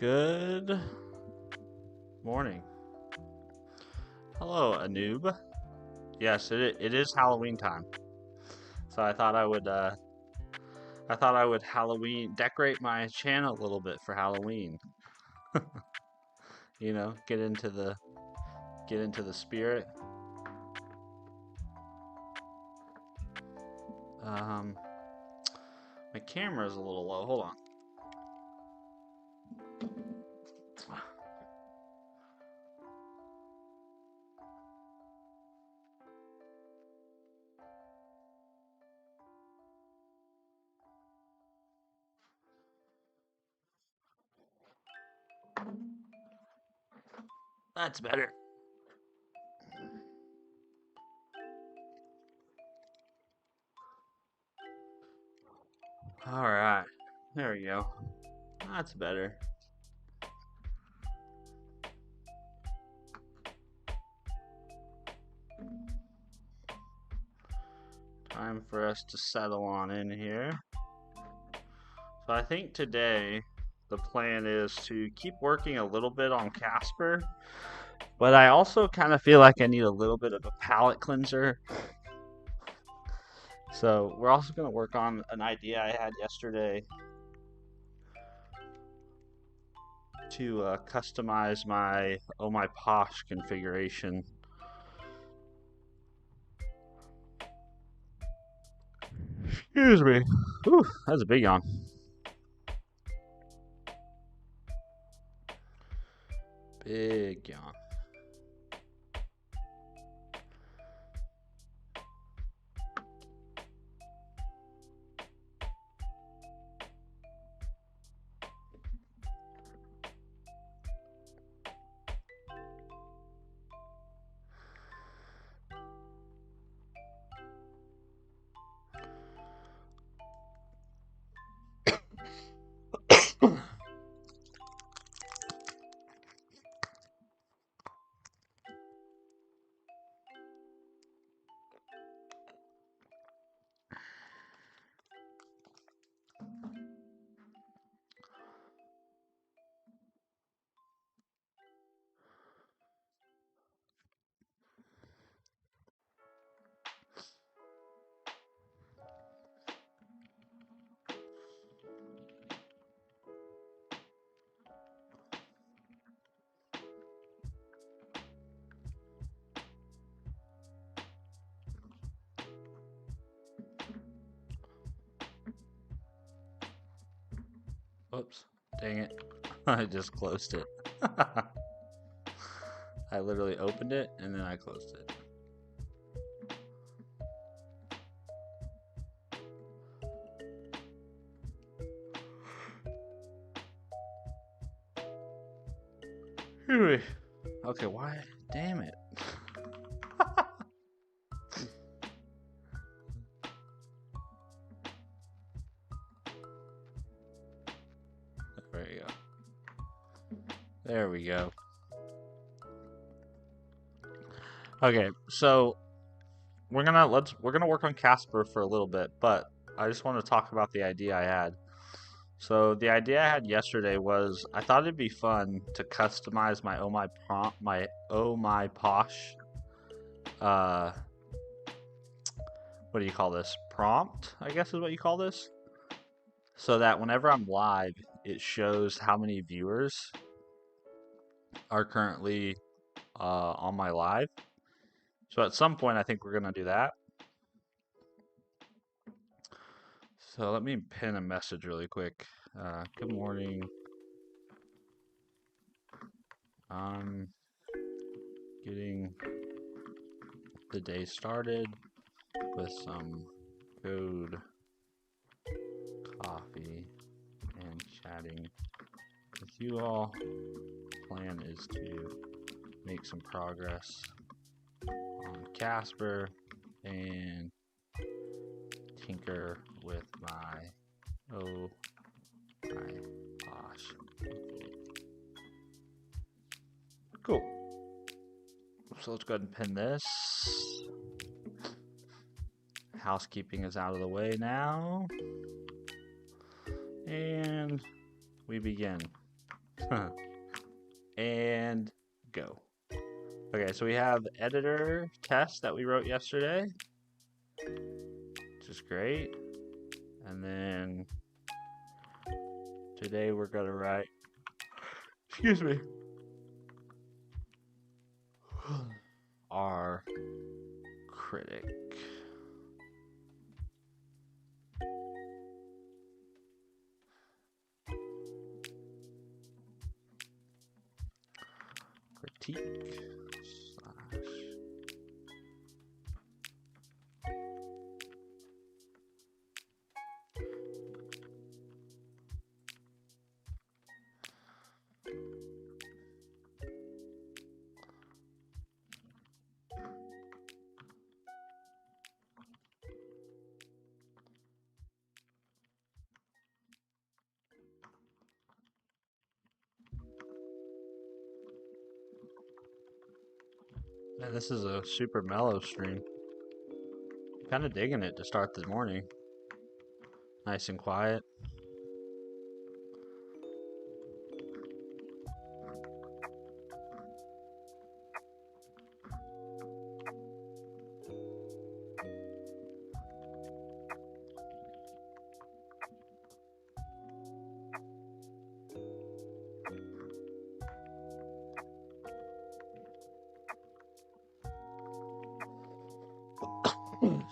Good morning. Hello, Anoob. Yes, it is Halloween time. So I thought I would Halloween decorate my channel a little bit for Halloween. You know, get into the spirit. My camera is a little low. Hold on. That's better. All right. There we go. That's better. Time for us to settle on in here. So I think today the plan is to keep working a little bit on Casper, but I also kind of feel like I need a little bit of a palette cleanser. So we're also going to work on an idea I had yesterday to customize my Oh-My-Posh configuration. Excuse me. Whew, that was a big yawn. Big yawn. Oops, dang it. I just closed it. I literally opened it and then I closed it. Anyway, okay, why? Damn it. There you go. There we go. Okay, so we're gonna work on Casper for a little bit, but I just want to talk about the idea I had. So the idea I had yesterday was I thought it'd be fun to customize my Oh-My-Posh what do you call this? Prompt, I guess is what you call this. So that whenever I'm live, it shows how many viewers are currently on my live. So at some point, I think we're going to do that. So let me pin a message really quick. Good morning. I'm getting the day started with some good coffee and chatting with you all. Plan is to make some progress on Casper and tinker with my Oh-My-Posh. Cool. So let's go ahead and pin this. Housekeeping is out of the way now. And we begin. And go. Okay, so we have editor test that we wrote yesterday, which is great. And then today we're gonna write, excuse me, our critic. Critique slash. Man, this is a super mellow stream. Kind of digging it to start the morning. Nice and quiet.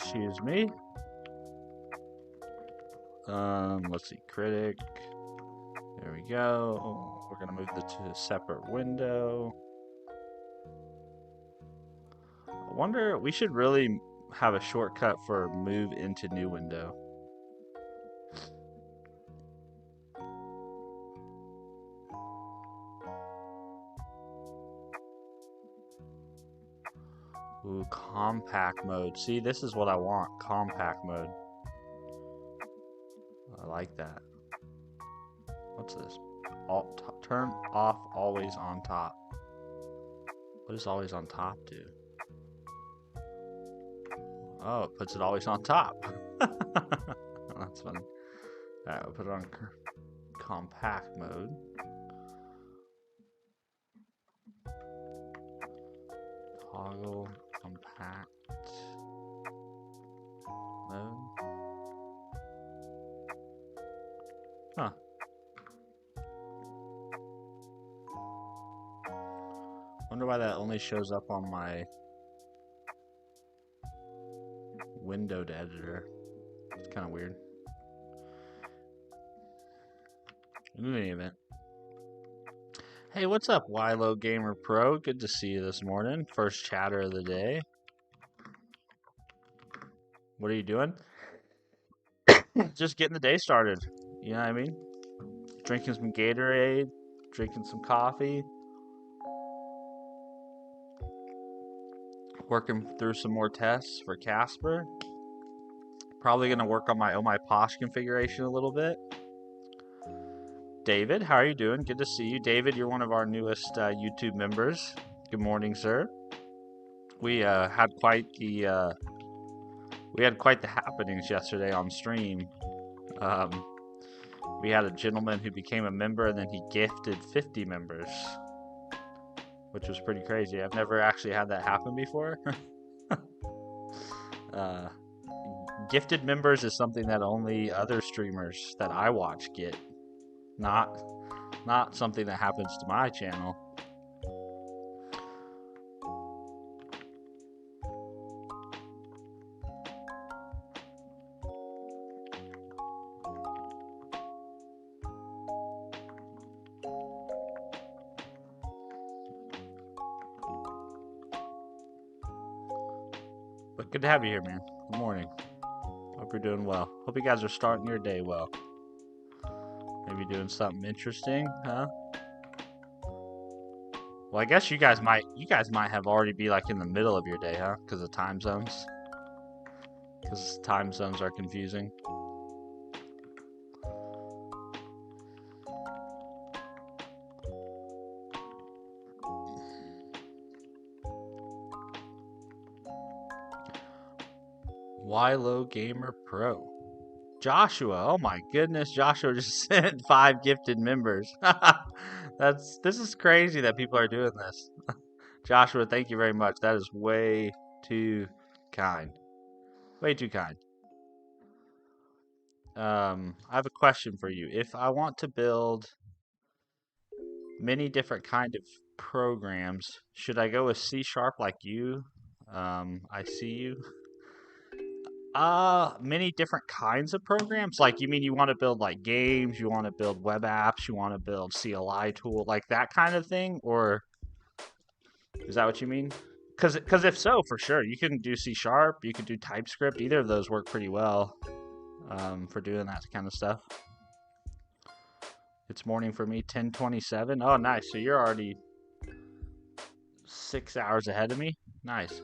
Excuse me. Let's see, critic. There we go. We're gonna move this to a separate window. I wonder, we should really have a shortcut for move into new window. Ooh, compact mode. See, this is what I want, compact mode. I like that. What's this? Turn off always on top. What does always on top do? Oh, it puts it always on top. That's funny. Alright, we'll put it on compact mode. Toggle compact mode. Huh. Wonder why that only shows up on my windowed editor. It's kind of weird. In any event. Hey, what's up, Wilo Gamer Pro? Good to see you this morning. First chatter of the day. What are you doing? Just getting the day started. You know what I mean? Drinking some Gatorade, drinking some coffee, working through some more tests for Casper. Probably going to work on my Oh-My-Posh configuration a little bit. David, how are you doing? Good to see you. David, you're one of our newest YouTube members. Good morning, sir. We had quite the happenings yesterday on stream. We had a gentleman who became a member and then he gifted 50 members, which was pretty crazy. I've never actually had that happen before. Gifted members is something that only other streamers that I watch get. Not something that happens to my channel. But good to have you here, man. Good morning. Hope you're doing well. Hope you guys are starting your day well. Maybe doing something interesting, huh? Well, I guess you guys might have already be like in the middle of your day, huh? Because of time zones. Because time zones are confusing. Wilo Gamer Pro. Joshua, oh my goodness, Joshua just sent 5 gifted members. This is crazy that people are doing this. Joshua, thank you very much. That is way too kind. Way too kind. I have a question for you. If I want to build many different kind of programs, should I go with C# like you? I see you. Many different kinds of programs? Like, you mean you want to build like games, you want to build web apps, you want to build CLI tool, like that kind of thing? Or is that what you mean? Because if so, for sure, you can do C#, you can do TypeScript. Either of those work pretty well for doing that kind of stuff. It's morning for me, 10:27. Oh, nice. So you're already 6 hours ahead of me. Nice.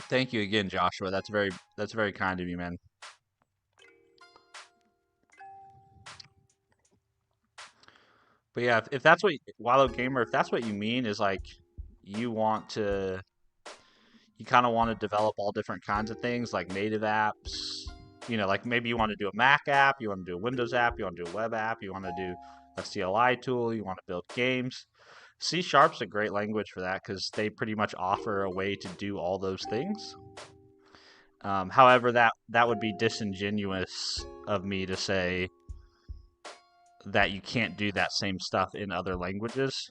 Thank you again, Joshua. That's very kind of you, man. But yeah, if that's what Wallow Gamer, if that's what you mean, is like you kind of want to develop all different kinds of things, like native apps. You know, like maybe you want to do a Mac app, you want to do a Windows app, you want to do a web app, you want to do a CLI tool, you want to build games. C#'s a great language for that because they pretty much offer a way to do all those things. However, that would be disingenuous of me to say that you can't do that same stuff in other languages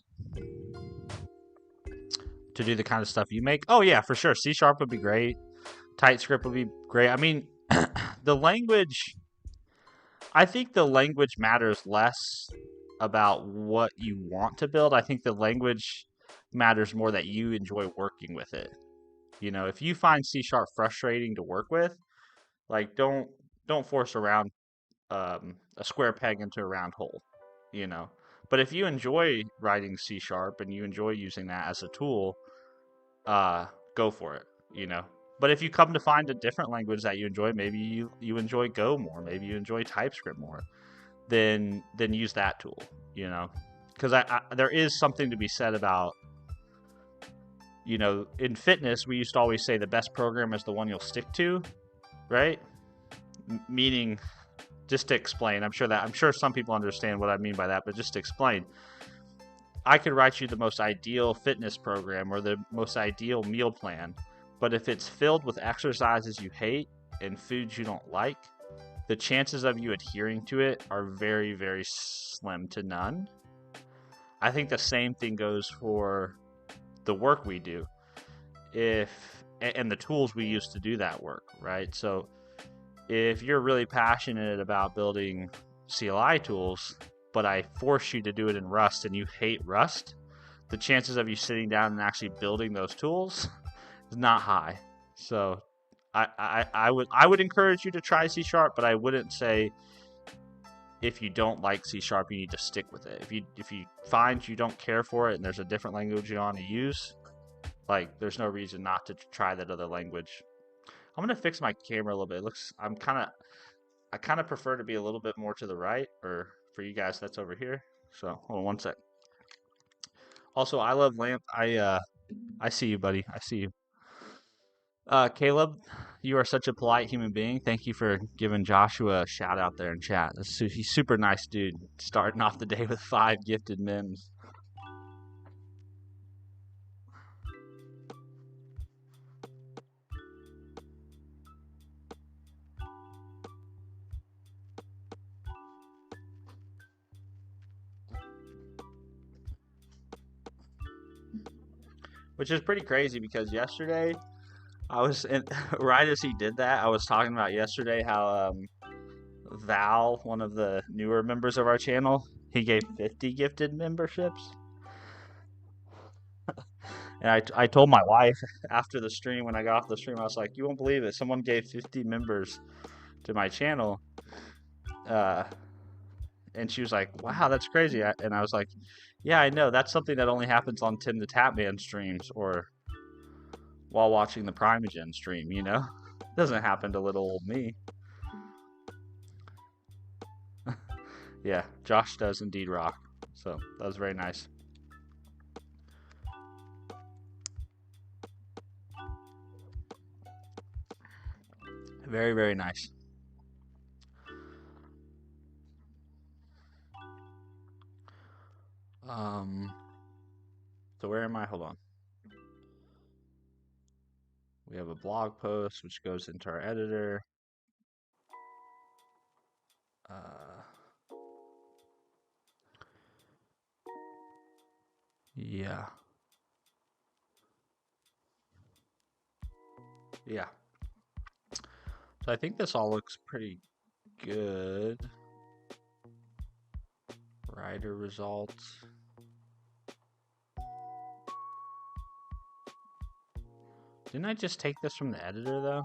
to do the kind of stuff you make. Oh yeah, for sure. C# would be great. TypeScript would be great. I mean, the language, I think the language matters less about what you want to build. I think the language matters more that you enjoy working with it. You know, if you find C# frustrating to work with, like don't force around a square peg into a round hole, you know. But if you enjoy writing C# and you enjoy using that as a tool, go for it, you know. But if you come to find a different language that you enjoy, maybe you enjoy Go more, maybe you enjoy TypeScript more, then use that tool, you know. Because there is something to be said about, you know, in fitness, we used to always say the best program is the one you'll stick to, right? Meaning, just to explain, I'm sure some people understand what I mean by that, but just to explain, I could write you the most ideal fitness program or the most ideal meal plan, but if it's filled with exercises you hate and foods you don't like, the chances of you adhering to it are very, very slim to none. I think the same thing goes for the work we do, and the tools we use to do that work, right? So if you're really passionate about building CLI tools, but I force you to do it in Rust and you hate Rust, the chances of you sitting down and actually building those tools is not high. So I would encourage you to try C#, but I wouldn't say if you don't like C# you need to stick with it. If you find you don't care for it and there's a different language you want to use, like there's no reason not to try that other language. I'm gonna fix my camera a little bit. It looks I kind of prefer to be a little bit more to the right, or for you guys that's over here. So hold on one sec. Also, I love lamp. I see you, buddy. I see you. Caleb, you are such a polite human being. Thank you for giving Joshua a shout out there in chat. He's super nice dude, starting off the day with 5 gifted mems. Which is pretty crazy because yesterday I was right as he did that, I was talking about yesterday how Val, one of the newer members of our channel, he gave 50 gifted memberships. And I told my wife after the stream, when I got off the stream, I was like, you won't believe it. Someone gave 50 members to my channel. And she was like, wow, that's crazy. And I was like, yeah, I know. That's something that only happens on Tim the Tapman streams or while watching the Primogen stream, you know? It doesn't happen to little old me. Yeah, Josh does indeed rock. So that was very nice. Very, very nice. So where am I? Hold on. We have a blog post which goes into our editor. Yeah. Yeah. So I think this all looks pretty good. Writer results. Didn't I just take this from the editor though?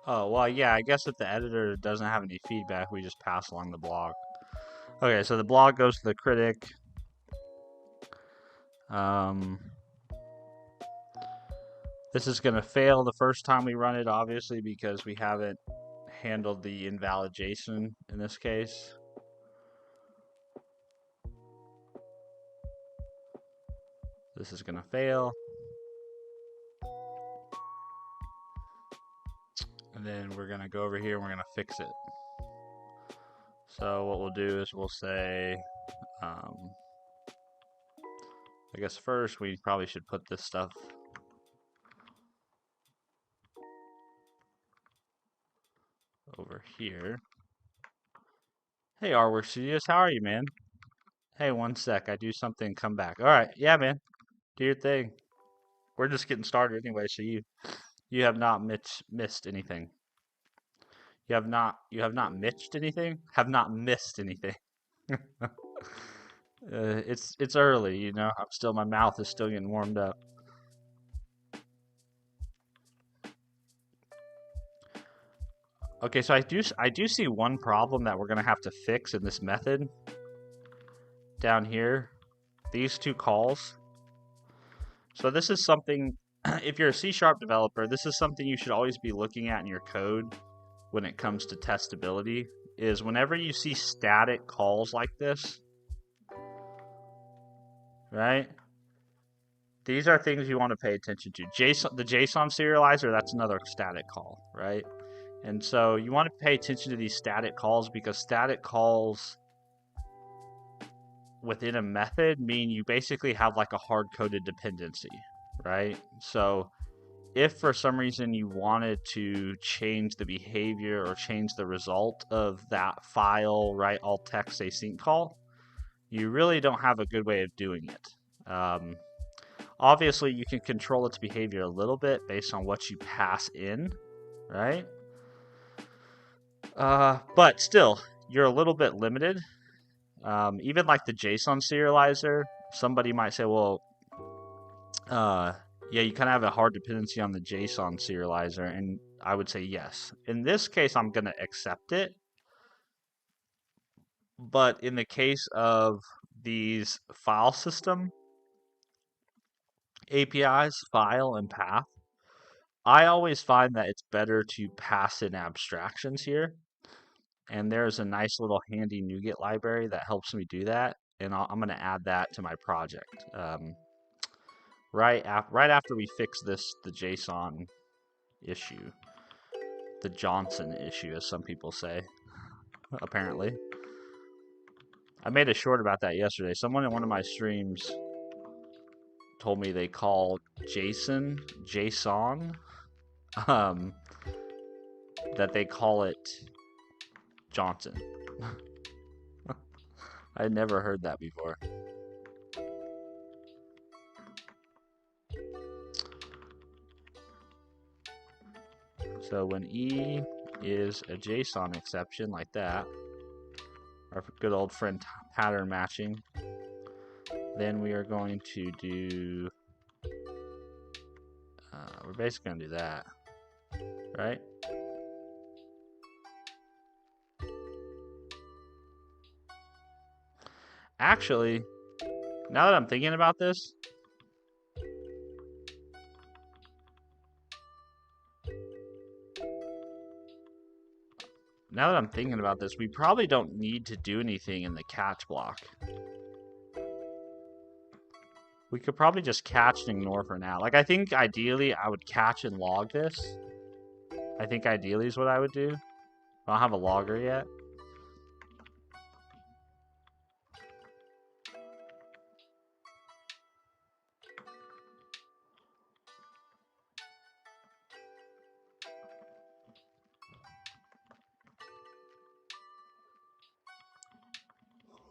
Oh, well, yeah, I guess if the editor doesn't have any feedback, we just pass along the blog. Okay, so the blog goes to the critic. This is going to fail the first time we run it, obviously, because we haven't handled the invalid JSON in this case. This is going to fail. And then we're going to go over here and we're going to fix it. So what we'll do is we'll say, I guess first we probably should put this stuff over here. Hey, Artwork Studios, how are you, man? Hey, one sec, I do something, come back. All right, yeah, man, do your thing. We're just getting started anyway, so you have not missed anything. You have not missed anything? Have not missed anything. It's early, you know. My mouth is still getting warmed up. Okay, so I do see one problem that we're gonna have to fix in this method down here. These two calls. So this is something, if you're a C# developer, this is something you should always be looking at in your code when it comes to testability, is whenever you see static calls like this, right? These are things you want to pay attention to. The JSON serializer, that's another static call, right? And so you want to pay attention to these static calls, because static calls within a method mean you basically have like a hard-coded dependency, right? So if for some reason you wanted to change the behavior or change the result of that file, write all text async call, you really don't have a good way of doing it. Obviously, you can control its behavior a little bit based on what you pass in, right? But still, you're a little bit limited. Even like the JSON serializer, somebody might say, well, yeah, you kind of have a hard dependency on the JSON serializer, and I would say yes. In this case, I'm going to accept it. But in the case of these file system APIs, file and path, I always find that it's better to pass in abstractions here. And there's a nice little handy NuGet library that helps me do that. And I'm going to add that to my project. Right after we fix the JSON issue. The Johnson issue, as some people say, apparently. I made a short about that yesterday. Someone in one of my streams told me they call JSON, that they call it Johnson. I had never heard that before. So when E is a JSON exception like that, our good old friend pattern matching, then we are going to do, we're basically going to do that, right? Actually, now that I'm thinking about this, now that I'm thinking about this, we probably don't need to do anything in the catch block. We could probably just catch and ignore for now. Like, I think ideally I would catch and log this. I think ideally is what I would do. I don't have a logger yet.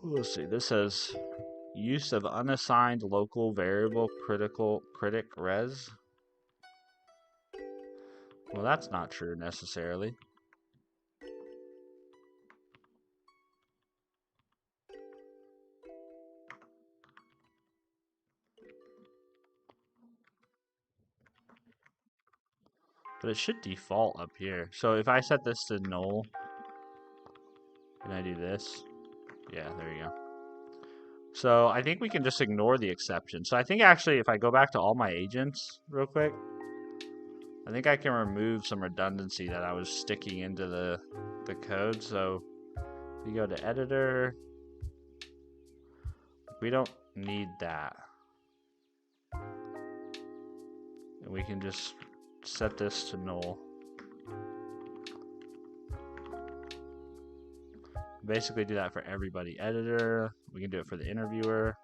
Let's see, this says use of unassigned local variable critic res. Well, that's not true necessarily. But it should default up here. So if I set this to null, and I do this, yeah, there you go. So I think we can just ignore the exception. So I think actually if I go back to all my agents real quick, I think I can remove some redundancy that I was sticking into the code. So if you go to editor, we don't need that. And we can just set this to null. Basically do that for everybody. Editor, we can do it for the interviewer.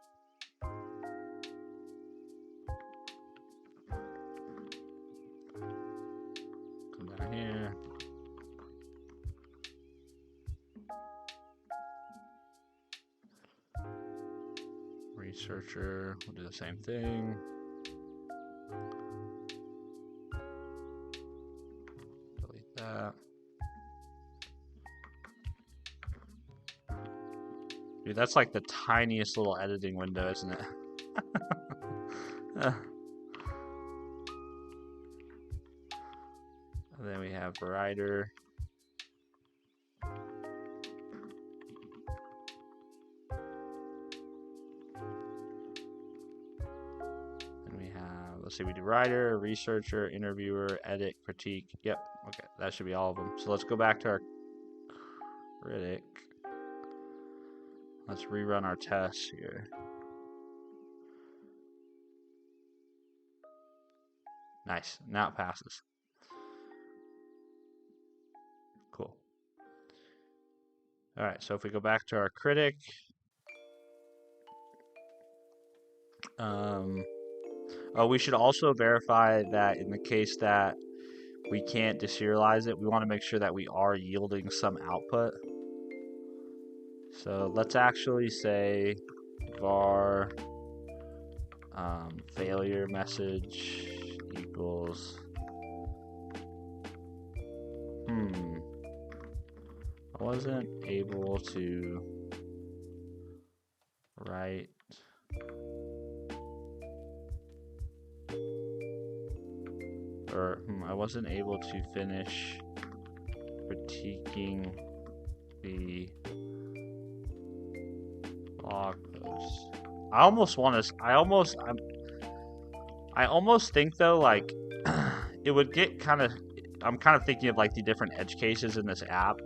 Come down here. Researcher, we'll do the same thing. Delete that. Dude, that's like the tiniest little editing window, isn't it? And then we have writer. And we have, let's see, we do writer, researcher, interviewer, edit, critique. Yep, okay, that should be all of them. So let's go back to our critic. Let's rerun our tests here. Nice, now it passes. Cool. All right, so if we go back to our critic, oh, we should also verify that in the case that we can't deserialize it, we want to make sure that we are yielding some output. So let's actually say var failure message equals I wasn't able to write I wasn't able to finish critiquing the blog post. I almost think though, like it would get kind of, I'm kind of thinking of like the different edge cases in this app.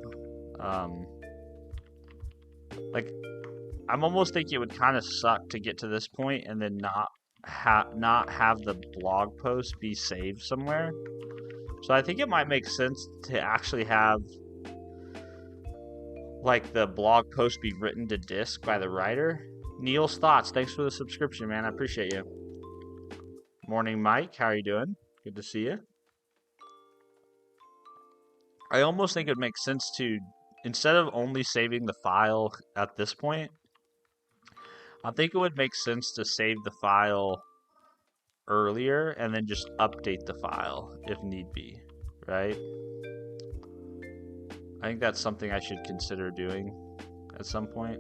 Like I'm almost thinking it would kind of suck to get to this point and then not have the blog post be saved somewhere. So I think it might make sense to actually have like the blog post be written to disk by the writer. Neil's thoughts. Thanks for the subscription, man. I appreciate you. Morning, Mike. How are you doing? Good to see you. I almost think it makes sense to, instead of only saving the file at this point, I think it would make sense to save the file earlier and then just update the file if need be, right? I think that's something I should consider doing at some point.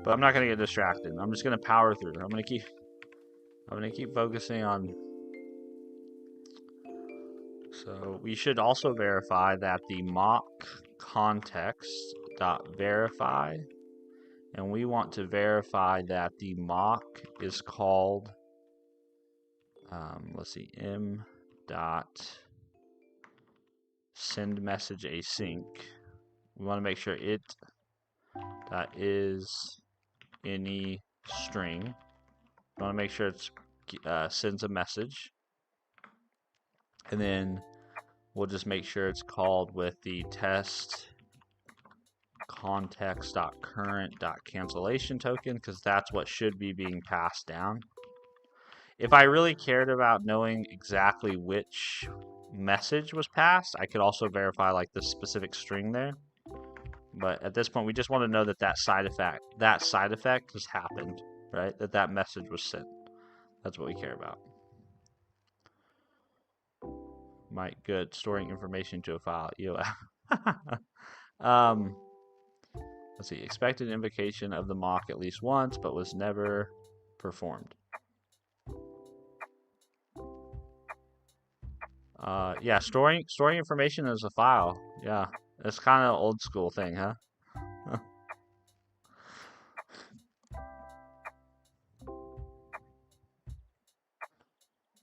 But I'm not going to get distracted. I'm just going to power through. I'm going to keep focusing on. So we should also verify that the mock context.verify, and we want to verify that the mock is called let's see, m dot send message async. We want to make sure it dot is any string. We want to make sure it's sends a message, and then we'll just make sure it's called with the test context.current.cancellation token, because that's what should be being passed down. If I really cared about knowing exactly which message was passed, I could also verify like the specific string there. But at this point, we just want to know that that side effect has happened, right? That message was sent. That's what we care about. Might good storing information to a file. Let's see. Expected invocation of the mock at least once, but was never performed. Yeah, storing information as a file. Yeah, that's kind of an old school thing, huh?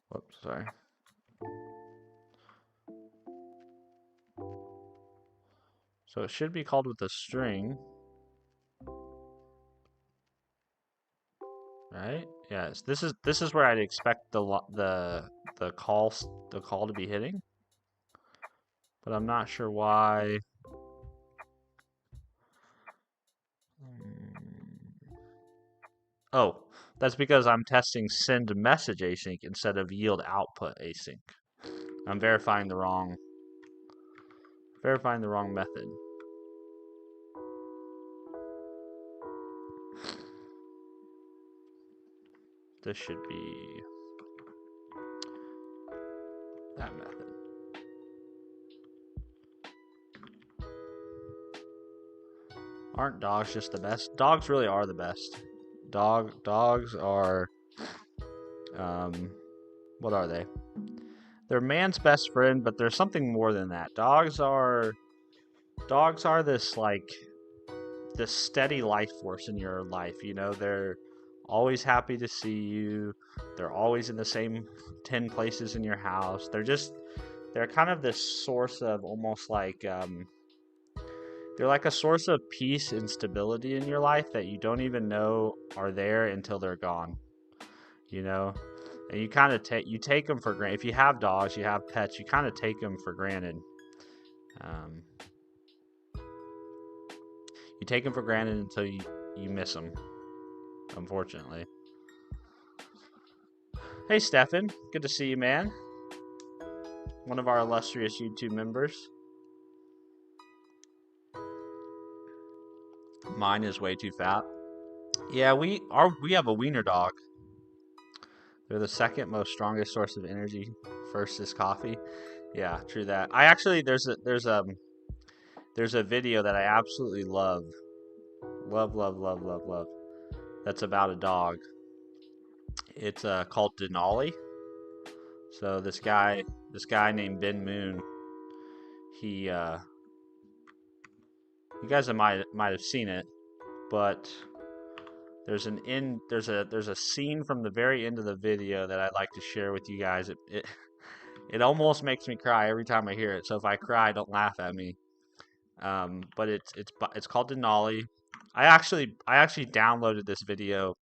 Whoops, sorry. So it should be called with a string, right? Yes. This is where I'd expect the call to be hitting, but I'm not sure why. Oh, that's because I'm testing send message async instead of yield output async. I'm verifying the wrong method. This should be that method. Aren't dogs just the best? Dogs really are the best. Dogs are, what are they? They're man's best friend, but there's something more than that. Dogs are this like this steady life force in your life. You know, they're always happy to see you. They're always in the same 10 places in your house. They're kind of this source of almost like they're like a source of peace and stability in your life that you don't even know are there until they're gone. You know, and you kind of take them for granted. If you have dogs, you have pets, you kind of take them for granted. You take them for granted until you miss them, unfortunately. Hey, Stefan. Good to see you, man. One of our illustrious YouTube members. Mine is way too fat. Yeah, we have a wiener dog. They're the second most strongest source of energy. First is coffee. Yeah, true that. I actually there's a video that I absolutely love. Love. That's about a dog. It's called Denali. So this guy named Ben Moon, he you guys might have seen it, but there's a scene from the very end of the video that I'd like to share with you guys. It almost makes me cry every time I hear it. So if I cry, don't laugh at me. But it's called Denali. I actually downloaded this video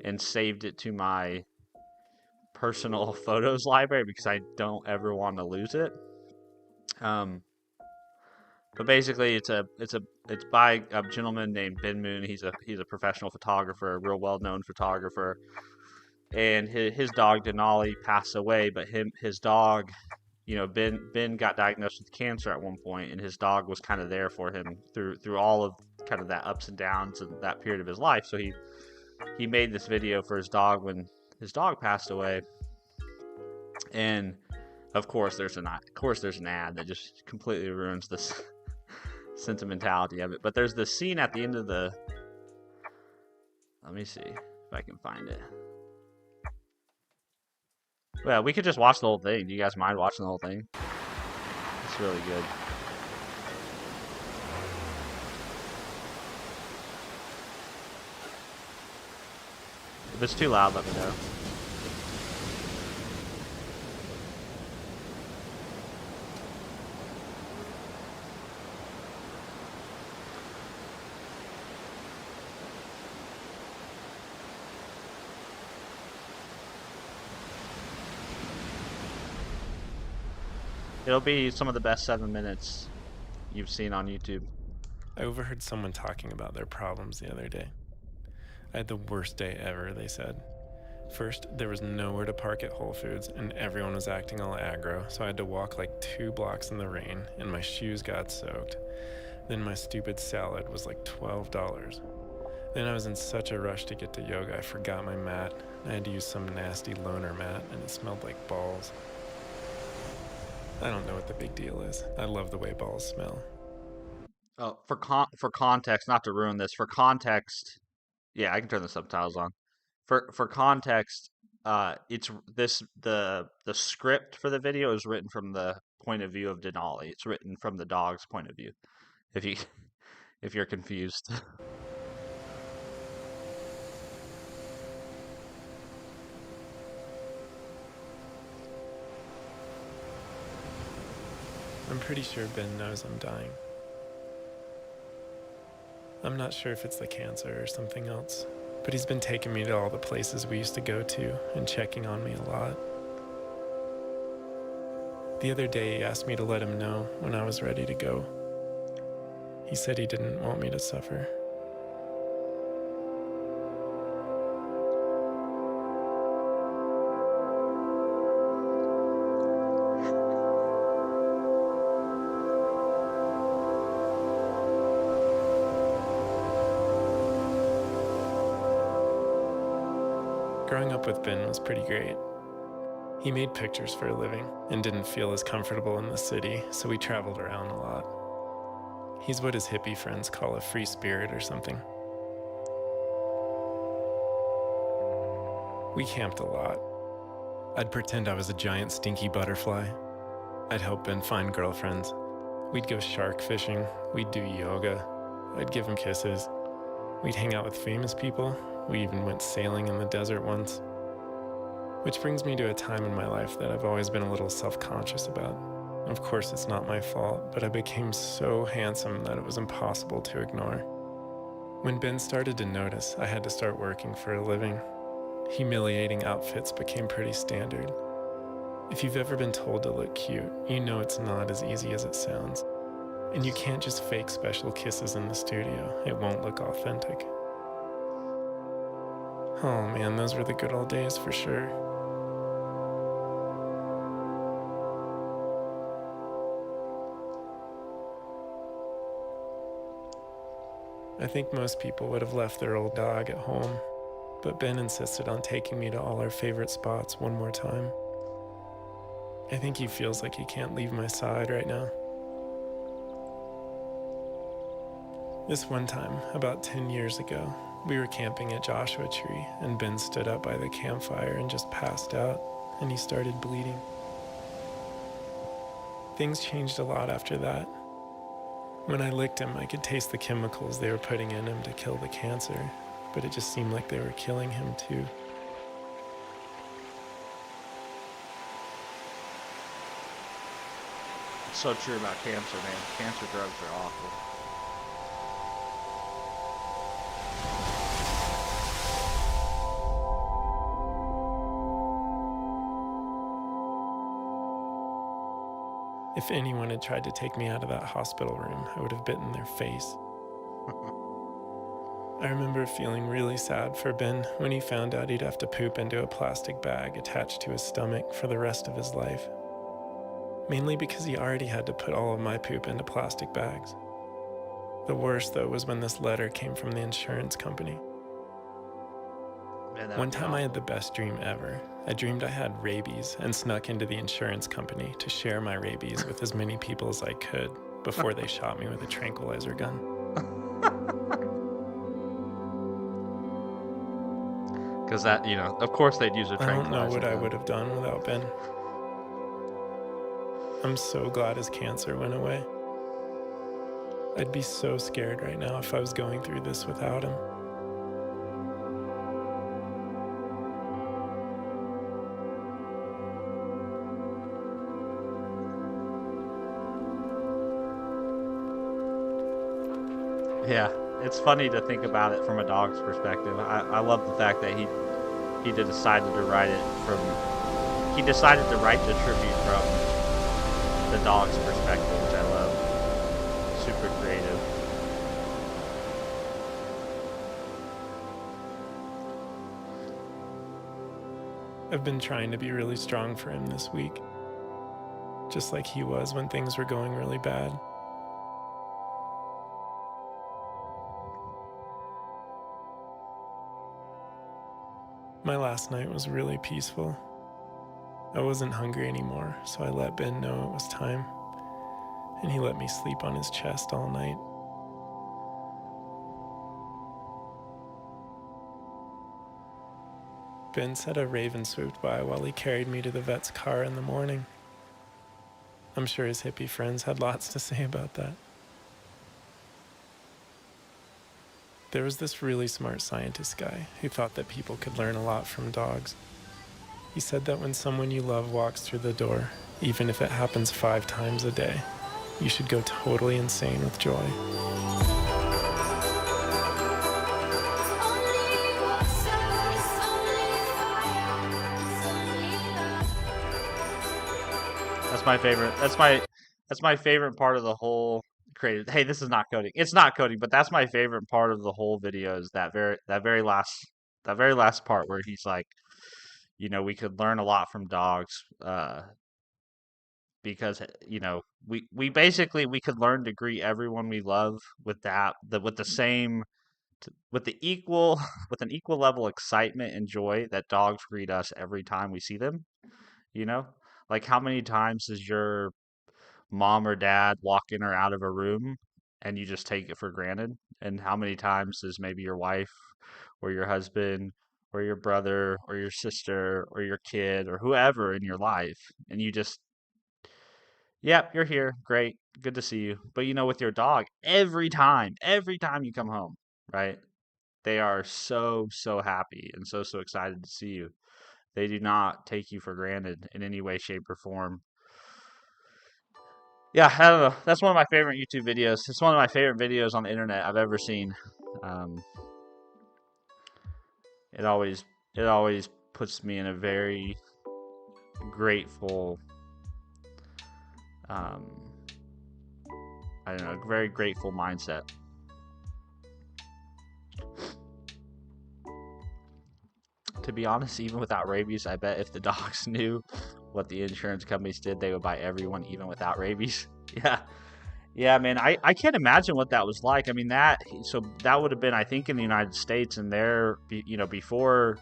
and saved it to my personal photos library because I don't ever want to lose it. But basically, it's by a gentleman named Ben Moon. He's a professional photographer, a real well-known photographer, and his dog Denali passed away. But his dog, you know, Ben got diagnosed with cancer at one point, and his dog was kind of there for him through all of kind of that ups and downs and that period of his life. So he made this video for his dog when his dog passed away, and of course there's an ad that just completely ruins this sentimentality of it. But there's this scene at the end of the, let me see if I can find it. Well, we could just watch the whole thing. Do you guys mind watching the whole thing? It's really good. If it's too loud, let me know. It'll be some of the best 7 minutes you've seen on YouTube. I overheard someone talking about their problems the other day. I had the worst day ever, they said. First, there was nowhere to park at Whole Foods, and everyone was acting all aggro, so I had to walk like 2 blocks in the rain, and my shoes got soaked. Then my stupid salad was like $12. Then I was in such a rush to get to yoga, I forgot my mat. I had to use some nasty loner mat, and it smelled like balls. I don't know what the big deal is. I love the way balls smell. Oh, for context, not to ruin this. For context, yeah, I can turn the subtitles on. For context, it's this the script for the video is written from the point of view of Denali. It's written from the dog's point of view. If you if you're confused. I'm pretty sure Ben knows I'm dying. I'm not sure if it's the cancer or something else, but he's been taking me to all the places we used to go to and checking on me a lot. The other day, he asked me to let him know when I was ready to go. He said he didn't want me to suffer. Growing up with Ben was pretty great. He made pictures for a living and didn't feel as comfortable in the city, so we traveled around a lot. He's what his hippie friends call a free spirit or something. We camped a lot. I'd pretend I was a giant stinky butterfly. I'd help Ben find girlfriends. We'd go shark fishing. We'd do yoga. I'd give him kisses. We'd hang out with famous people. We even went sailing in the desert once. Which brings me to a time in my life that I've always been a little self-conscious about. Of course, it's not my fault, but I became so handsome that it was impossible to ignore. When Ben started to notice, I had to start working for a living. Humiliating outfits became pretty standard. If you've ever been told to look cute, you know it's not as easy as it sounds. And you can't just fake special kisses in the studio. It won't look authentic. Oh man, those were the good old days for sure. I think most people would have left their old dog at home, but Ben insisted on taking me to all our favorite spots one more time. I think he feels like he can't leave my side right now. This one time, about 10 years ago, we were camping at Joshua Tree, and Ben stood up by the campfire and just passed out, and he started bleeding. Things changed a lot after that. When I licked him, I could taste the chemicals they were putting in him to kill the cancer, but it just seemed like they were killing him too. It's so true about cancer, man. Cancer drugs are awful. If anyone had tried to take me out of that hospital room, I would have bitten their face. I remember feeling really sad for Ben when he found out he'd have to poop into a plastic bag attached to his stomach for the rest of his life. Mainly because he already had to put all of my poop into plastic bags. The worst, though, was when this letter came from the insurance company. Man, One time I had the best dream ever. I dreamed I had rabies and snuck into the insurance company to share my rabies with as many people as I could before they shot me with a tranquilizer gun. Because that, of course they'd use a I tranquilizer don't know what I gun. would have done without Ben. I'm so glad his cancer went away. I'd be so scared right now if I was going through this without him. Yeah, it's funny to think about it from a dog's perspective. I love the fact that he decided to write it from. He decided to write the tribute from the dog's perspective, which I love. Super creative. I've been trying to be really strong for him this week, just like he was when things were going really bad. My last night was really peaceful. I wasn't hungry anymore, so I let Ben know it was time, and he let me sleep on his chest all night. Ben said a raven swooped by while he carried me to the vet's car in the morning. I'm sure his hippie friends had lots to say about that. There was this really smart scientist guy who thought that people could learn a lot from dogs. He said that when someone you love walks through the door, even if it happens 5 times a day, you should go totally insane with joy. That's my favorite. That's my favorite part of the whole creative. Hey, this is not coding. It's not coding, but that's my favorite part of the whole video is that very last part where he's like, we could learn a lot from dogs, because we basically we could learn to greet everyone we love with with the same with the equal with an equal level of excitement and joy that dogs greet us every time we see them. You know, like how many times does your mom or dad walk in or out of a room and you just take it for granted? And how many times does maybe your wife or your husband or your brother or your sister or your kid or whoever in your life, and you just, yep, you're here, great, good to see you. But with your dog, every time you come home, right? They are so, so happy and so, so excited to see you. They do not take you for granted in any way, shape, or form. Yeah, I don't know. That's one of my favorite YouTube videos. It's one of my favorite videos on the internet I've ever seen. Um, it always it always puts me in a very grateful, um, I don't know, very grateful mindset. To be honest, even without rabies, I bet if the dogs knew what the insurance companies did, they would buy everyone even without rabies. Yeah. Yeah, man, I can't imagine what that was like. I mean, that would have been, I think, in the United States, and before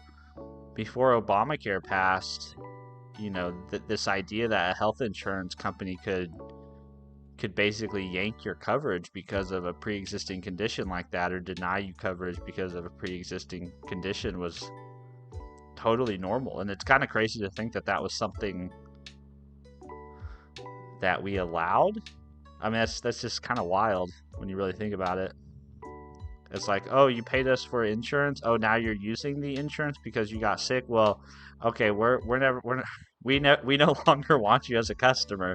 Obamacare passed, this idea that a health insurance company could basically yank your coverage because of a pre-existing condition like that, or deny you coverage because of a pre-existing condition, was totally normal. And it's kind of crazy to think that that was something that we allowed. I mean, that's just kind of wild when you really think about it. It's like, oh, you paid us for insurance. Oh, now you're using the insurance because you got sick. Well, okay, we no longer want you as a customer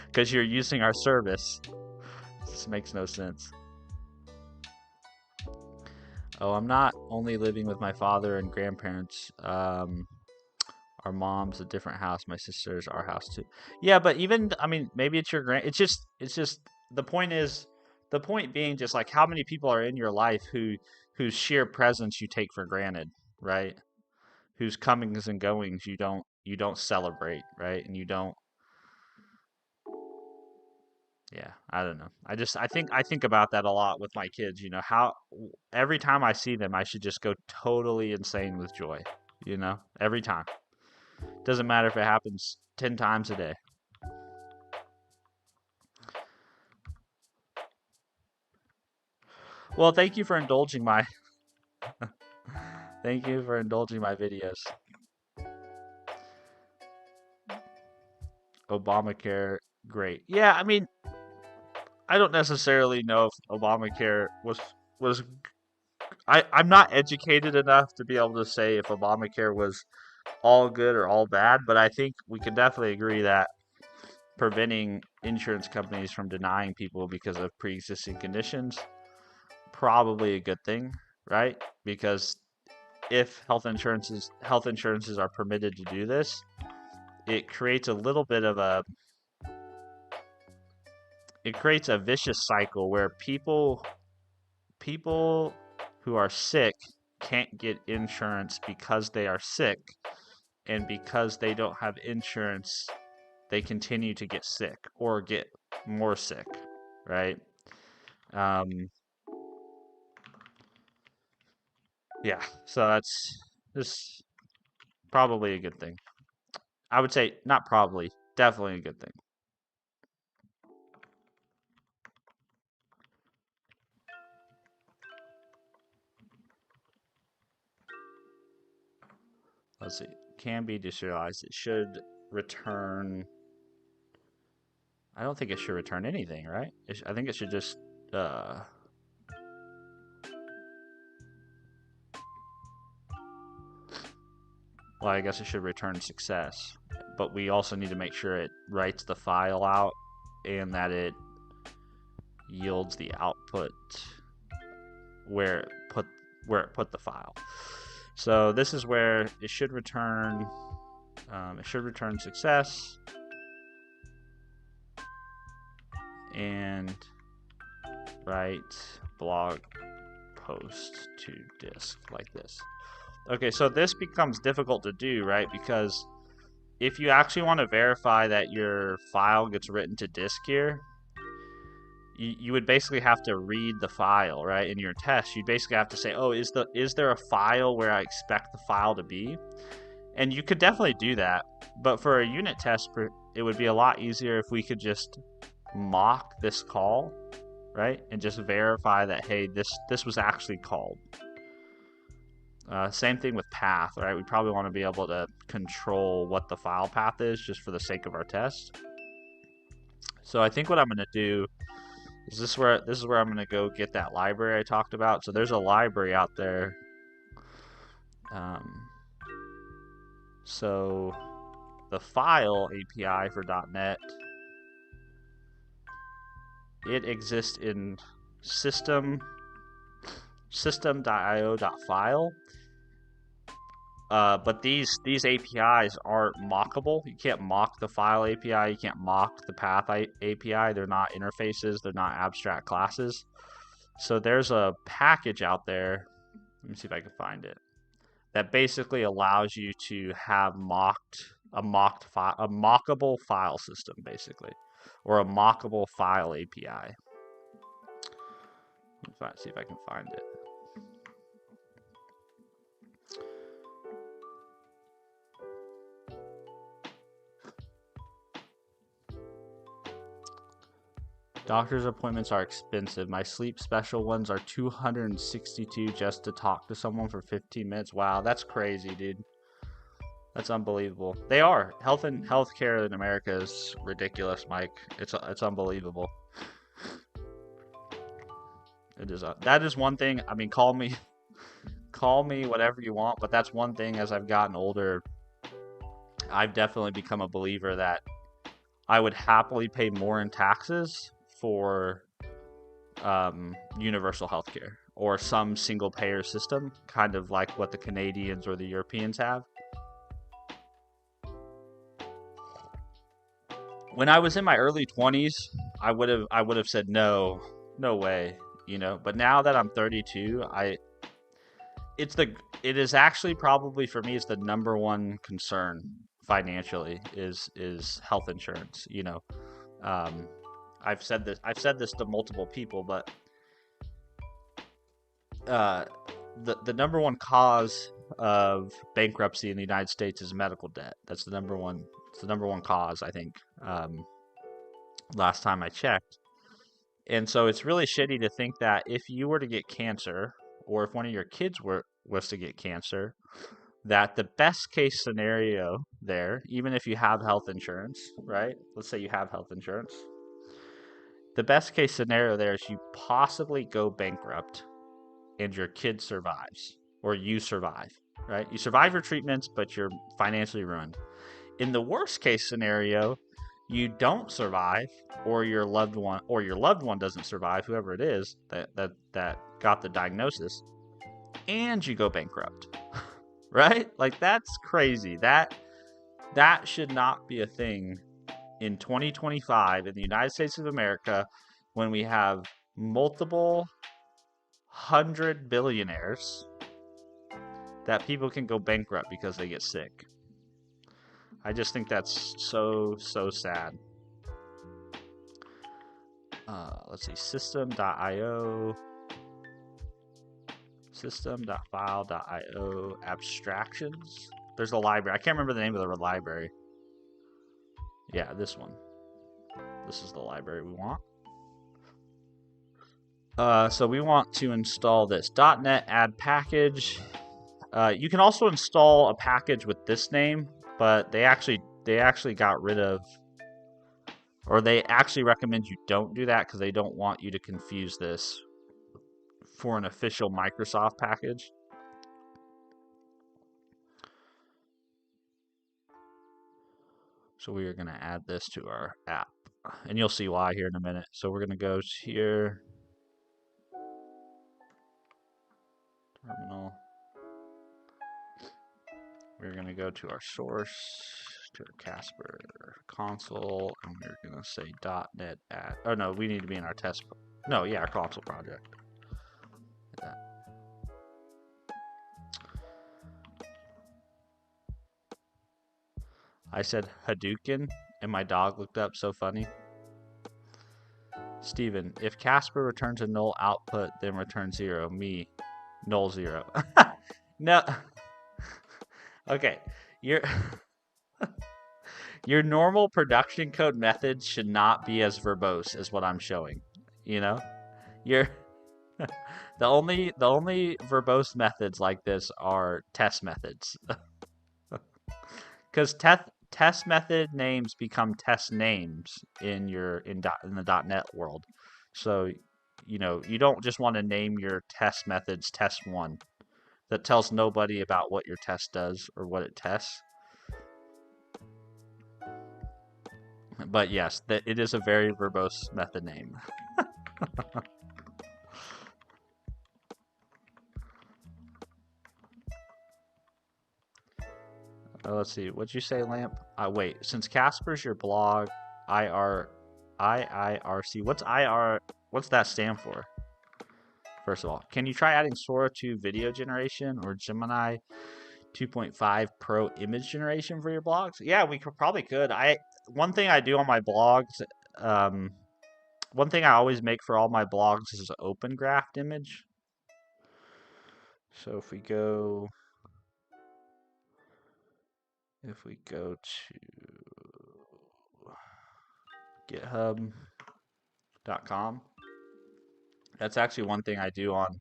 because you're using our service. This makes no sense. Oh, I'm not only living with my father and grandparents. Our mom's a different house. My sister's our house too. Yeah, but even, I mean, maybe it's your it's just the point is, the point being just like how many people are in your life whose sheer presence you take for granted, right? Whose comings and goings you don't celebrate, right? And you don't, yeah, I don't know. I think about that a lot with my kids, how every time I see them I should just go totally insane with joy, every time. Doesn't matter if it happens 10 times a day. Well, thank you for indulging my videos. Obamacare, great. Yeah, I mean, I don't necessarily know if Obamacare was I'm not educated enough to be able to say if Obamacare was all good or all bad, but I think we can definitely agree that preventing insurance companies from denying people because of pre-existing conditions, probably a good thing, right? Because if health insurances are permitted to do this, it creates a little bit of a it creates a vicious cycle where people who are sick can't get insurance because they are sick, and because they don't have insurance, they continue to get sick or get more sick, right? Yeah, so that's this probably a good thing. I would say not probably, definitely a good thing. Let's see. Can be deserialized. It should return. I don't think it should return anything, right? I think it should just. Well, I guess it should return success. But we also need to make sure it writes the file out and that it yields the output where it put the file. So this is where it should return. It should return success and write blog post to disk like this. Okay, so this becomes difficult to do, right? Because if you actually want to verify that your file gets written to disk here, you would basically have to read the file, right? In your test, you'd basically have to say, oh, is there a file where I expect the file to be? And you could definitely do that, but for a unit test, it would be a lot easier if we could just mock this call, right? And just verify that, hey, this was actually called. Same thing with path, right? We probably want to be able to control what the file path is just for the sake of our test. So I think what I'm going to do is this is where I'm going to go get that library I talked about. So there's a library out there. So the file API for .NET, it exists in system.io.file. But these APIs aren't mockable. You can't mock the file API. You can't mock the path API. They're not interfaces. They're not abstract classes. So there's a package out there. Let me see if I can find it. That basically allows you to have a mockable file system, basically, or a mockable file API. Let's see if I can find it. Doctor's appointments are expensive. My sleep special ones are $262 just to talk to someone for 15 minutes. Wow, that's crazy, dude. That's unbelievable. They are. Healthcare in America is ridiculous, Mike. It's unbelievable. It is. That is one thing. I mean, call me whatever you want, but that's one thing. As I've gotten older, I've definitely become a believer that I would happily pay more in taxes for universal healthcare or some single payer system, kind of like what the Canadians or the Europeans have. When I was in my early 20s, I would have said no way, you know. But now that I'm 32, it is actually probably for me, it's the number one concern financially is health insurance, you know. I've said this to multiple people, but the number one cause of bankruptcy in the United States is medical debt. That's the number one. It's the number one cause, I think. Last time I checked, and so it's really shitty to think that if you were to get cancer, or if one of your kids was to get cancer, that the best case scenario there, even if you have health insurance, right? Let's say you have health insurance. The best case scenario there is you possibly go bankrupt and your kid survives, or you survive, right? You survive your treatments, but you're financially ruined. In the worst case scenario, you don't survive, or your loved one doesn't survive, whoever it is that got the diagnosis, and you go bankrupt. Right? Like, that's crazy. That should not be a thing in 2025 in the United States of America, when we have multiple 100 billionaires, that people can go bankrupt because they get sick. I just think that's so sad. Let's see, system.io, system.file.io, abstractions. There's a library. I can't remember the name of the library. Yeah, this one. This is the library we want. So we want to install this .NET add package. You can also install a package with this name, but they actually got rid of, or they actually recommend you don't do that because they don't want you to confuse this for an official Microsoft package. So we are going to add this to our app, and you'll see why here in a minute. So we're going to go here, terminal. We're going to go to our source, to our Casper console, and we're going to say .NET add. Oh no, we need to be in our test. No, yeah, our console project. Like that. I said Hadouken, and my dog looked up. So funny. Steven, if Casper returns a null output, then return 0. Me, null 0. No. Okay, your normal production code methods should not be as verbose as what I'm showing. You know, the only verbose methods like this are test methods, because test method names become test names in the .NET world. So, you don't just want to name your test methods test1. That tells nobody about what your test does or what it tests. But yes, it is a very verbose method name. Let's see. What'd you say, Lamp? Wait. Since Casper's your blog, IIRC. What's IR? What's that stand for? First of all, can you try adding Sora to video generation or Gemini 2.5 Pro image generation for your blogs? Yeah, we probably could. One thing I do on my blogs, one thing I always make for all my blogs is an open graphed image. So if we go to github.com, that's actually one thing I do on.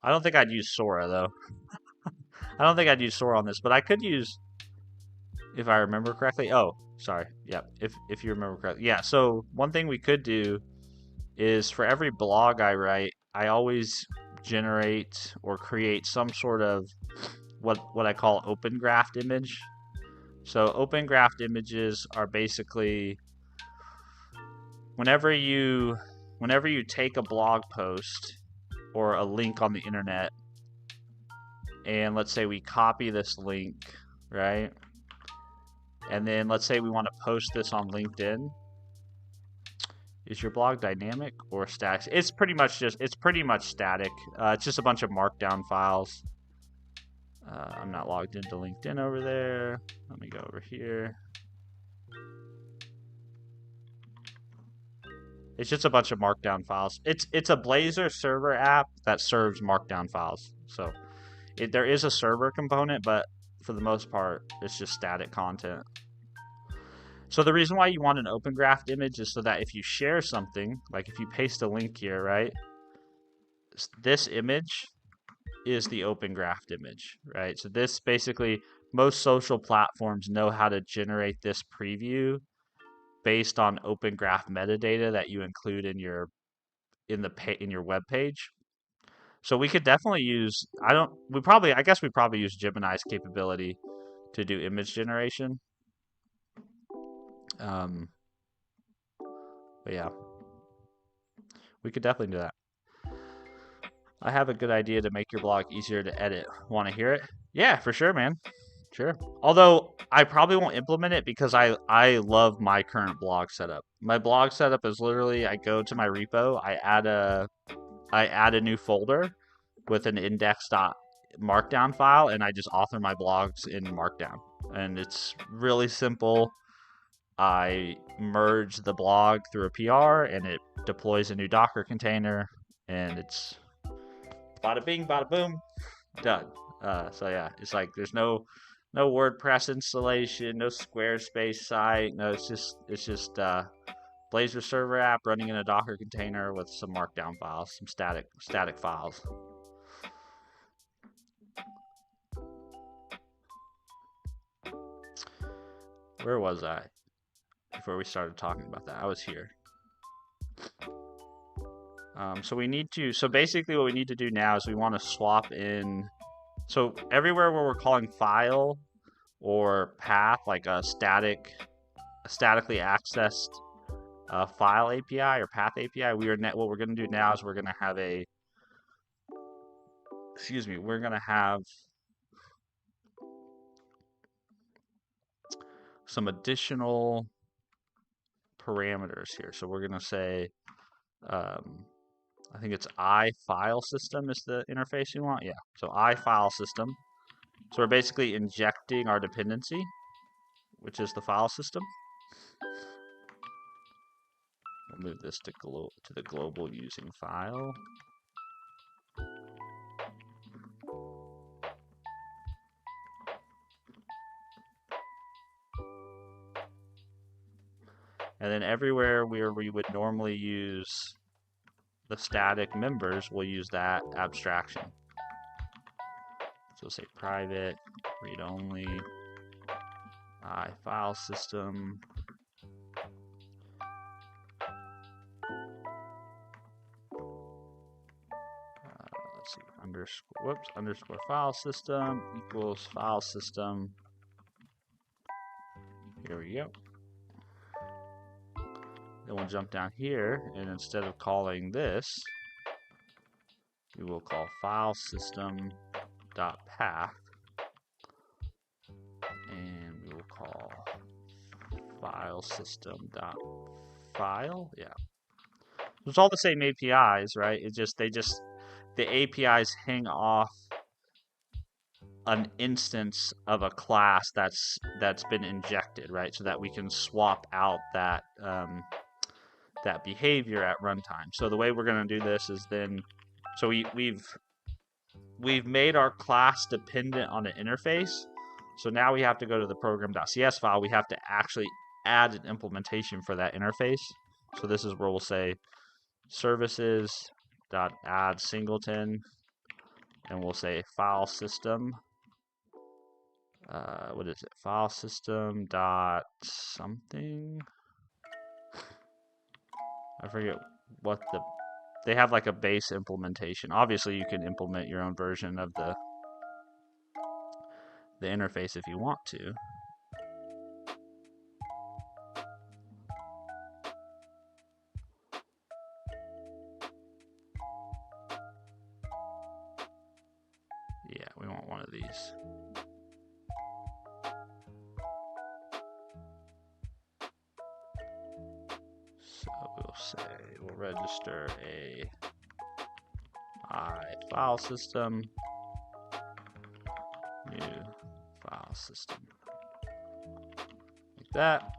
I don't think I'd use Sora though. I don't think I'd use Sora on this, but I could use, if I remember correctly. Oh, sorry. Yeah, if you remember correctly. Yeah, so one thing we could do is for every blog I write, I always generate or create some sort of what I call open graphed image. So open graphed images are basically whenever you take a blog post or a link on the internet, and let's say we copy this link, right? And then let's say we want to post this on LinkedIn. Is your blog dynamic or static? It's pretty much static. It's just a bunch of markdown files. I'm not logged into LinkedIn over there. Let me go over here. It's just a bunch of markdown files. It's a Blazor server app that serves markdown files. So there is a server component, but for the most part, it's just static content. So the reason why you want an open graphed image is so that if you share something, like if you paste a link here, right? This image is the open graphed image, right? So this basically, most social platforms know how to generate this preview based on open graph metadata that you include in your web page. So we could definitely use, I guess we probably use Gemini's capability to do image generation. But yeah, we could definitely do that. I have a good idea to make your blog easier to edit. Want to hear it? Yeah, for sure, man. Sure. Although I probably won't implement it because I love my current blog setup. My blog setup is literally I go to my repo, I add a new folder with an index.markdown file, and I just author my blogs in Markdown. And it's really simple. I merge the blog through a PR, and it deploys a new Docker container, and it's bada bing, bada boom, done. So yeah, it's like there's no WordPress installation, no Squarespace site, no. It's just Blazor server app running in a Docker container with some Markdown files, some static files. Where was I before we started talking about that? I was here. So we need to. So basically, what we need to do now is we want to swap in. So everywhere where we're calling file or path, like a statically accessed file API or path API, what we're going to do now is we're going to have a. Excuse me. We're going to have some additional parameters here. So we're going to say, I think it's iFileSystem is the interface you want. Yeah. So iFileSystem. So we're basically injecting our dependency, which is the file system. We'll move this to the global using file. And then everywhere where we would normally use the static members, we'll use that abstraction. So say private, read only, file system. Let's see, underscore file system equals file system. Here we go. Then we'll jump down here, and instead of calling this, we will call file system dot path, and we will call file system dot file. Yeah, it's all the same APIs, right? The APIs hang off an instance of a class that's been injected, right? So that we can swap out that that behavior at runtime. So the way we're going to do this is then, so we've made our class dependent on an interface. So now we have to go to the program.cs file. We have to actually add an implementation for that interface. So this is where we'll say services.add singleton, and we'll say file system. What is it? File system dot something. I forget what they have, like a base implementation. Obviously, you can implement your own version of the interface if you want to. Yeah, we want one of these. So we'll register a file system, new file system, like that.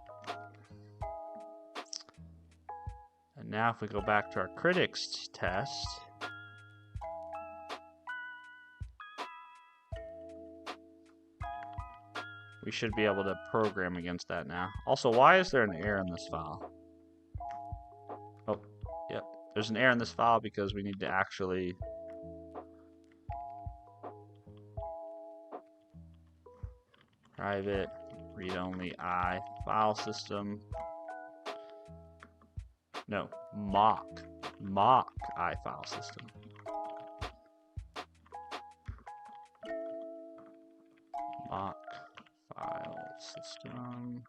And now if we go back to our critics test, we should be able to program against that now. Also, why is there an error in this file? Oh, yep. There's an error in this file because we need to actually private read only file system. No, mock file system. Mock file system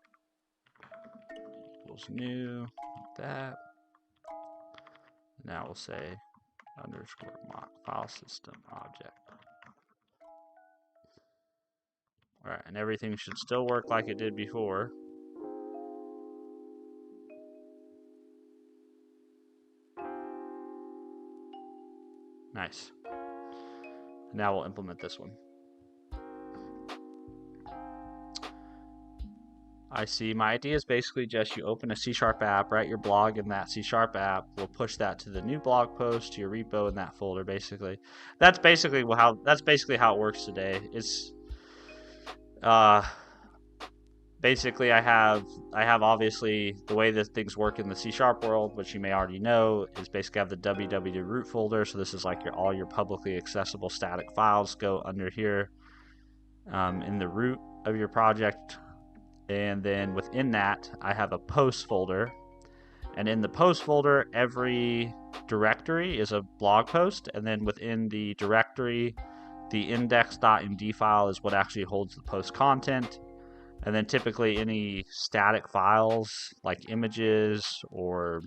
equals new, like that. Now we'll say underscore mock file system object. Alright, and everything should still work like it did before. Nice. Now we'll implement this one. I see. My idea is basically just you open a C# app, write your blog in that C# app. We'll push that to the new blog post, to your repo in that folder. Basically, that's basically how it works today. It's basically I have obviously the way that things work in the C# world, which you may already know, is basically I have the www root folder. So this is like all your publicly accessible static files go under here in the root of your project. And then within that, I have a post folder. And in the post folder, every directory is a blog post. And then within the directory, the index.md file is what actually holds the post content. And then typically any static files like images or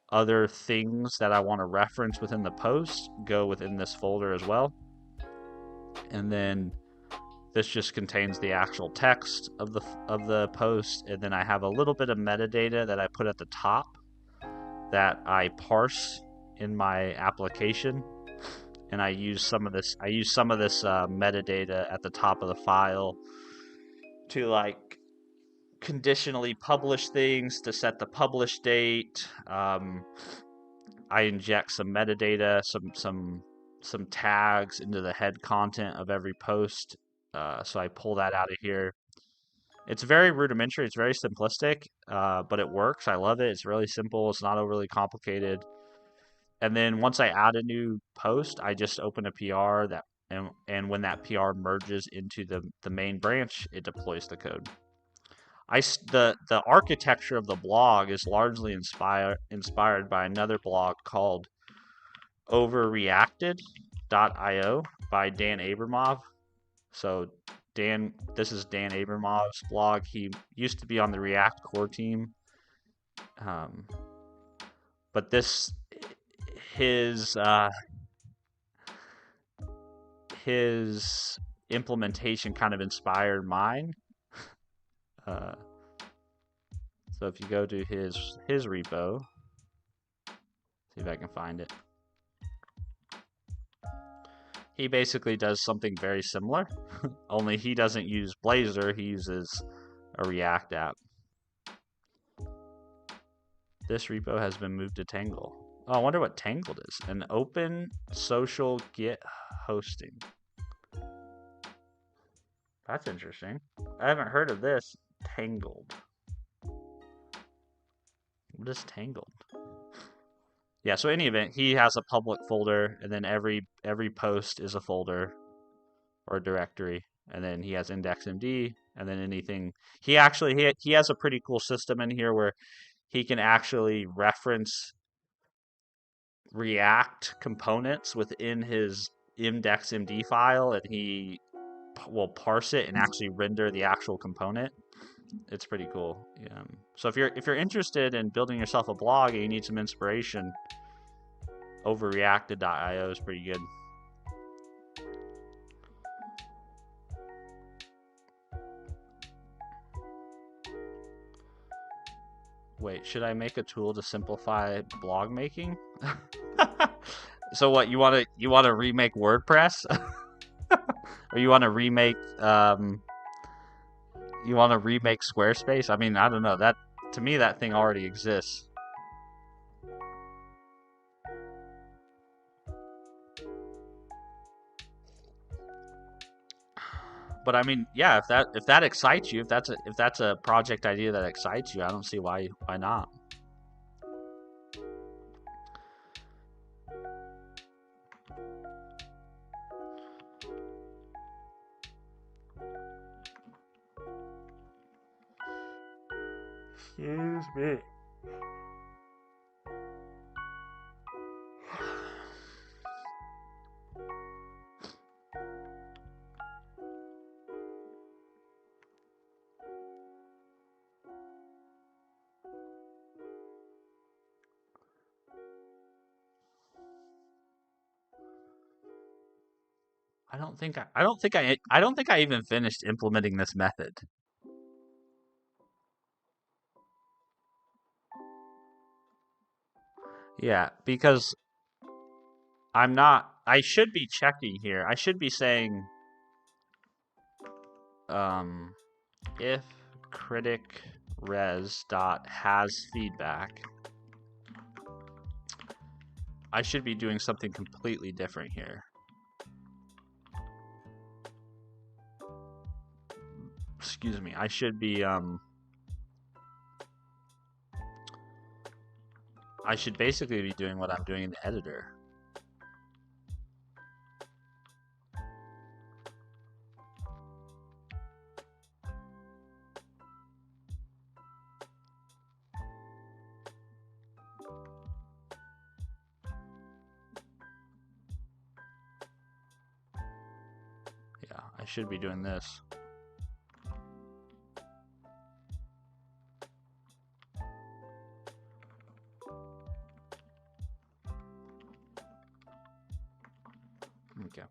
other things that I want to reference within the post go within this folder as well. And then this just contains the actual text of the post, and then I have a little bit of metadata that I put at the top that I parse in my application, and I use some of this metadata at the top of the file to like conditionally publish things, to set the publish date. I inject some metadata, some tags into the head content of every post. So I pull that out of here. It's very rudimentary. It's very simplistic, but it works. I love it. It's really simple. It's not overly complicated. And then once I add a new post, I just open a PR and when that PR merges into the main branch, it deploys the code. The architecture of the blog is largely inspired by another blog called Overreacted.io by Dan Abramov. So this is Dan Abramov's blog. He used to be on the React core team, but his implementation kind of inspired mine. So if you go to his repo, see if I can find it. He basically does something very similar, only he doesn't use Blazor, he uses a React app. This repo has been moved to Tangle. Oh, I wonder what Tangled is. An open social Git hosting. That's interesting. I haven't heard of this. Tangled. What is Tangled? Yeah, so in any event, he has a public folder, and then every post is a folder or a directory, and then he has index.md, and then anything. He has a pretty cool system in here where he can actually reference React components within his index.md file, and he will parse it and actually render the actual component. It's pretty cool. So if you're interested in building yourself a blog and you need some inspiration, Overreacted.io is pretty good. Wait, should I make a tool to simplify blog making? So what, you want to remake WordPress? Or you want to remake Squarespace? I mean, I don't know. That, to me, that thing already exists. But I mean, yeah, if that excites you, if that's a project idea that excites you, I don't see why not. Excuse me. I don't think I even finished implementing this method. Yeah, because I should be checking here. I should be saying, um, if critic res dot has feedback, I should be doing something completely different here. Excuse me. I should be, I should basically be doing what I'm doing in the editor. Yeah, I should be doing this. Okay.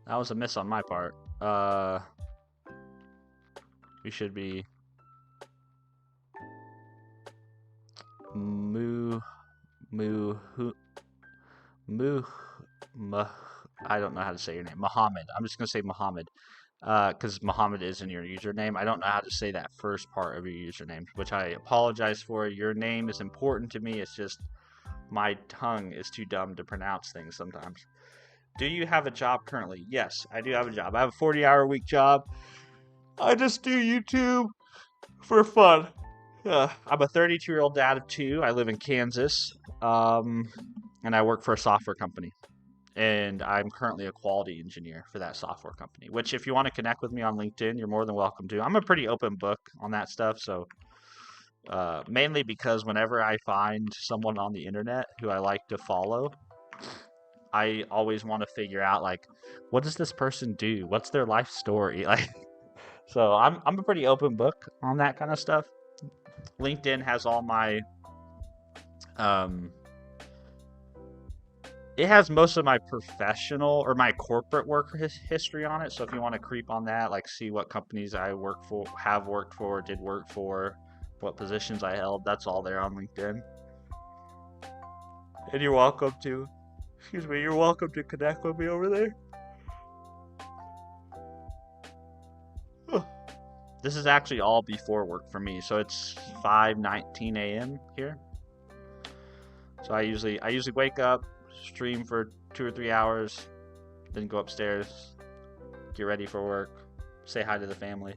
That was a miss on my part. We should be I don't know how to say your name. Muhammad. I'm just gonna say Muhammad, because Muhammad is in your username. I don't know how to say that first part of your username, which I apologize for. Your name is important to me. It's just my tongue is too dumb to pronounce things sometimes. Do you have a job currently? Yes, I do have a job. I have a 40-hour-a-week job. I just do YouTube for fun. I'm a 32-year-old dad of 2. I live in Kansas, and I work for a software company. And I'm currently a quality engineer for that software company, which if you want to connect with me on LinkedIn, you're more than welcome to. I'm a pretty open book on that stuff, so mainly because whenever I find someone on the internet who I like to follow, I always want to figure out, like, what does this person do? What's their life story? Like, so I'm a pretty open book on that kind of stuff. LinkedIn has all my it has most of my professional or my corporate work history on it. So if you want to creep on that, like see what companies I work for, have worked for, did work for, what positions I held, that's all there on LinkedIn. And you're welcome to, you're welcome to connect with me over there. This is actually all before work for me, so it's 5:19 a.m. here. So I usually wake up, stream for 2 or 3 hours, then go upstairs, get ready for work, say hi to the family.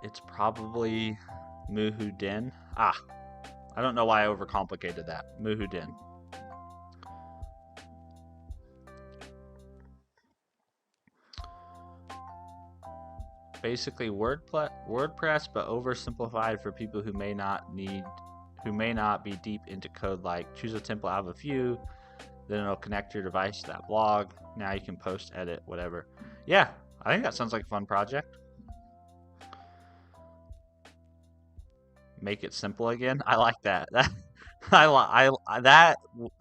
It's probably Muhudin. I don't know why I overcomplicated that. Muhudin. Basically WordPress, but oversimplified for people who may not be deep into code. Like, choose a template out of a few, then it'll connect your device to that blog. Now you can post, edit, whatever. Yeah, I think that sounds like a fun project. Make it simple again. I like that.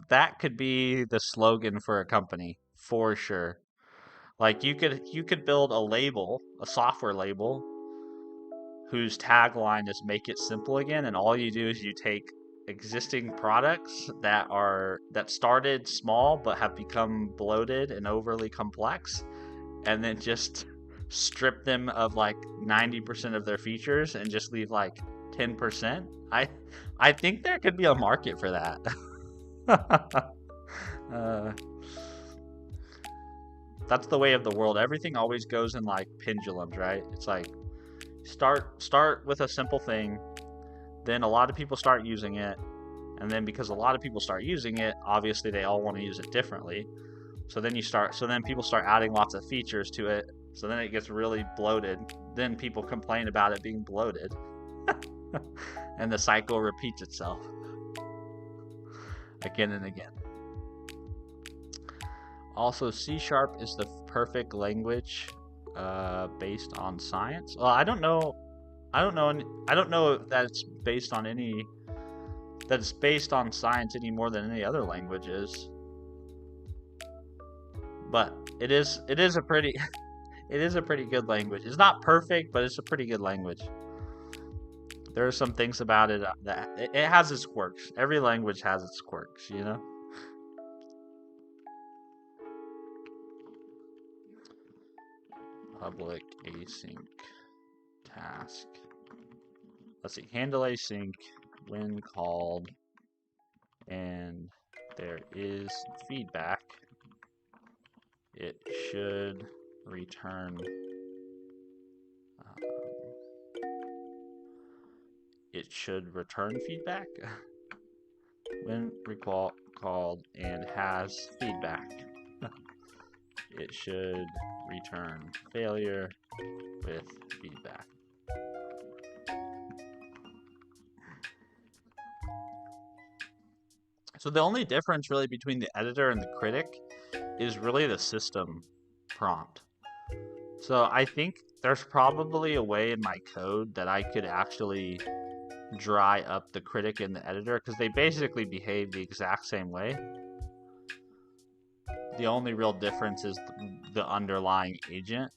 That could be the slogan for a company for sure. Like, you could build a label, a software label, whose tagline is "Make it simple again," and all you do is you take existing products that started small but have become bloated and overly complex, and then just strip them of like 90% of their features and just leave like 10%. I think there could be a market for that. That's the way of the world. Everything always goes in like pendulums, right? It's like start with a simple thing, then a lot of people start using it, and then because a lot of people start using it, obviously they all want to use it differently. So then people start adding lots of features to it. So then it gets really bloated. Then people complain about it being bloated. And the cycle repeats itself again and again. Also, C# is the perfect language based on science. Well, I don't know if that's based on any that it's based on science any more than any other language is. But it is a pretty it is a pretty good language. It's not perfect, but it's a pretty good language. There are some things about it that it has its quirks. Every language has its quirks, you know? Public async task. Let's see. Handle async when called and there is feedback. It should return feedback when called and has feedback. It should return failure with feedback. So the only difference really between the editor and the critic is really the system prompt. So I think there's probably a way in my code that I could actually dry up the critic and the editor because they basically behave the exact same way. The only real difference is the underlying agent.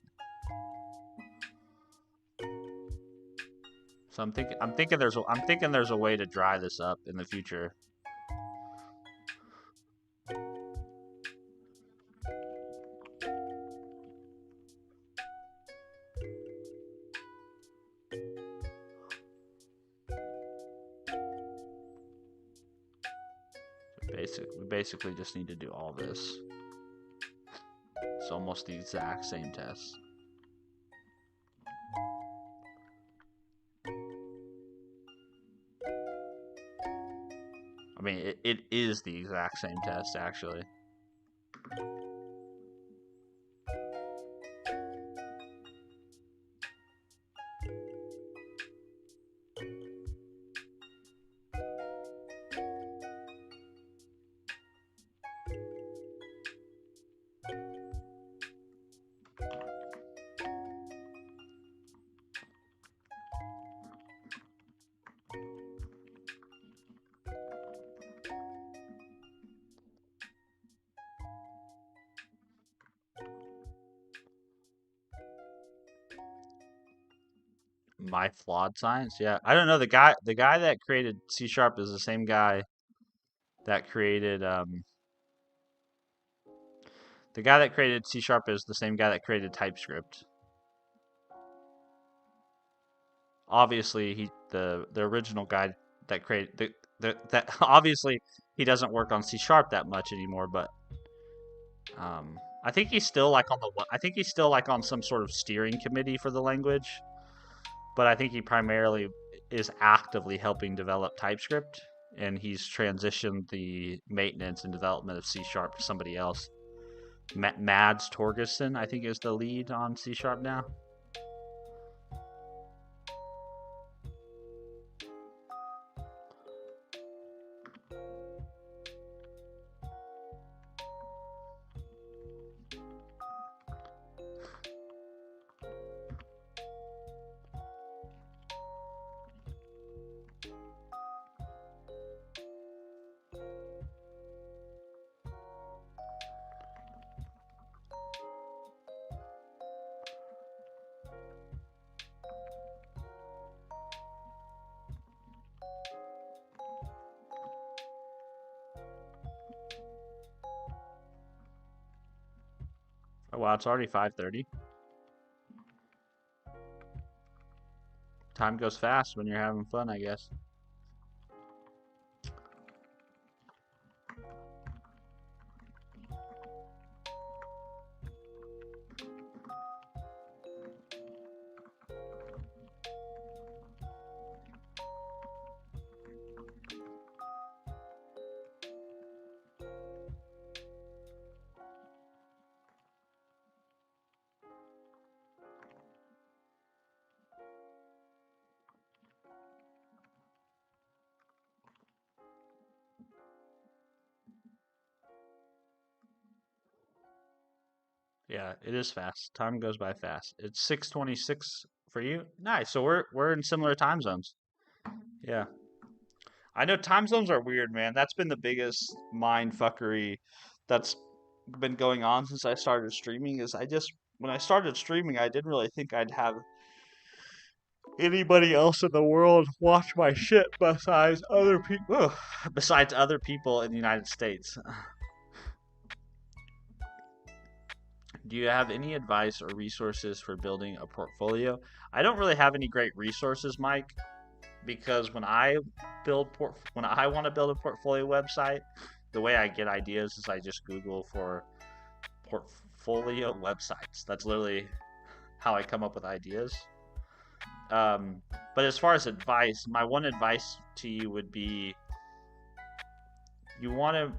So I'm thinking there's a way to dry this up in the future. We basically just need to do all this. It's almost the exact same test. I mean, it is the exact same test, actually. My flawed science, yeah. I don't know, the guy that created C# is the same guy that created the guy that created C# is the same guy that created TypeScript. Obviously, the original guy that created that obviously he doesn't work on C# that much anymore, but I think he's still like on some sort of steering committee for the language, but I think he primarily is actively helping develop TypeScript, and he's transitioned the maintenance and development of C# to somebody else. Mads Torgersen, I think, is the lead on C# now. Oh wow, it's already 5:30. Time goes fast when you're having fun, I guess. Yeah, it is fast. Time goes by fast. It's 6:26 for you. Nice. So we're in similar time zones. Yeah. I know time zones are weird, man. That's been the biggest mind fuckery that's been going on since I started streaming. Is I just when I started streaming, I didn't really think I'd have anybody else in the world watch my shit besides other people. Besides other people in the United States. Do you have any advice or resources for building a portfolio? I don't really have any great resources, Mike, because when I want to build a portfolio website, the way I get ideas is I just Google for portfolio websites. That's literally how I come up with ideas. Um, but as far as advice, my one advice to you would be you want to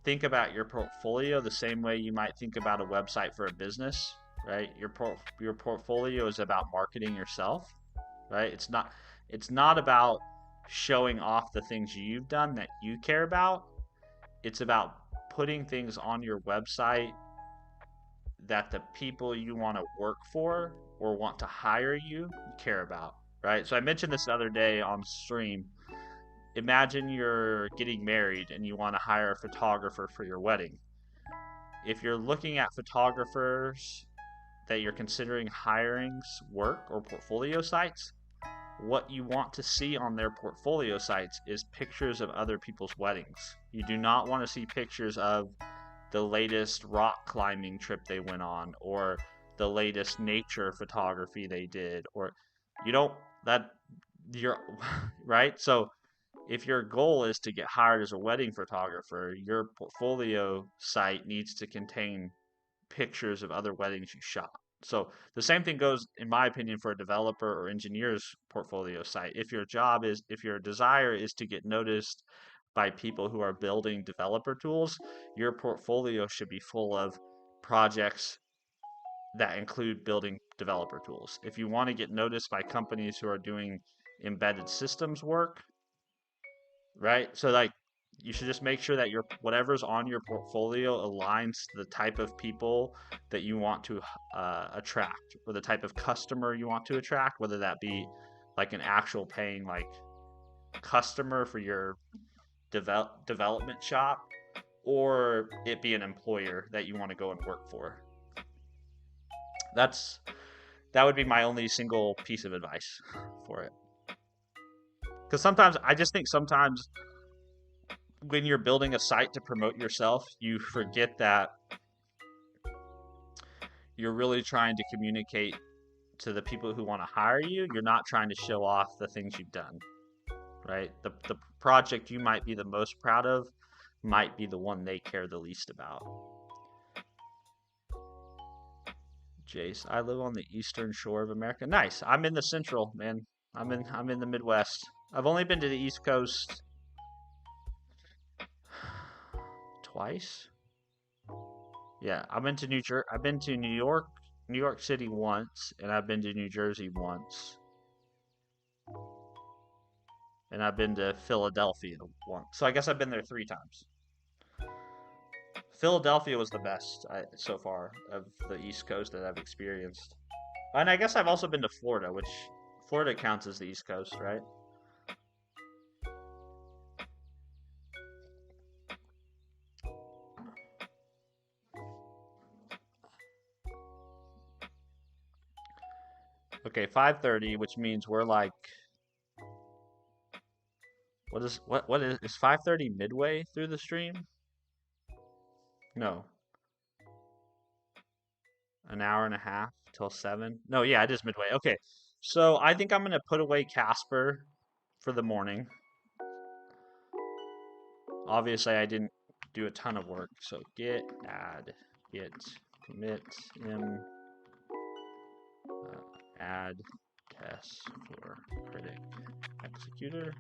think about your portfolio the same way you might think about a website for a business, right? Your portfolio is about marketing yourself, right? It's not about showing off the things you've done that you care about. It's about putting things on your website that the people you want to work for or want to hire you care about, right? So I mentioned this the other day on stream. Imagine you're getting married and you want to hire a photographer for your wedding. If you're looking at photographers that you're considering hiring's work or portfolio sites, what you want to see on their portfolio sites is pictures of other people's weddings. You do not want to see pictures of the latest rock climbing trip they went on or the latest nature photography they did, or you don't that you're right. So if your goal is to get hired as a wedding photographer, your portfolio site needs to contain pictures of other weddings you shot. So the same thing goes, in my opinion, for a developer or engineer's portfolio site. If your desire is to get noticed by people who are building developer tools, your portfolio should be full of projects that include building developer tools. If you want to get noticed by companies who are doing embedded systems work, right? So like you should just make sure that your whatever's on your portfolio aligns to the type of people that you want to attract, or the type of customer you want to attract, whether that be like an actual paying like customer for your development shop, or it be an employer that you want to go and work for. That's that would be my only single piece of advice for it. Because sometimes I just think sometimes when you're building a site to promote yourself, you forget that you're really trying to communicate to the people who want to hire you. You're not trying to show off the things you've done, right? The project you might be the most proud of might be the one they care the least about. Jace, I live on the eastern shore of America. Nice. I'm in the central, man. I'm in the Midwest. I've only been to the East Coast twice. Yeah, I've been to New York City once, and I've been to New Jersey once, and I've been to Philadelphia once. So I guess I've been there 3 times. Philadelphia was the best so far of the East Coast that I've experienced. And I guess I've also been to Florida, which Florida counts as the East Coast, right? Okay, 5:30, which means we're like, what is 5:30 midway through the stream? No, an hour and a half till 7. No, yeah, it is midway. Okay, so I think I'm gonna put away Casper for the morning. Obviously, I didn't do a ton of work, so git commit im add test for critic executor.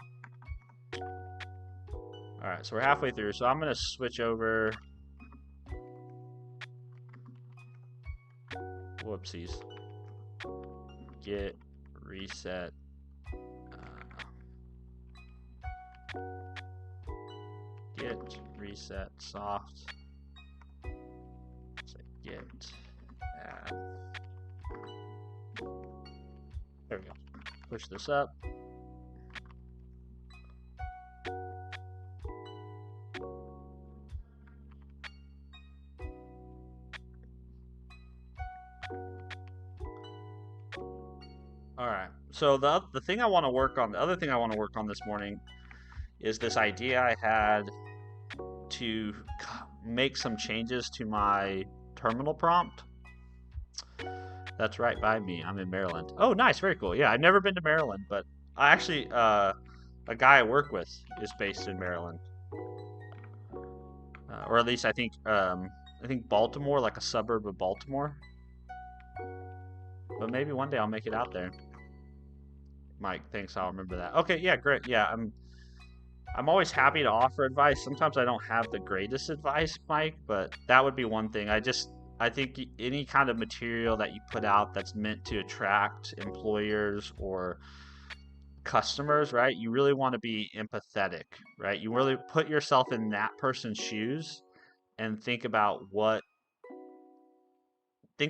All right, so we're halfway through. So I'm gonna switch over. Whoopsies. Git reset. Git reset soft. Say git add. There we go. Push this up. So the thing I want to work on, the other thing I want to work on this morning is this idea I had to make some changes to my terminal prompt. That's right by me. I'm in Maryland. Oh, nice, very cool. Yeah, I've never been to Maryland, but I actually a guy I work with is based in Maryland, or at least I think Baltimore, like a suburb of Baltimore. But maybe one day I'll make it out there. Mike, thanks. I'll remember that. Okay, yeah, great. Yeah, I'm always happy to offer advice. Sometimes I don't have the greatest advice, Mike, but that would be one thing. I think any kind of material that you put out that's meant to attract employers or customers, right? You really want to be empathetic, right? You really put yourself in that person's shoes and think about what they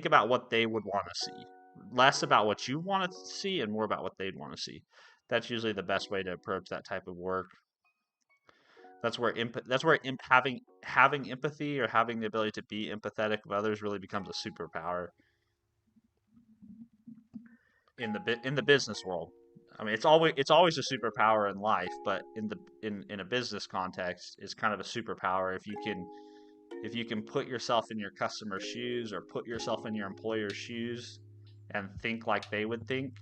would want to see. Less about what you want to see and more about what they'd want to see. That's usually the best way to approach that type of work. Having empathy or having the ability to be empathetic with others really becomes a superpower in the business world. I mean, it's always a superpower in life, but in a business context, it's kind of a superpower if you can put yourself in your customer's shoes or put yourself in your employer's shoes and think like they would think.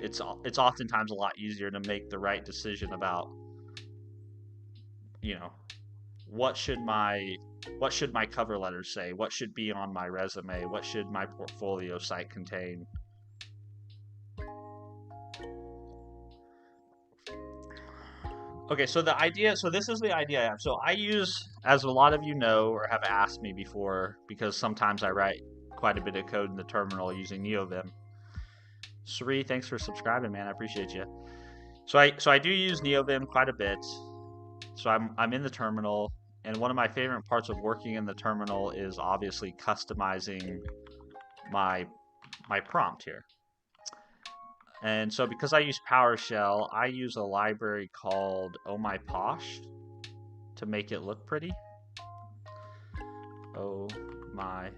It's oftentimes a lot easier to make the right decision about, you know, what should my cover letter say? What should be on my resume? What should my portfolio site contain? Okay, so this is the idea I have. So I use, as a lot of you know or have asked me before, because sometimes I write quite a bit of code in the terminal using NeoVim. Sri, thanks for subscribing, man. I appreciate you. So I do use NeoVim quite a bit. So I'm in the terminal, and one of my favorite parts of working in the terminal is obviously customizing my prompt here. And so because I use PowerShell, I use a library called Oh-My-Posh to make it look pretty. Oh-My-Posh.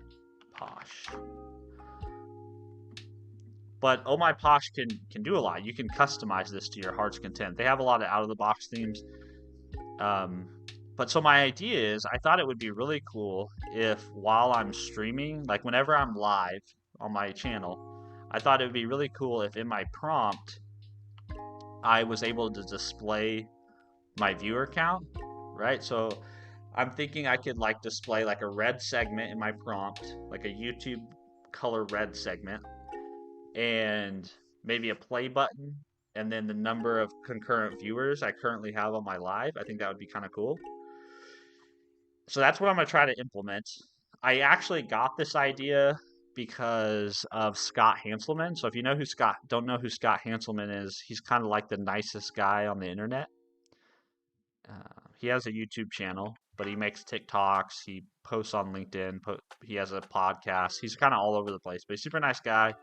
But Oh-My-Posh can do a lot. You can customize this to your heart's content. They have a lot of out-of-the-box themes. But so my idea is, I thought it would be really cool if while I'm streaming, like whenever I'm live on my channel, I thought it would be really cool if in my prompt, I was able to display my viewer count, right? So I'm thinking I could like display like a red segment in my prompt, like a YouTube color red segment, and maybe a play button, and then the number of concurrent viewers I currently have on my live. I think that would be kind of cool. So that's what I'm going to try to implement. I actually got this idea because of Scott Hanselman. So if you don't know who Scott Hanselman is, he's kind of like the nicest guy on the internet. He has a YouTube channel, but he makes TikToks. He posts on LinkedIn. He has a podcast. He's kind of all over the place, but he's a super nice guy.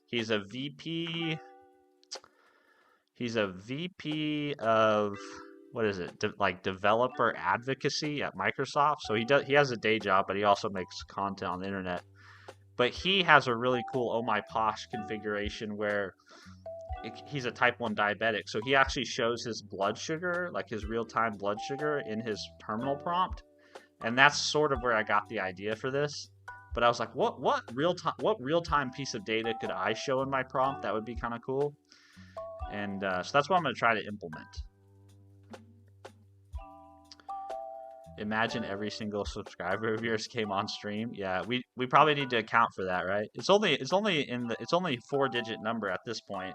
He's a VP. He's a VP of, what is it? Like developer advocacy at Microsoft. So he has a day job, but he also makes content on the internet. But he has a really cool Oh-My-Posh configuration where he's a type 1 diabetic. So he actually shows his blood sugar, like his real-time blood sugar in his terminal prompt. And that's sort of where I got the idea for this. But I was like, what real-time piece of data could I show in my prompt that would be kind of cool? And so that's what I'm going to try to implement. Imagine every single subscriber of yours came on stream. Yeah, we probably need to account for that, right? It's only 4-digit number at this point.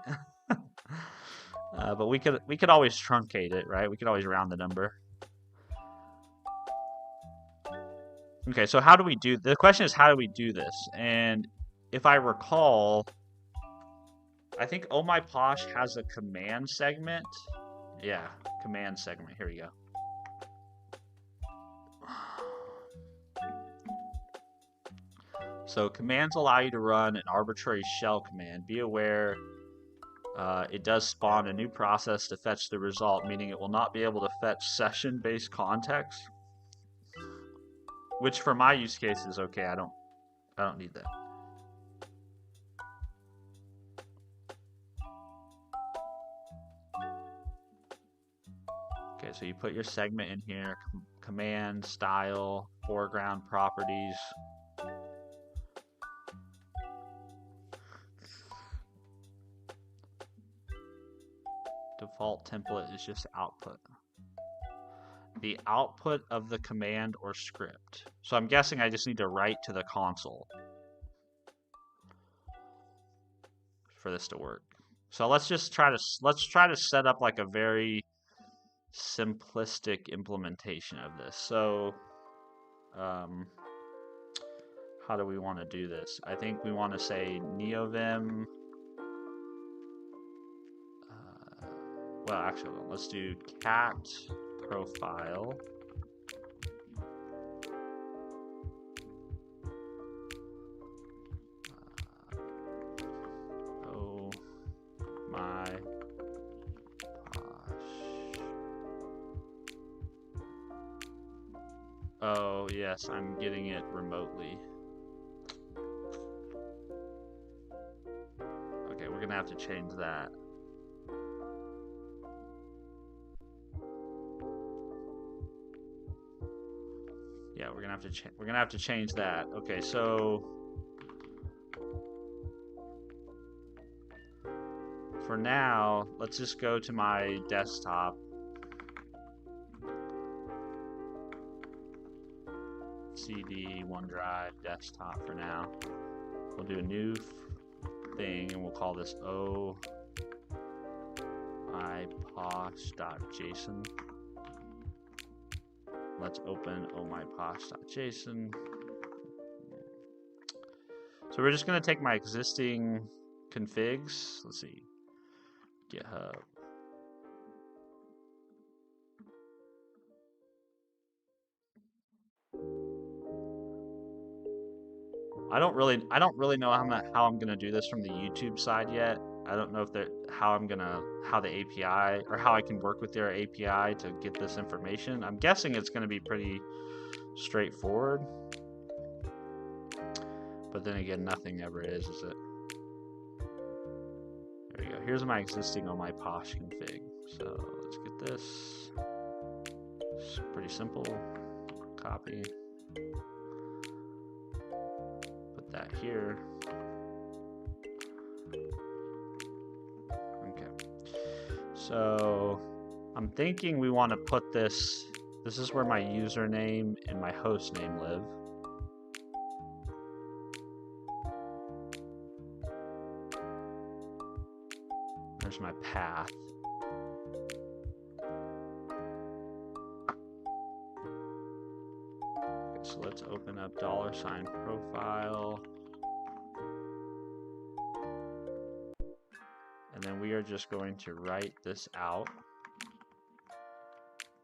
But we could always truncate it, right? We could always round the number. Okay, so the question is, how do we do this? And if I recall, I think Oh-My-Posh has a command segment. Yeah, command segment. Here we go. So commands allow you to run an arbitrary shell command. Be aware it does spawn a new process to fetch the result, meaning it will not be able to fetch session-based context. Which for my use case is okay. I don't need that. Okay, so you put your segment in here, command, style, foreground properties. Default template is just output. The output of the command or script. So I'm guessing I just need to write to the console for this to work. So let's try to set up like a very simplistic implementation of this. So how do we want to do this? I think we want to say neovim. Well, actually, let's do cat profile. Oh my posh. Oh, yes, I'm getting it remotely. Okay, we're gonna have to change that. Yeah, we're gonna have to change that. Okay, so for now, let's just go to my desktop. CD, OneDrive, desktop for now. We'll do a new thing and we'll call this Oh-My-Posh.json. Let's open Oh-My-Posh.json. So we're just going to take my existing configs. Let's see. GitHub. I don't really know how I'm gonna do this from the YouTube side yet. I don't know if how the API or how I can work with their API to get this information. I'm guessing it's gonna be pretty straightforward. But then again, nothing ever is it? There we go. Here's my existing Oh-My-Posh config. So let's get this. It's pretty simple. Copy. Put that here. Okay. So I'm thinking we want to put this. This is where my username and my host name live. There's my path. Okay, so let's open up $profile. And then we are just going to write this out.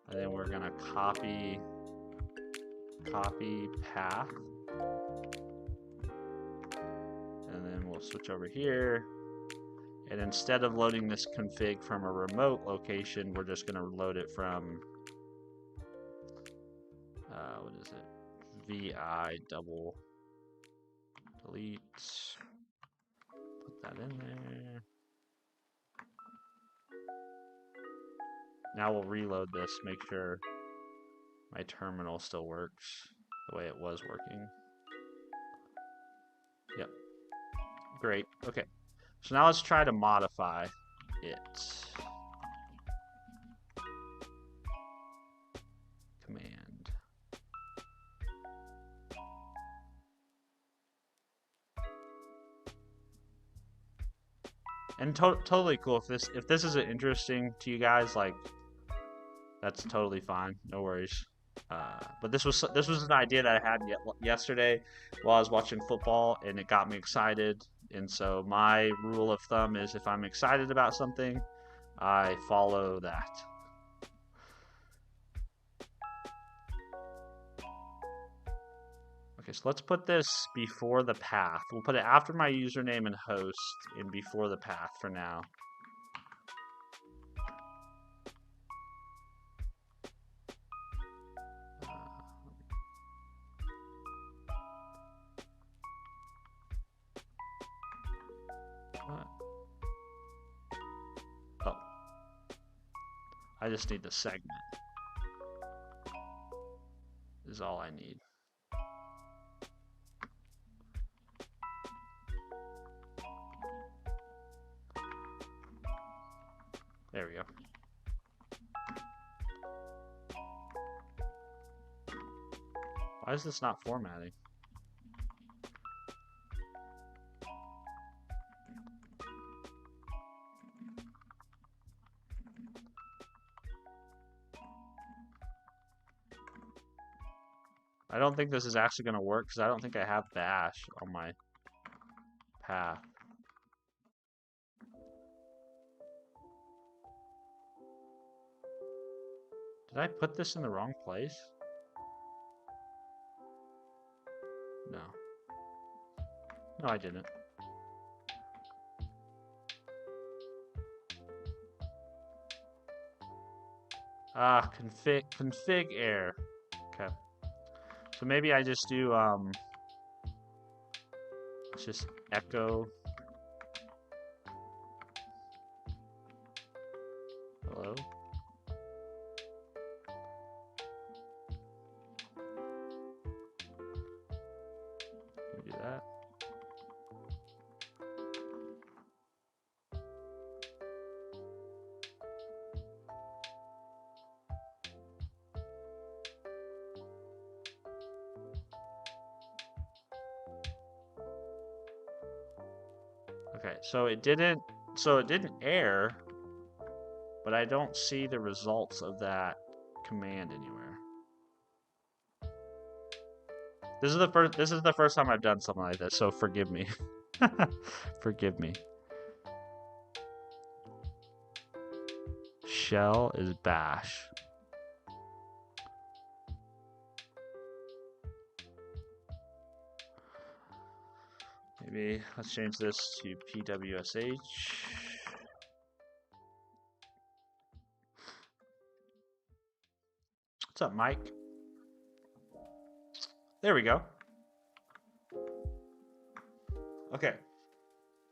And then we're going to copy path. And then we'll switch over here. And instead of loading this config from a remote location, we're just going to load it from, what is it? VI double delete. Put that in there. Now we'll reload this, make sure my terminal still works the way it was working. Yep. Great. Okay. So now let's try to modify it. Command. And totally cool if this isn't interesting to you guys, like that's totally fine. No worries. But this was an idea that I had yesterday while I was watching football, and it got me excited. And so my rule of thumb is if I'm excited about something, I follow that. Okay, so let's put this before the path. We'll put it after my username and host and before the path for now. I just need the segment. Is all I need. There we go. Why is this not formatting? I don't think this is actually going to work because I don't think I have bash on my path. Did I put this in the wrong place? No. No, I didn't. Ah, config error. Okay. So maybe I just do let's just echo hello. Let me do that. Okay, so it didn't err, but I don't see the results of that command anywhere. This is the first time I've done something like this, so forgive me. Forgive me. Shell is bash. Maybe let's change this to PWSH. What's up, Mike? There we go. Okay.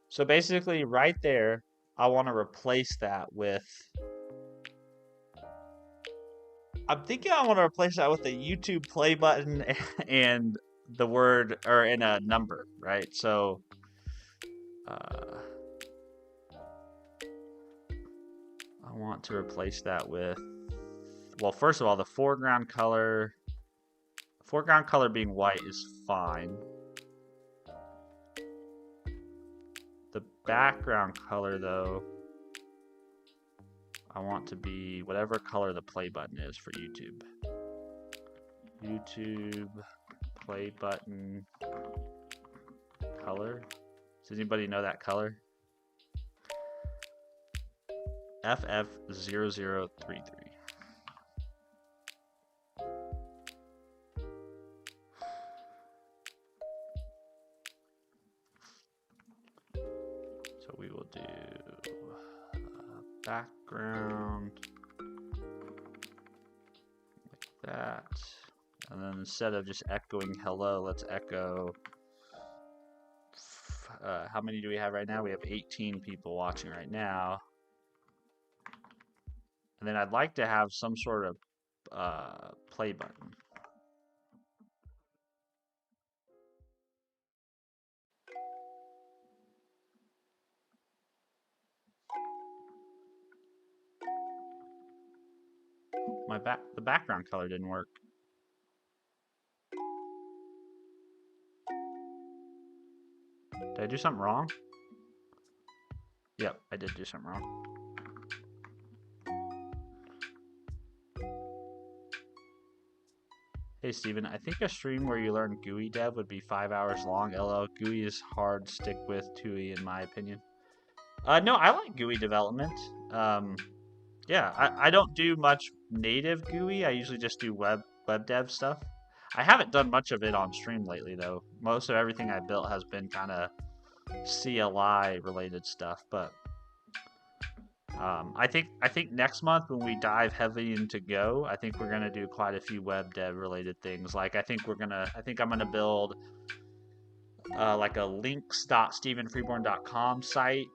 So basically right there, I want to replace that with... I'm thinking I want to replace that with the YouTube play button and the word, or in a number, right? So... I want to replace that with... Well, first of all, the foreground color being white is fine. The background color, though, I want to be whatever color the play button is for YouTube. YouTube play button color. Does anybody know that color? FF0033. So we will do background like that. And then instead of just echoing hello, let's echo, how many do we have right now? We have 18 people watching right now. And then I'd like to have some sort of play button. The background color didn't work. Did I do something wrong? Yep, I did do something wrong. Hey Steven, I think a stream where you learn GUI dev would be 5 hours long. LL, GUI is hard to stick with TUI in my opinion. No, I like GUI development. Yeah, I don't do much native GUI. I usually just do web dev stuff. I haven't done much of it on stream lately though. Most of everything I built has been kind of CLI related stuff, but I think next month when we dive heavily into Go, I think we're gonna do quite a few web dev related things. Like I think I'm gonna build like a links.stevenfreeborn.com site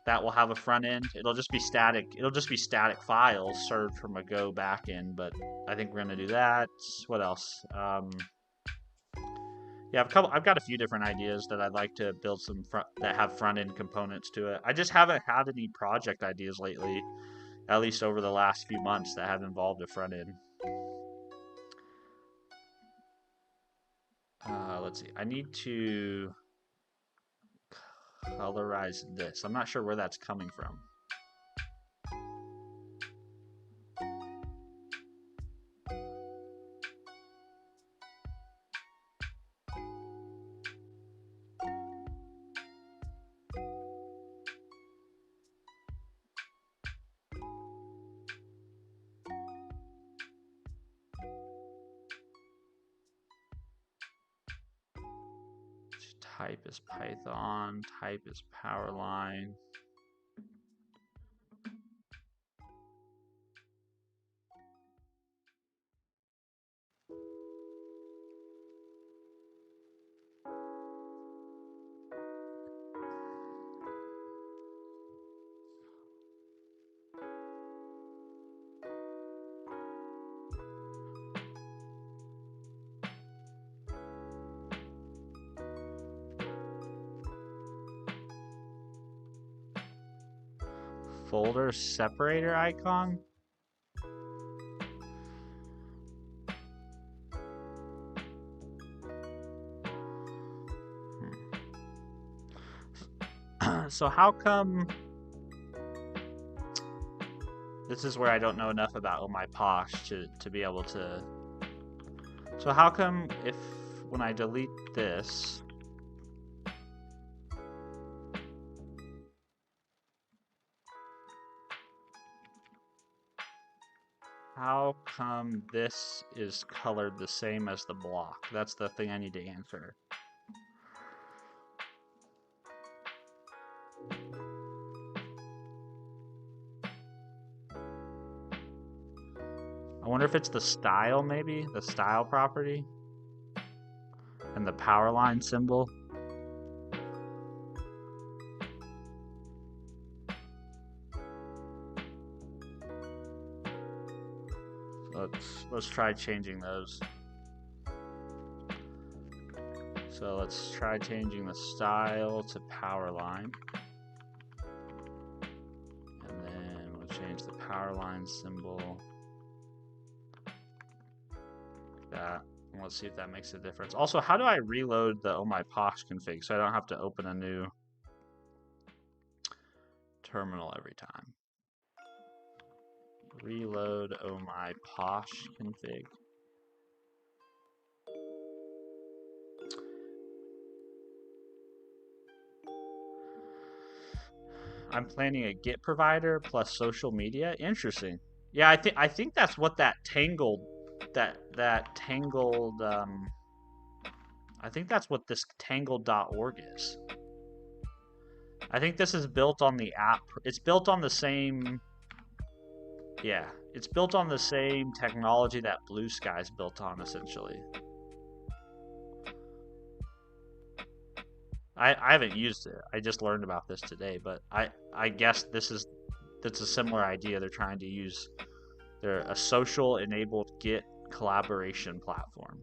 that will have a front end. It'll just be static. It'll just be static files served from a Go backend. But I think we're gonna do that. What else? Yeah, I've got a few different ideas that I'd like to build that have front end components to it. I just haven't had any project ideas lately, at least over the last few months, that have involved a front end. Let's see. I need to colorize this. I'm not sure where that's coming from. Type is Python. Type is Powerline. Folder separator icon. So how come this is where I don't know enough about Oh-My-Posh to be able to. So how come if when I delete this, how come this is colored the same as the block? That's the thing I need to answer. I wonder if it's the style, maybe? The style property? And the power line symbol? Let's try changing those. So let's try changing the style to power line. And then we'll change the power line symbol. Like that. And let's see if that makes a difference. Also, how do I reload the Oh-My-Posh config so I don't have to open a new terminal every time? Reload Oh-My-Posh config. I'm planning a Git provider plus social media. Interesting. Yeah, I think that's what that tangled I think that's what this tangled.org is. I think this is built on the app. It's built on the same. Yeah, it's built on the same technology that Blue Sky is built on, essentially. I haven't used it. I just learned about this today, but I guess that's a similar idea. They're trying to use. They're a social enabled Git collaboration platform.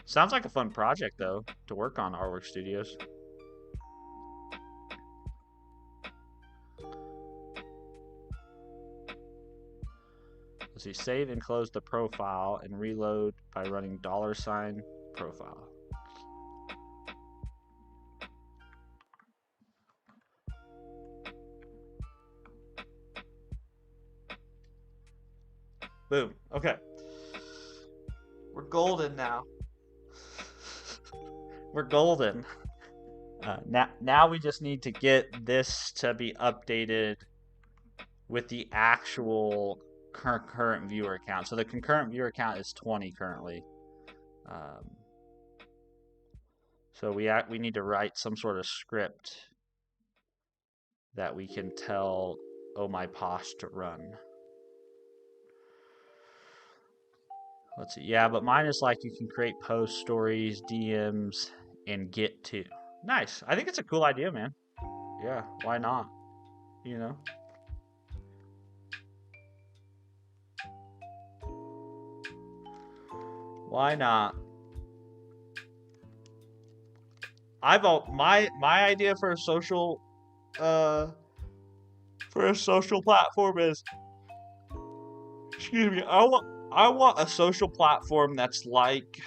Sounds like a fun project though to work on Artwork Studios. Let's see, save and close the profile and reload by running $profile. Boom. Okay. We're golden now. We're golden. Now we just need to get this to be updated with the actual concurrent viewer count. So the concurrent viewer count is 20 currently. So we need to write some sort of script that we can tell Oh-My-Posh to run. Let's see. Yeah, but mine is like you can create post stories, DMs, and Git too. Nice. I think it's a cool idea, man. Yeah, why not? You know? Why not? My idea for a social platform is, excuse me, I want a social platform that's like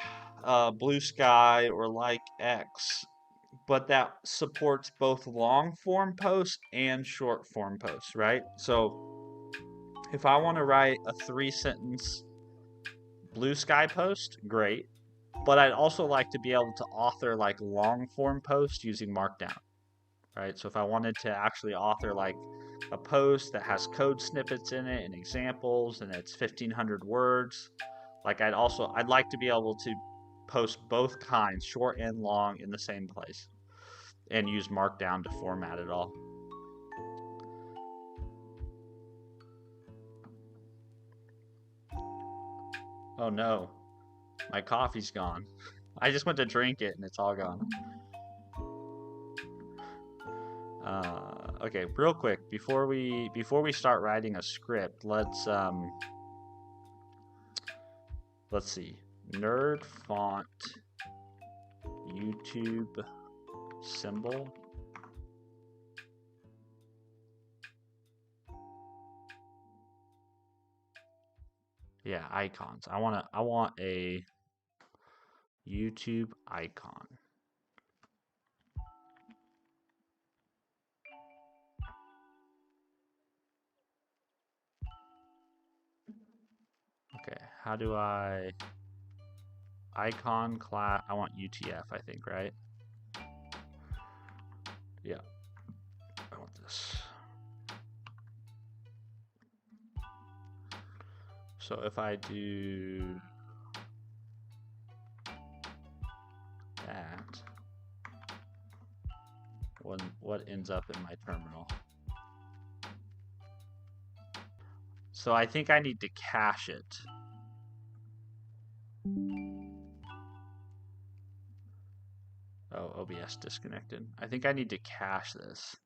Blue Sky or like X, but that supports both long form posts and short form posts, right? So if I want to write a 3-sentence Blue Sky post, great. But I'd also like to be able to author like long form posts using Markdown, right? So if I wanted to actually author like a post that has code snippets in it and examples and it's 1,500 words, like I'd like to be able to post both kinds, short and long, in the same place and use Markdown to format it all. Oh no, my coffee's gone. I just went to drink it and it's all gone. Okay, real quick before we start writing a script, let's see, nerd font YouTube symbol. Yeah, icons. I want a YouTube icon. Okay, how do I icon class? I want UTF, I think, right? Yeah, I want this. So if I do that, what ends up in my terminal? So I think I need to cache it. Oh, OBS disconnected. I think I need to cache this.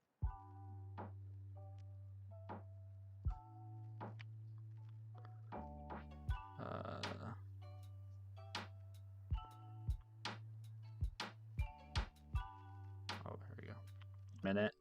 Oh, here we go. Minute.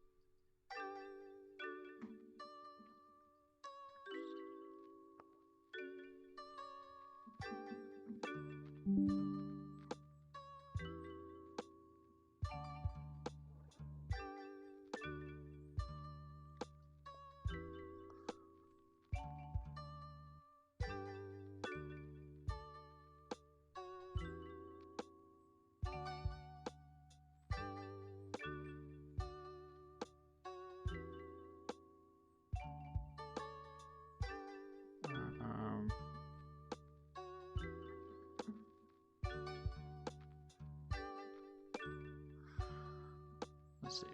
Let's see.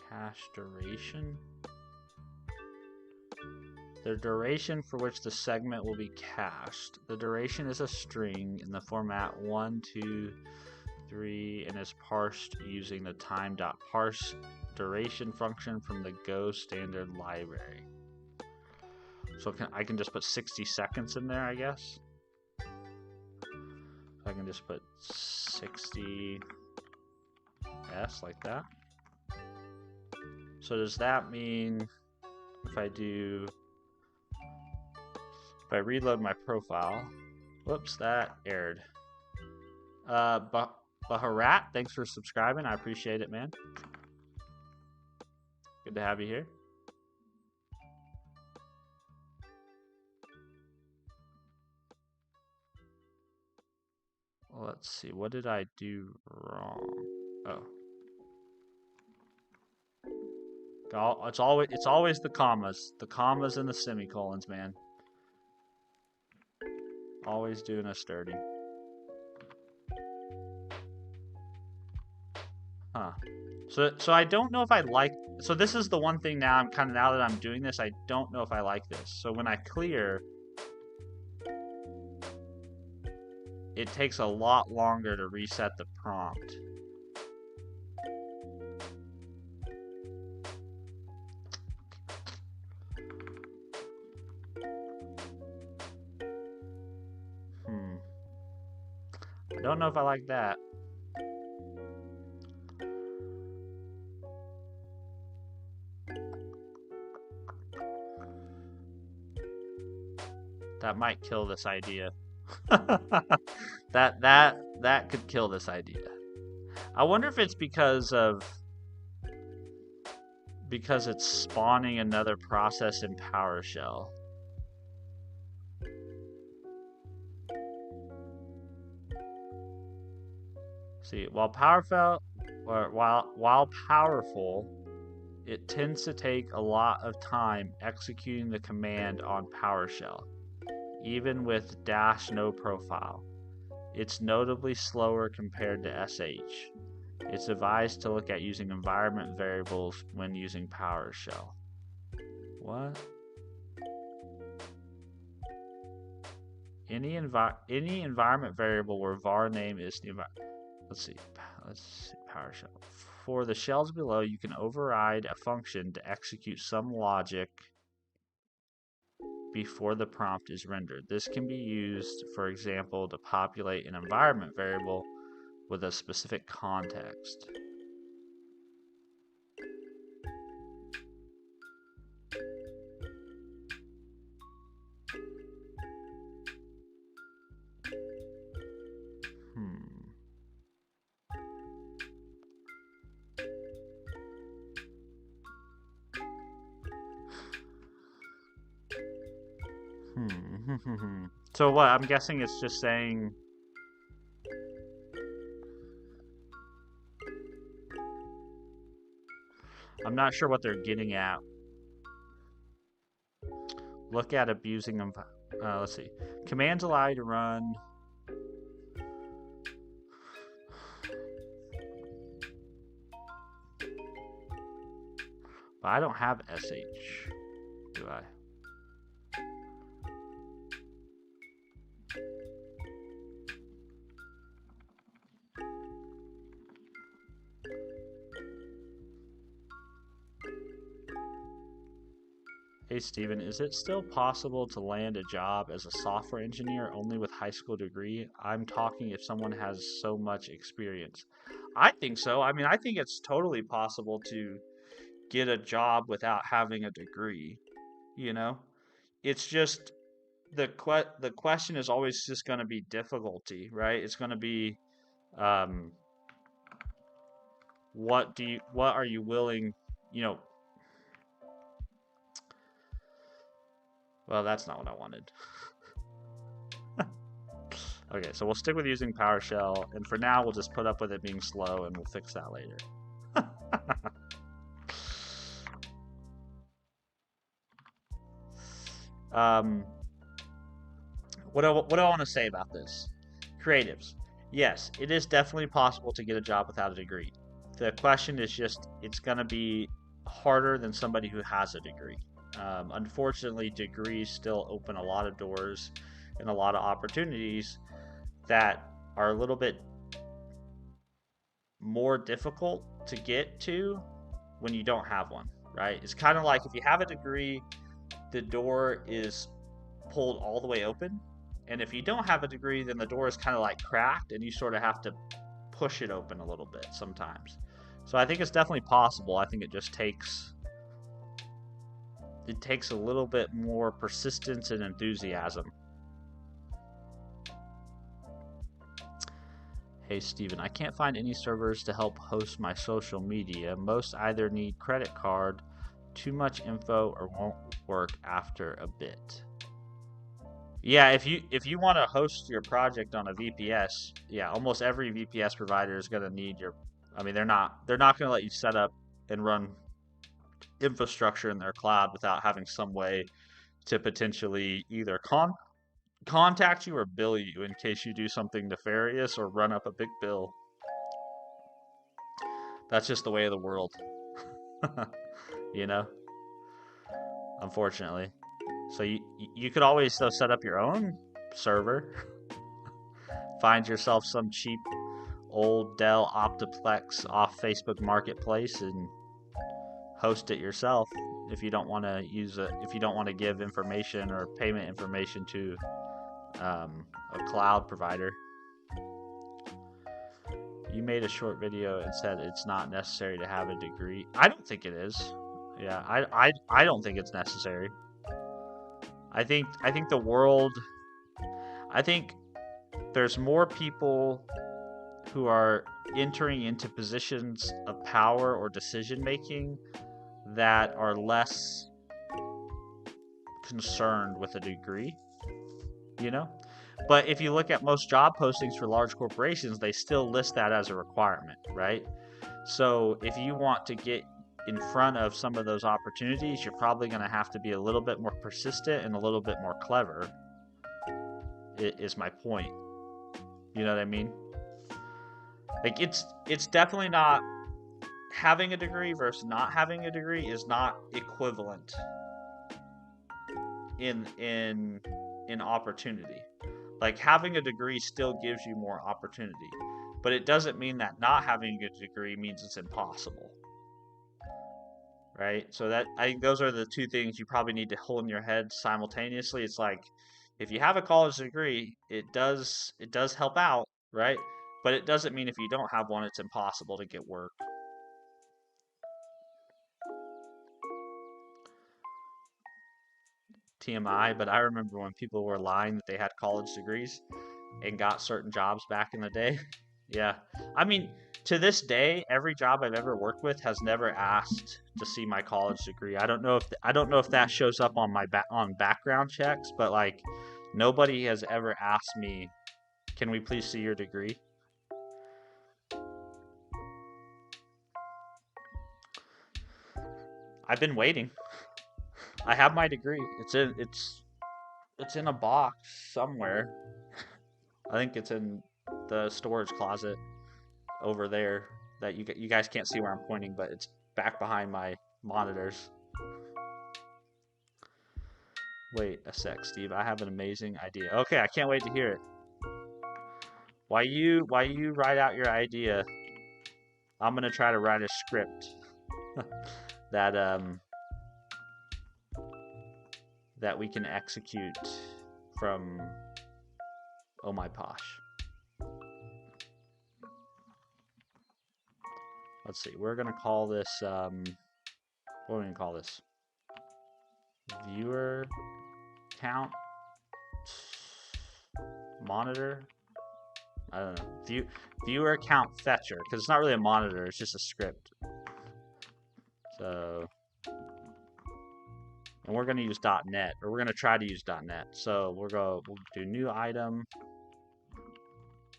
Cache duration. The duration for which the segment will be cached. The duration is a string in the format 1, 2, 3 and is parsed using the time.parse duration function from the Go standard library. So I can just put 60 seconds in there, I guess. So I can just put 60 S like that. So does that mean if I reload my profile, whoops, that errored. Baharat, thanks for subscribing. I appreciate it, man. Good to have you here. Let's see, what did I do wrong? Oh. It's always the commas. The commas and the semicolons, man. Always doing us dirty. Huh. So I don't know if I like, so this is the one thing now now that I'm doing this, I don't know if I like this. So when I clear, it takes a lot longer to reset the prompt. I don't know if I like that. That might kill this idea. that could kill this idea. I wonder if it's because it's spawning another process in PowerShell. See, while powerful, it tends to take a lot of time executing the command on PowerShell, even with -no profile. It's notably slower compared to SH. It's advised to look at using environment variables when using PowerShell. What? Any environment variable where var name is the environment. Let's see PowerShell. For the shells below, you can override a function to execute some logic before the prompt is rendered. This can be used, for example, to populate an environment variable with a specific context. So what? I'm guessing it's just saying. I'm not sure what they're getting at. Look at abusing them. Let's see. Commands allow you to run. But I don't have SH, do I? Hey Steven, is it still possible to land a job as a software engineer only with high school degree? I'm talking if someone has so much experience. I think so. I mean, I think it's totally possible to get a job without having a degree, you know? It's just the question is always just going to be difficulty, right? It's going to be what are you willing, you know, well, that's not what I wanted. Okay, so we'll stick with using PowerShell, and for now we'll just put up with it being slow, and we'll fix that later. What do I want to say about this? Creatives. Yes, it is definitely possible to get a job without a degree. The question is just, it's going to be harder than somebody who has a degree. Unfortunately, degrees still open a lot of doors and a lot of opportunities that are a little bit more difficult to get to when you don't have one, right? It's kind of like if you have a degree, the door is pulled all the way open. And if you don't have a degree, then the door is kind of like cracked and you sort of have to push it open a little bit sometimes. So I think it's definitely possible. I think it just takes a little bit more persistence and enthusiasm. Hey Steven, I can't find any servers to help host my social media. Most either need credit card, too much info, or won't work after a bit. Yeah, if you want to host your project on a VPS, yeah, almost every VPS provider is going to need your. I mean, they're not going to let you set up and run infrastructure in their cloud without having some way to potentially either contact you or bill you in case you do something nefarious or run up a big bill. That's just the way of the world. You know? Unfortunately. So you could always though set up your own server. find yourself some cheap old Dell Optiplex off Facebook Marketplace and host it yourself if you don't want to use it, if you don't want to give information or payment information to a cloud provider. You made a short video and said it's not necessary to have a degree. I don't think it is. Yeah, I don't think it's necessary. I think the world, I think there's more people who are entering into positions of power or decision making that are less concerned with a degree, you know? But if you look at most job postings for large corporations, they still list that as a requirement, right? So if you want to get in front of some of those opportunities, you're probably going to have to be a little bit more persistent and a little bit more clever, is my point. You know what I mean? Like, it's definitely not, having a degree versus not having a degree is not equivalent in opportunity. Like, having a degree still gives you more opportunity, but it doesn't mean that not having a degree means it's impossible, right? So that, I think those are the two things you probably need to hold in your head simultaneously. It's like, if you have a college degree, it does help out, right? But it doesn't mean if you don't have one, it's impossible to get work. TMI, but I remember when people were lying that they had college degrees and got certain jobs back in the day. Yeah. I mean, to this day, every job I've ever worked with has never asked to see my college degree. I don't know if that shows up on my on background checks, but like nobody has ever asked me, "Can we please see your degree?" I've been waiting. I have my degree. It's in a box somewhere. I think it's in the storage closet over there that you guys can't see where I'm pointing, but it's back behind my monitors. Wait a sec, Steve. I have an amazing idea. Okay, I can't wait to hear it. While you write out your idea, I'm gonna try to write a script that that we can execute from Oh-My-Posh. Let's see. We're gonna call this what are we gonna call this? Viewer count monitor. I don't know. Viewer count fetcher, because it's not really a monitor. It's just a script. So, and we're gonna use .NET, or we're gonna try to use .NET. So we'll do new item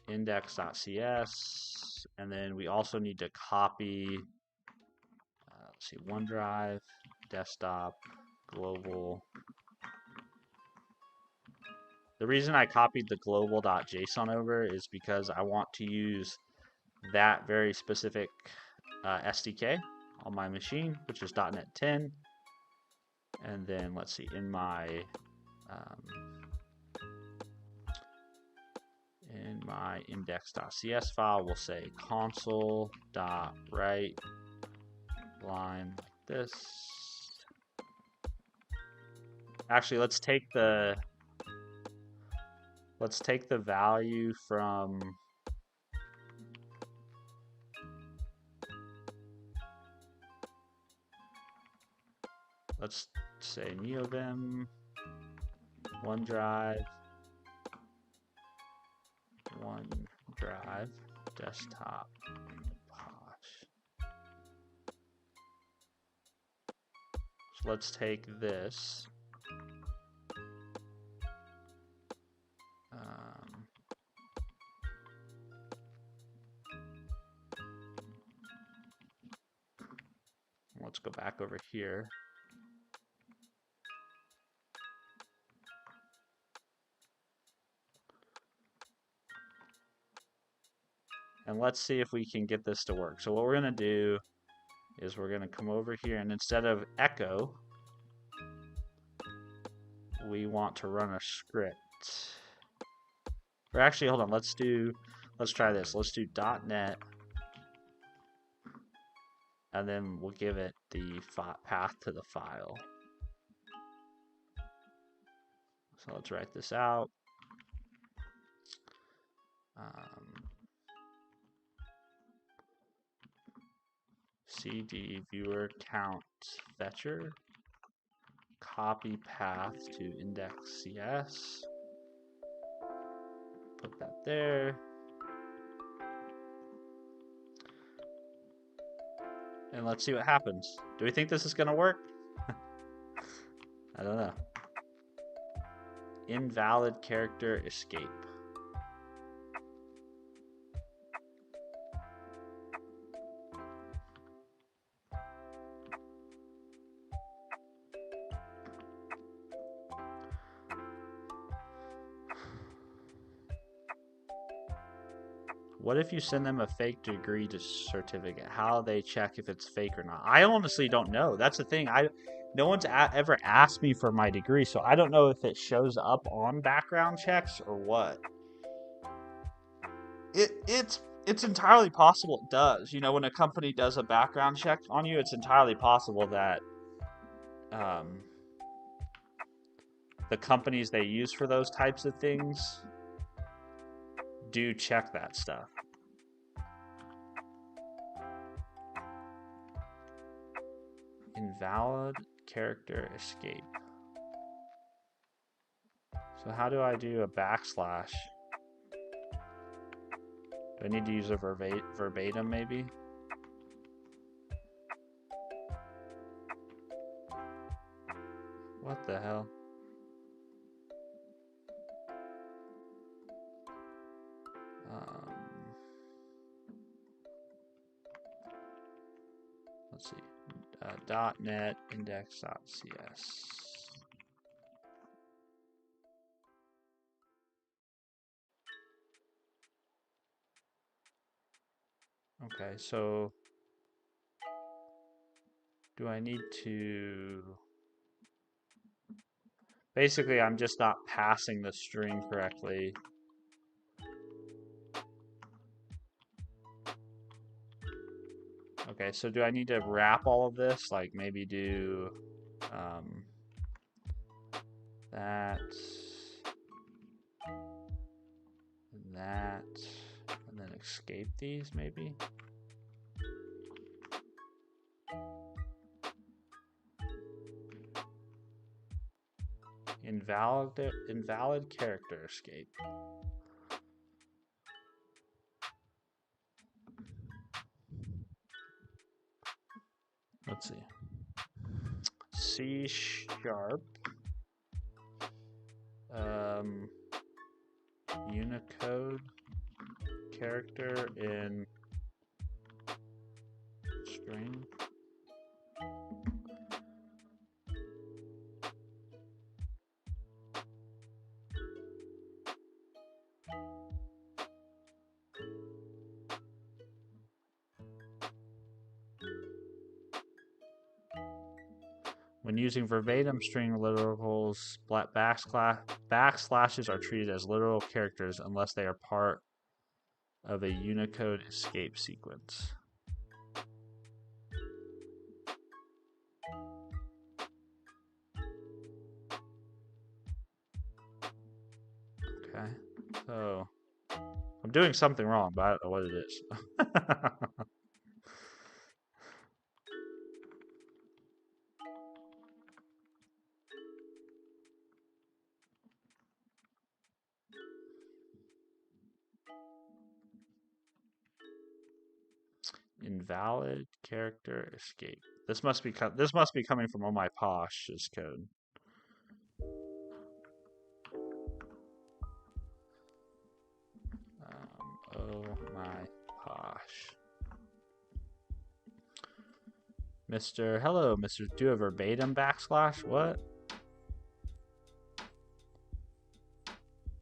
index.cs, and then we also need to copy. Let's see, OneDrive, desktop, global. The reason I copied the global.json over is because I want to use that very specific SDK on my machine, which is .NET 10. And then let's see, in my index.cs file, we'll say console.write line like this. Actually, let's take the value from let's say NeoVim, OneDrive, desktop, Posh. So let's take this. Let's go back over here. And let's see if we can get this to work. So what we're going to do is we're going to come over here, and instead of echo, we want to run a script. Or actually, hold on. Let's try this. Let's do .NET, and then we'll give it the path to the file. So let's write this out. CD viewer count fetcher, copy path to index CS, put that there, and let's see what happens. Do we think this is going to work? I don't know. Invalid character escape. What if you send them a fake degree certificate? How they check if it's fake or not? I honestly don't know. That's the thing. No one's ever asked me for my degree, so I don't know if it shows up on background checks or what. It's entirely possible it does. You know, when a company does a background check on you, it's entirely possible that the companies they use for those types of things do check that stuff. Invalid character escape. So how do I do a backslash? Do I need to use a verbatim maybe? What the hell? Let's see. .NET index.cs. Okay, so do I need to... Basically, I'm just not passing the string correctly. Okay, so do I need to wrap all of this? Like maybe do that, and then escape these maybe? Invalid character escape. Let's see. C#, Unicode character in string. When using verbatim string literals, backslashes are treated as literal characters unless they are part of a Unicode escape sequence. Okay, so I'm doing something wrong, but I don't know what it is. Invalid character escape. This must be coming from Oh-My-Posh's code. Oh-My-Posh. Hello, Mr. Do a verbatim backslash? What?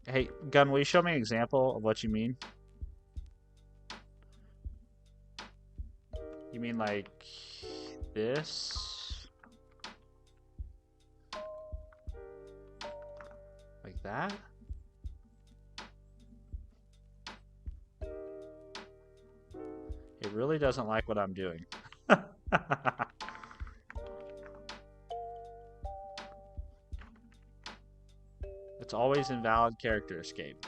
Hey, Gun, will you show me an example of what you mean? You mean like this? Like that? really doesn't like what I'm doing. It's always invalid character escape.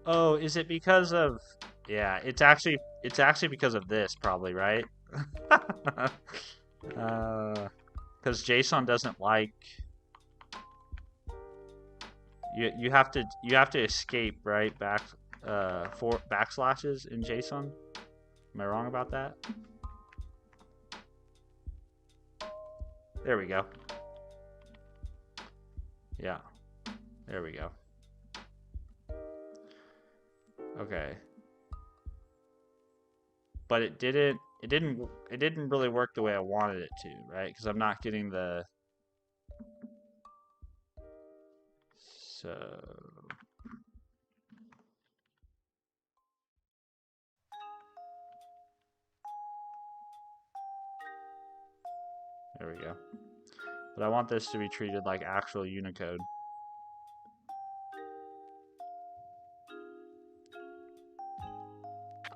Oh, is it because of... Yeah, it's actually because of this, probably, right? Because JSON doesn't like... You have to escape, right? For backslashes in JSON. Am I wrong about that? There we go. Yeah. There we go. Okay. But it didn't really work the way I wanted it to, right? Because I'm not getting the... So... There we go. But I want this to be treated like actual Unicode.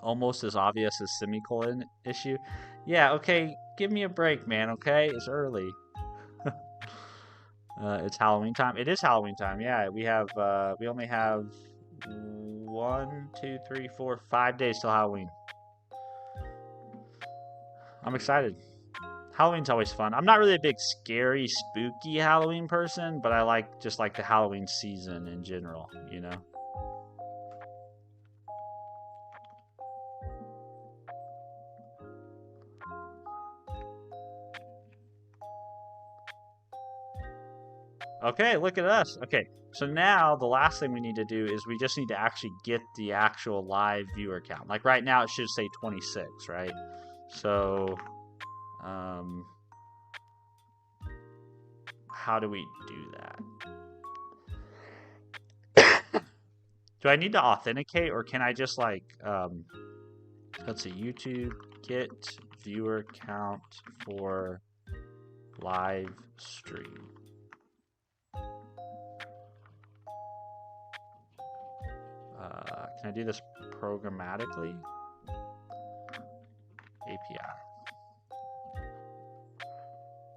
Almost as obvious as semicolon issue. Yeah, okay, give me a break, man, okay? It's early. It's Halloween time. It is Halloween time, yeah. We only have 1, 2, 3, 4, 5 days till Halloween. I'm excited. Halloween's always fun. I'm not really a big scary, spooky Halloween person, but I just like the Halloween season in general, you know? Okay, look at us. Okay, so now the last thing we need to do is we just need to actually get the actual live viewer count. Like right now it should say 26, right? So, how do we do that? Do I need to authenticate, or can I just like, let's see, YouTube get viewer count for live stream. Can I do this programmatically? API.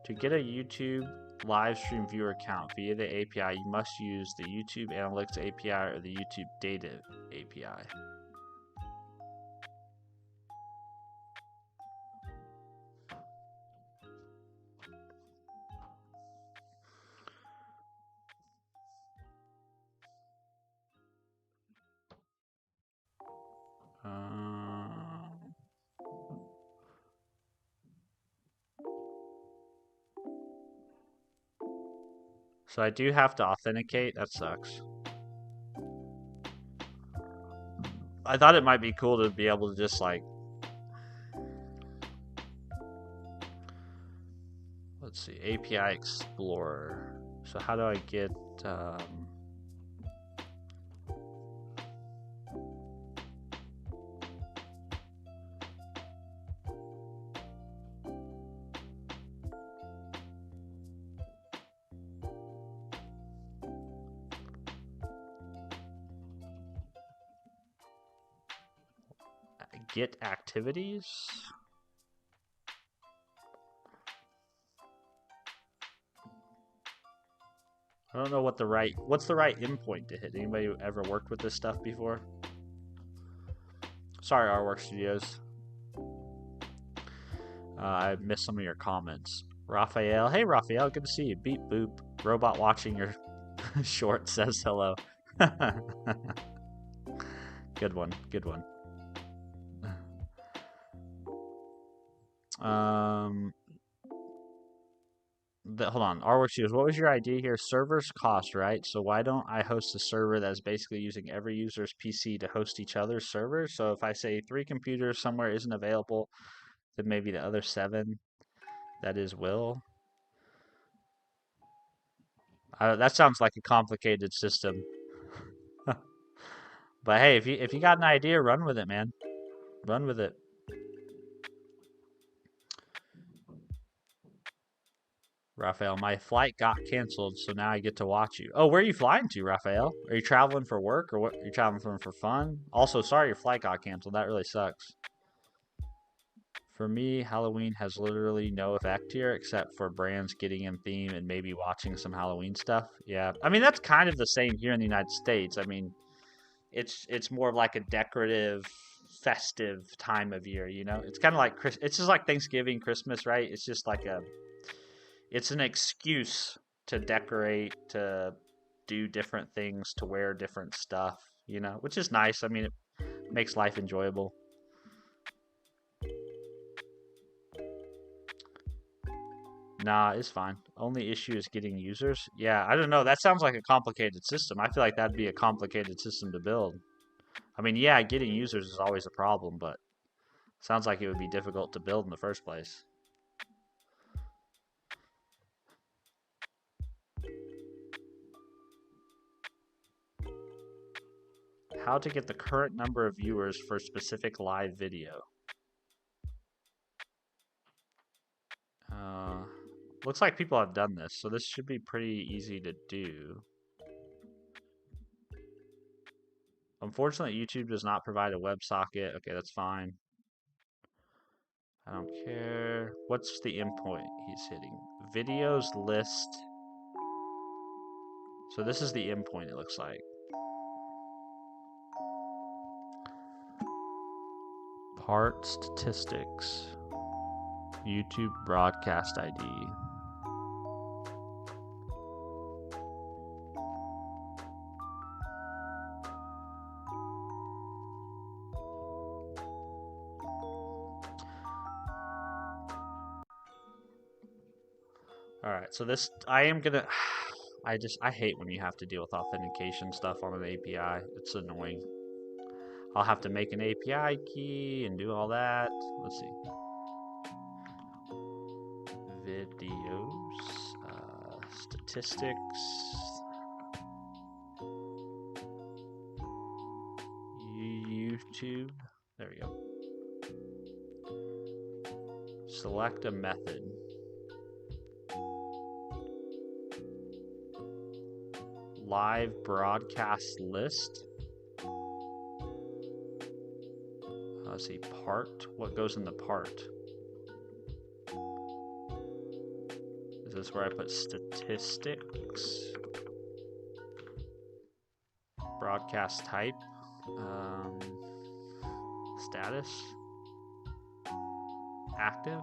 To get a YouTube live stream viewer count via the API, you must use the YouTube Analytics API or the YouTube Data API. So I do have to authenticate. That sucks. I thought it might be cool to be able to just like... Let's see, API Explorer. So how do I get... get activities? I don't know what's the right endpoint to hit. Anybody ever worked with this stuff before? Sorry, Artwork Studios. I missed some of your comments. Raphael, hey Raphael, good to see you. Beep boop. Robot watching your short says hello. Good one, good one. Hold on, Artwork Studios, what was your idea here? Servers cost, right? So why don't I host a server that's basically using every user's PC to host each other's servers? So if I say 3 computers somewhere isn't available, then maybe the other 7 that is will. That sounds like a complicated system. But hey, if you got an idea, run with it, man. Run with it. Raphael, my flight got canceled, so now I get to watch you. Oh, where are you flying to, Raphael? Are you traveling for work or what? Are you traveling for fun? Also, sorry your flight got canceled. That really sucks. For me, Halloween has literally no effect here except for brands getting in theme and maybe watching some Halloween stuff. Yeah, I mean that's kind of the same here in the United States. I mean, it's more of like a decorative, festive time of year. You know, it's kind of like it's just like Thanksgiving, Christmas, right? It's just like it's an excuse to decorate, to do different things, to wear different stuff. You know, which is nice. I mean, it makes life enjoyable. Nah, it's fine. Only issue is getting users. Yeah, I don't know. That sounds like a complicated system. I feel like that'd be a complicated system to build. I mean, yeah, getting users is always a problem, but sounds like it would be difficult to build in the first place. How to get the current number of viewers for specific live video. Looks like people have done this, so this should be pretty easy to do. Unfortunately, YouTube does not provide a WebSocket. Okay, that's fine. I don't care. What's the endpoint he's hitting? Videos list. So this is the endpoint, it looks like. Part statistics. YouTube broadcast ID. Alright, so this, I am gonna, I hate when you have to deal with authentication stuff on an API. It's annoying. I'll have to make an API key and do all that. Let's see. Videos, statistics, YouTube. There we go. Select a method. Live broadcast list. Let's see, part. What goes in the part? Is this where I put statistics? Broadcast type. Status. Active.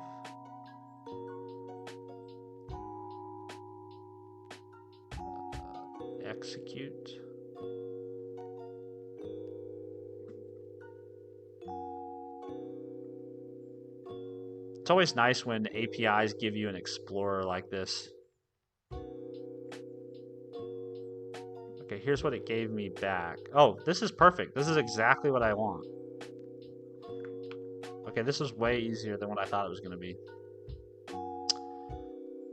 Execute. It's always nice when APIs give you an explorer like this. Okay, here's what it gave me back. Oh, this is perfect. This is exactly what I want. Okay, this is way easier than what I thought it was going to be.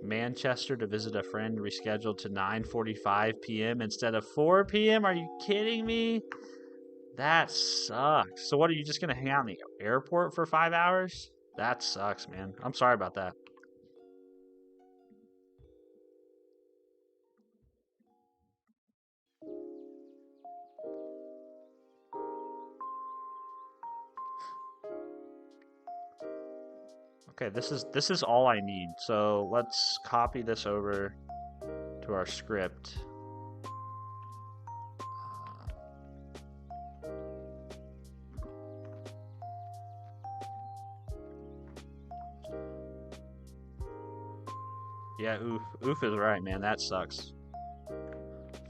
Manchester to visit a friend rescheduled to 9:45 p.m. instead of 4 p.m. Are you kidding me? That sucks. So what, are you just going to hang out in the airport for 5 hours? That sucks, man. I'm sorry about that. Okay, this is all I need. So let's copy this over to our script. Yeah, oof is right, man. That sucks.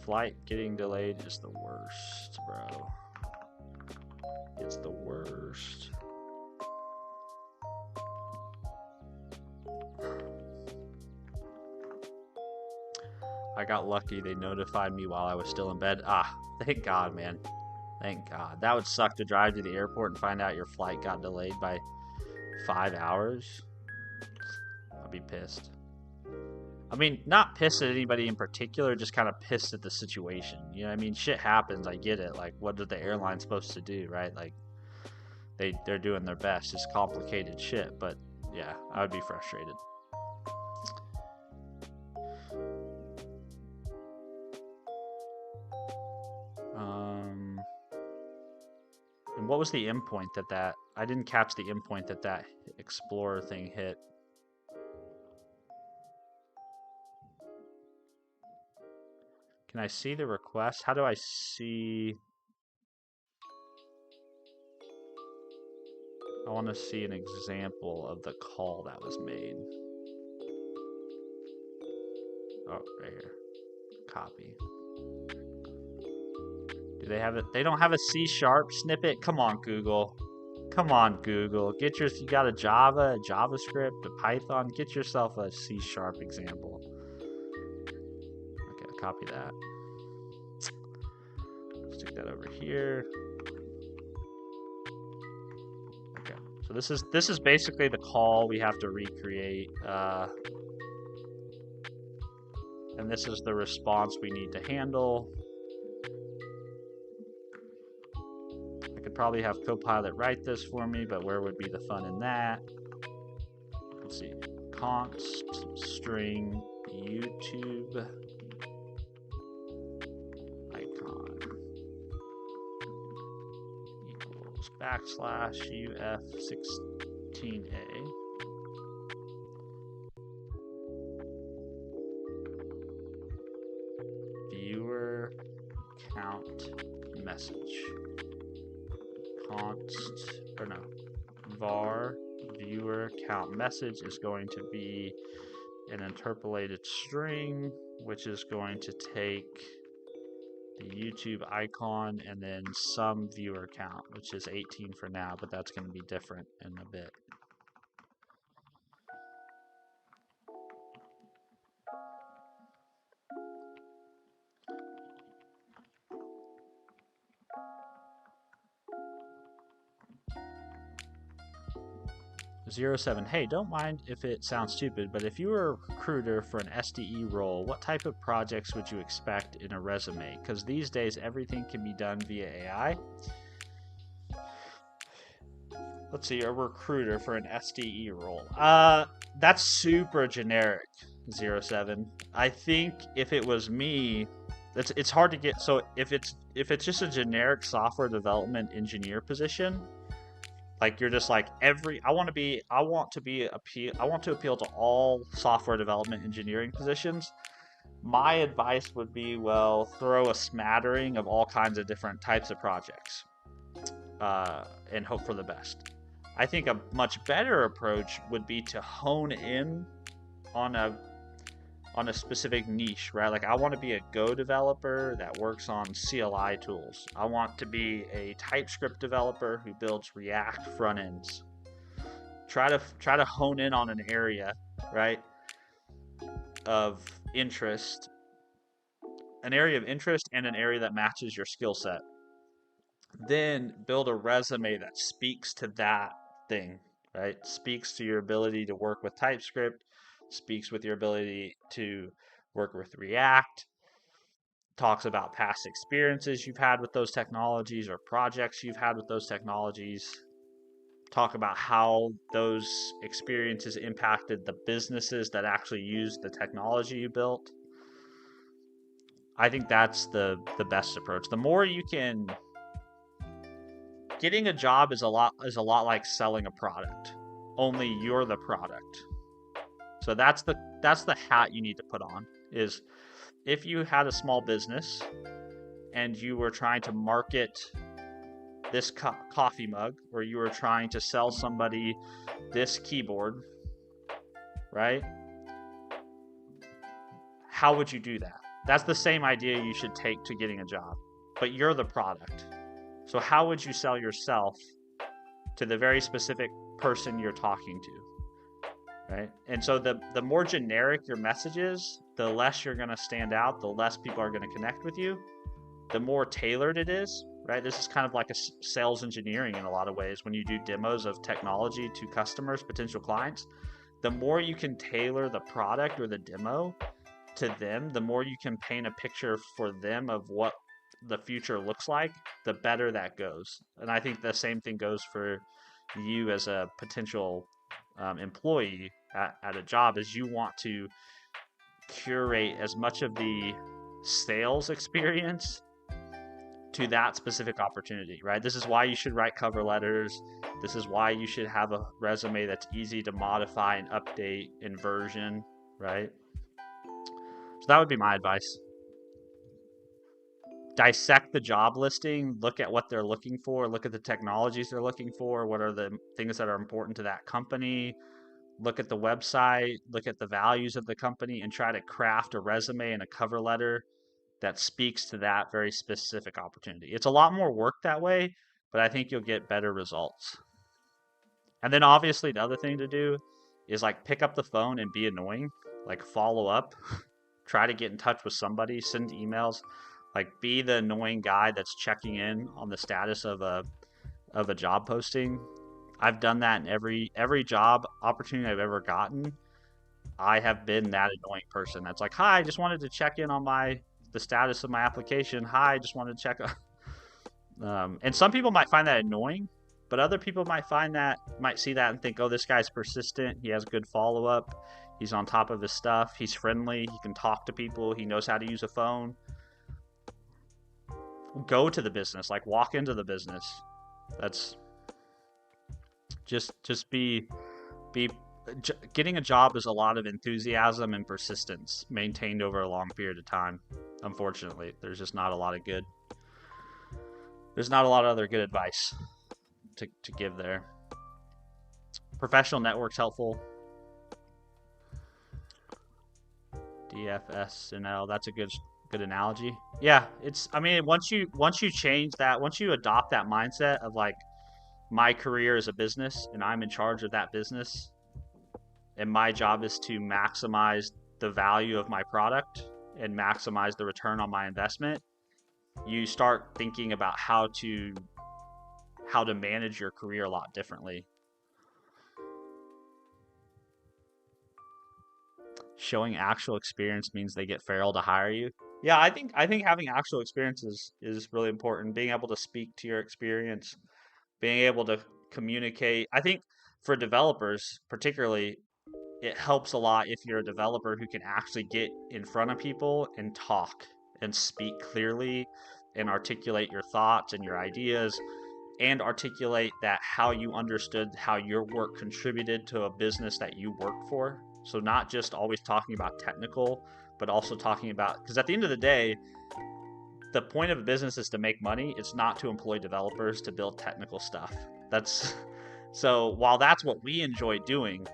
Flight getting delayed is the worst, bro. It's the worst. I got lucky. They notified me while I was still in bed. Ah, thank God, man. Thank God. That would suck to drive to the airport and find out your flight got delayed by 5 hours. I'd be pissed. I mean, not pissed at anybody in particular, just kind of pissed at the situation. You know what I mean? Shit happens. I get it. Like, what are the airlines supposed to do, right? Like, they're doing their best. It's complicated shit, but yeah, I would be frustrated. what was the endpoint that I didn't catch the endpoint that Explorer thing hit. Can I see the request? How do I see? I want to see an example of the call that was made. Oh, right here. Copy. Do they have it? They don't have a C# snippet? Come on, Google. Come on, Google. You got a Java, a JavaScript, a Python. Get yourself a C# example. Okay, copy that. Stick that over here. Okay, so this is basically the call we have to recreate, and this is the response we need to handle. I could probably have Copilot write this for me, but where would be the fun in that? Let's see, const string YouTube icon equals \UF16A. Viewer count message. var viewer count message is going to be an interpolated string, which is going to take the YouTube icon and then some viewer count, which is 18 for now, but that's going to be different in a bit. 07, hey, don't mind if it sounds stupid, but if you were a recruiter for an SDE role, what type of projects would you expect in a resume? Because these days, everything can be done via AI. Let's see, a recruiter for an SDE role. That's super generic, 07. I think if it was me, it's hard to get. So if it's just a generic software development engineer position, like you're just like I want to appeal to all software development engineering positions. My advice would be, well, throw a smattering of all kinds of different types of projects, and hope for the best. I think a much better approach would be to hone in on a specific niche, right? Like I want to be a Go developer that works on CLI tools. I want to be a TypeScript developer who builds React front ends. Try to hone in on an area, right, of interest, and an area that matches your skill set. Then build a resume that speaks to that thing, right? Speaks to your ability to work with TypeScript, speaks with your ability to work with React, talks about past experiences you've had with those technologies or projects you've had with those technologies, talk about how those experiences impacted the businesses that actually used the technology you built. I think that's the best approach. The more you can, getting a job is a lot like selling a product. Only you're the product. So that's the hat you need to put on. Is if you had a small business and you were trying to market this coffee mug, or you were trying to sell somebody this keyboard, right? How would you do that? That's the same idea you should take to getting a job, but you're the product. So how would you sell yourself to the very specific person you're talking to, right? And so the more generic your message is, the less you're going to stand out, the less people are going to connect with you. The more tailored it is, right? This is kind of like a sales engineering in a lot of ways. When you do demos of technology to customers, potential clients, the more you can tailor the product or the demo to them, the more you can paint a picture for them of what the future looks like, the better that goes. And I think the same thing goes for you as a potential employee at a job, is you want to curate as much of the sales experience to that specific opportunity, right? This is why you should write cover letters. This is why you should have a resume that's easy to modify and update and version, right? So that would be my advice. Dissect the job listing, look at what they're looking for, look at the technologies they're looking for, what are the things that are important to that company, look at the website, look at the values of the company, and try to craft a resume and a cover letter that speaks to that very specific opportunity. It's a lot more work that way, but I think you'll get better results. And then obviously the other thing to do is like pick up the phone and be annoying, like follow up, try to get in touch with somebody, send emails, like be the annoying guy that's checking in on the status of a job posting. I've done that in every job opportunity I've ever gotten. I have been that annoying person that's like, "Hi, I just wanted to check in on the status of my application. Hi, I just wanted to check." And some people might find that annoying, but other people might see that and think, "Oh, this guy's persistent. He has good follow up. He's on top of his stuff. He's friendly. He can talk to people. He knows how to use a phone." Go to the business, like walk into the business. That's just be getting a job is a lot of enthusiasm and persistence maintained over a long period of time. Unfortunately, there's just not a lot of other good advice to give there. Professional network's helpful. DFSNL, that's a good analogy. Yeah, once you change that, once you adopt that mindset of like, my career is a business and I'm in charge of that business, and my job is to maximize the value of my product and maximize the return on my investment, you start thinking about how to manage your career a lot differently. Showing actual experience means they get feral to hire you. Yeah, I think having actual experience is really important. Being able to speak to your experience, being able to communicate. I think for developers particularly, it helps a lot if you're a developer who can actually get in front of people and talk and speak clearly and articulate your thoughts and your ideas, and articulate that how you understood how your work contributed to a business that you work for. So not just always talking about technical, but also talking about, because at the end of the day, the point of a business is to make money. It's not to employ developers to build technical stuff. So while that's what we enjoy doing,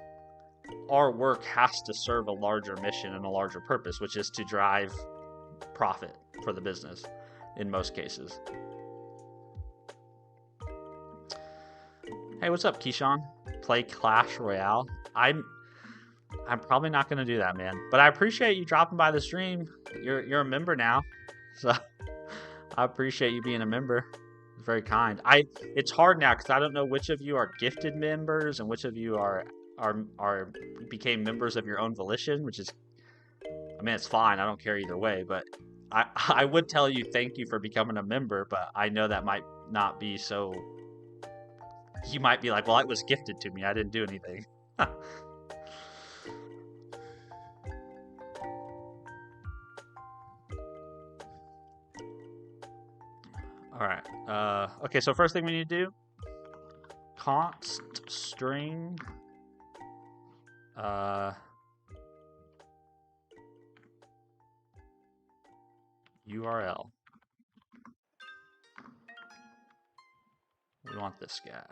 our work has to serve a larger mission and a larger purpose, which is to drive profit for the business in most cases. Hey, what's up, Keyshawn? Play Clash Royale? I'm probably not going to do that, man. But I appreciate you dropping by the stream. You're a member now, so I appreciate you being a member. It's very kind. It's hard now because I don't know which of you are gifted members and which of you are became members of your own volition, which is, it's fine. I don't care either way. But I would tell you thank you for becoming a member, but I know that might not be so. You might be like, well, it was gifted to me. I didn't do anything. All right. Okay, so first thing we need to do, const string URL. We want this guy.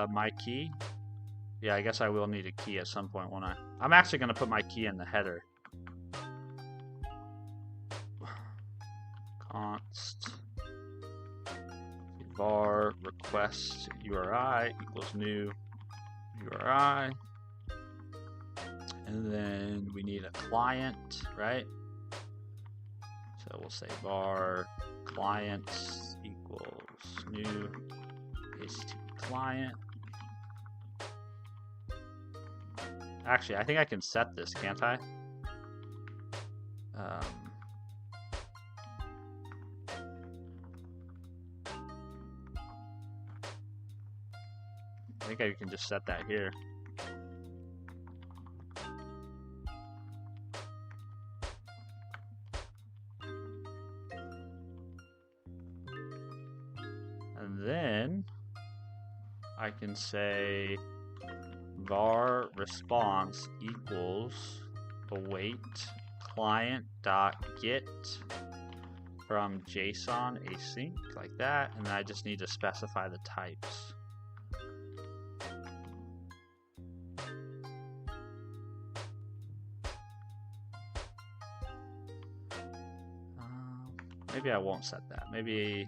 My key. Yeah, I guess I will need a key at some point, won't I? I'm actually going to put my key in the header. Const var request URI equals new URI. And then we need a client, right? So we'll say var client equals new HTTP client. Actually, I think I can set this, can't I? I think I can just set that here. And then I can say var response equals await client.get from JSON async, like that, and then I just need to specify the types. Maybe I won't set that. Maybe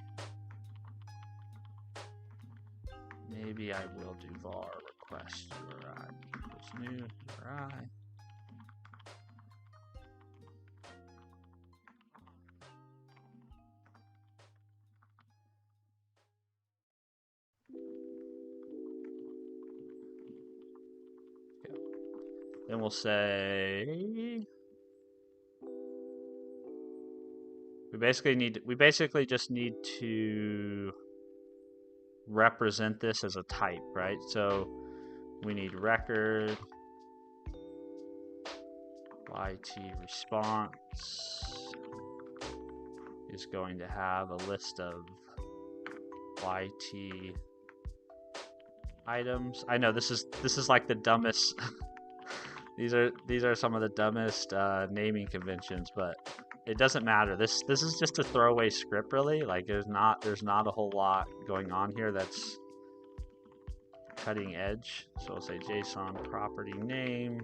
I will do var request URI equals new URI. Okay. Then we'll say we basically just need to represent this as a type, right? So we need record YT response is going to have a list of YT items. I know this is like the dumbest these are some of the dumbest naming conventions, but it doesn't matter. This is just a throwaway script, really. Like there's not a whole lot going on here that's cutting edge. So we'll say JSON property name,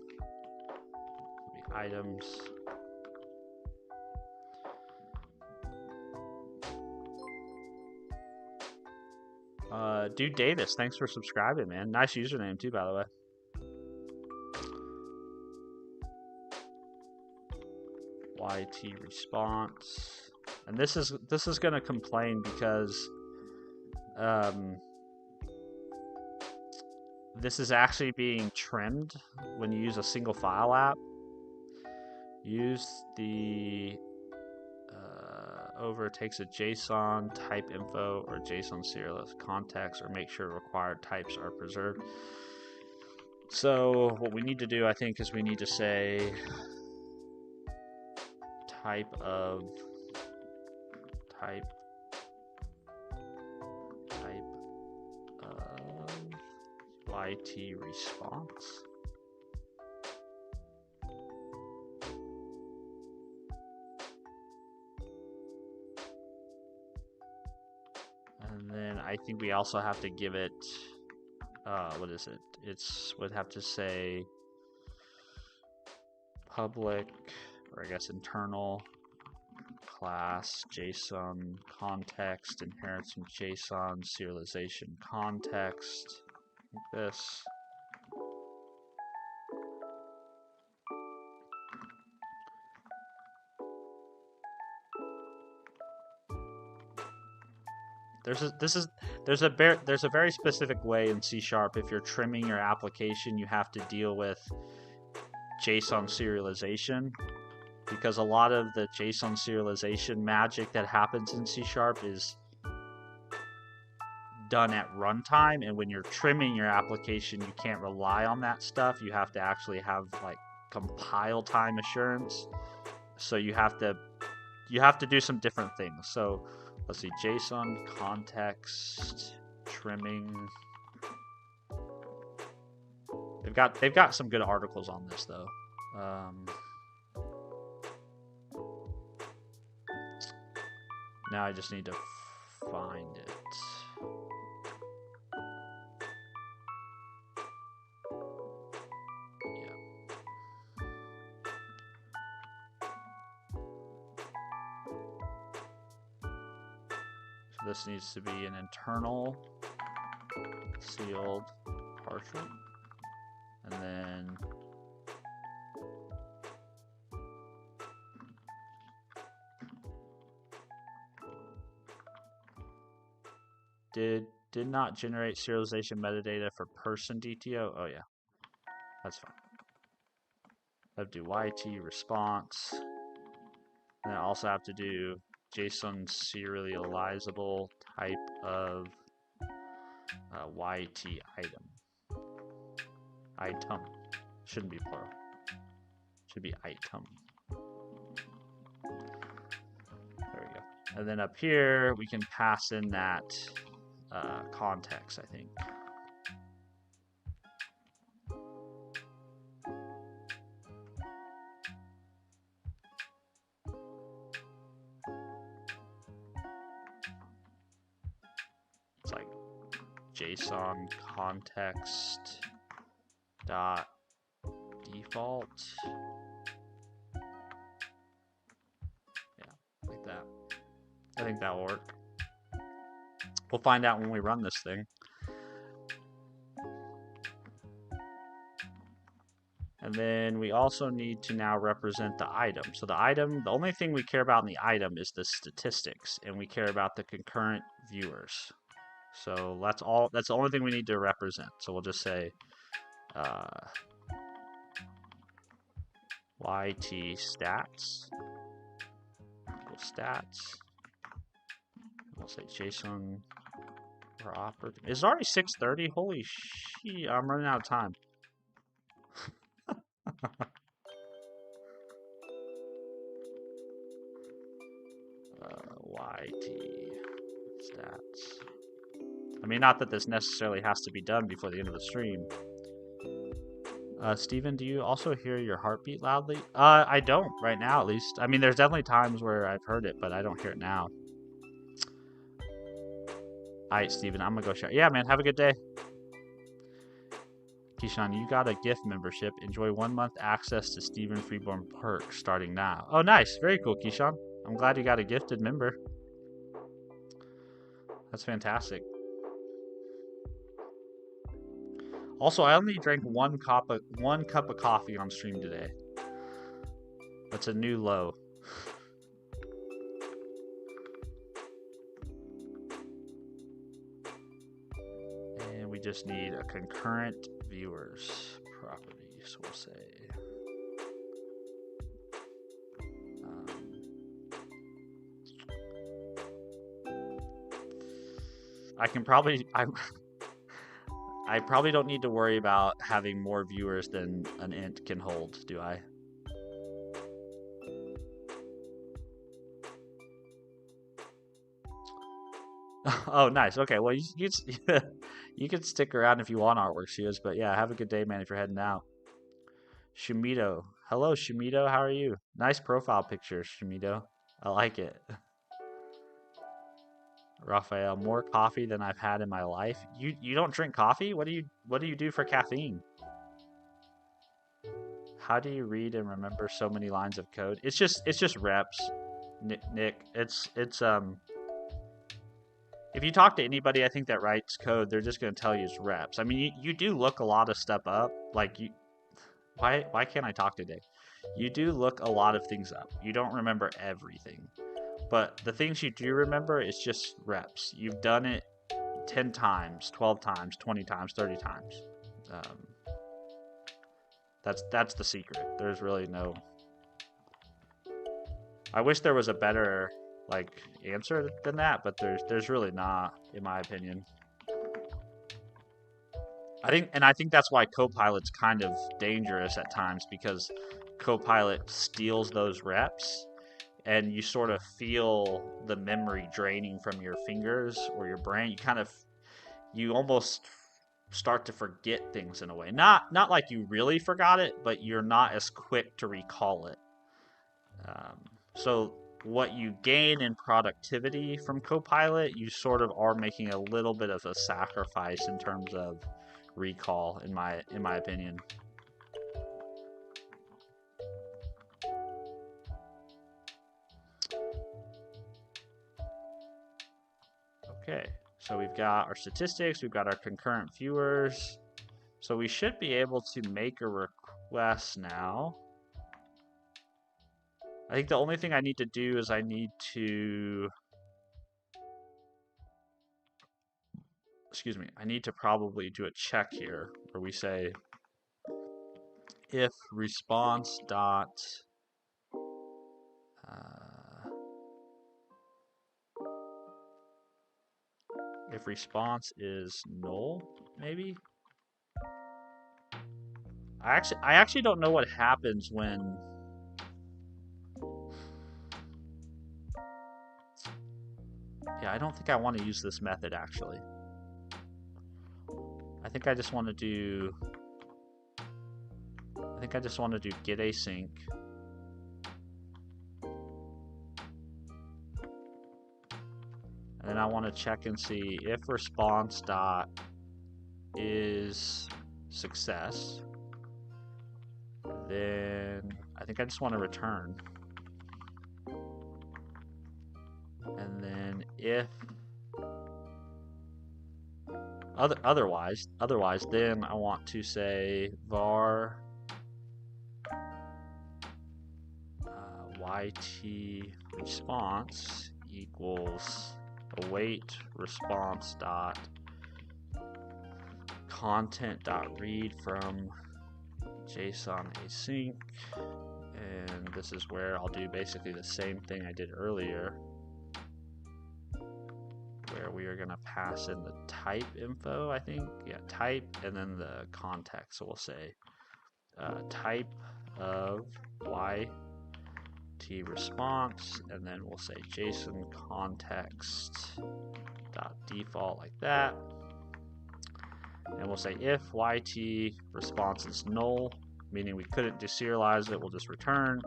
items. Dude Davis, thanks for subscribing, man. Nice username too, by the way. YT response, and this is gonna complain because this is actually being trimmed when you use a single file app. Use the over takes a JSON type info or JSON serial context, or make sure required types are preserved. So what we need to do, I think, is we need to say type of YT response. And then I think we also have to give it, what is it? Would have to say public, or I guess internal class JSON context inherits from JSON serialization context, like this. There's a very specific way in C# if you're trimming your application, you have to deal with JSON serialization, because a lot of the JSON serialization magic that happens in C# is done at runtime, and when you're trimming your application, you can't rely on that stuff. You have to actually have like compile time assurance, so you have to do some different things. So let's see, JSON context trimming. They've got some good articles on this though. Now I just need to find it. This needs to be an internal sealed partial, and then did not generate serialization metadata for person DTO. Oh yeah, that's fine. I have to do YT response, and I also have to do JSON serializable type of YT item. Item. Shouldn't be plural. Should be item. There we go. And then up here, we can pass in that context, I think. It's like JSON context dot default. Yeah, like that. I think that will work. We'll find out when we run this thing. And then we also need to now represent the item. So the item, the only thing we care about in the item is the statistics, and we care about the concurrent viewers. So that's the only thing we need to represent. So we'll just say YT stats equals stats. We'll say JSON or operative. It's already 6:30. Holy shit! I'm running out of time. YT stats. I mean, not that this necessarily has to be done before the end of the stream. Steven, do you also hear your heartbeat loudly? I don't right now, at least. I mean, there's definitely times where I've heard it, but I don't hear it now. Alright, Steven, I'm gonna go share. Yeah, man, have a good day. Keyshawn, you got a gift membership. Enjoy 1 month access to Steven Freeborn perks starting now. Oh, nice. Very cool, Keyshawn. I'm glad you got a gifted member. That's fantastic. Also, I only drank one cup of coffee on stream today. That's a new low. And we just need a concurrent viewers property. So we'll say I probably don't need to worry about having more viewers than an int can hold, do I? Oh, nice. Okay, well, you can stick around if you want artwork, Shias, but yeah, have a good day, man, if you're heading out. Shimito. Hello, Shimito. How are you? Nice profile picture, Shimito. I like it. Raphael, more coffee than I've had in my life. You don't drink coffee? What do you do for caffeine? How do you read and remember so many lines of code? It's just reps, Nick. It's if you talk to anybody, I think that writes code, they're just going to tell you it's reps. I mean, you do look a lot of stuff up. Like why can't I talk today? You do look a lot of things up. You don't remember everything. But the things you do remember is just reps. You've done it 10 times, 12 times, 20 times, 30 times. That's the secret. There's really no... I wish there was a better answer than that, but there's really not, in my opinion. I think that's why Copilot's kind of dangerous at times, because Copilot steals those reps and you sort of feel the memory draining from your fingers or your brain. You almost start to forget things in a way. Not like you really forgot it, but you're not as quick to recall it. So what you gain in productivity from Copilot, you sort of are making a little bit of a sacrifice in terms of recall, in my opinion. Okay, so we've got our statistics, we've got our concurrent viewers. So we should be able to make a request now. I think the only thing I need to do is I need to probably do a check here where we say if response dot if response is null, maybe. I actually don't know what happens when. Yeah, I don't think I want to use this method actually. I think I just want to do get async. And then I want to check and see if response dot is success. Then I think I just want to return. And then if otherwise, then I want to say var yt response equals await response dot content dot read from JSON async. And this is where I'll do basically the same thing I did earlier, where we are going to pass in the type info, I think. Yeah, type, and then the context. So we'll say type of yt response, and then we'll say JSON context dot default, like that. And we'll say if yt response is null, meaning we couldn't deserialize it, we'll just return.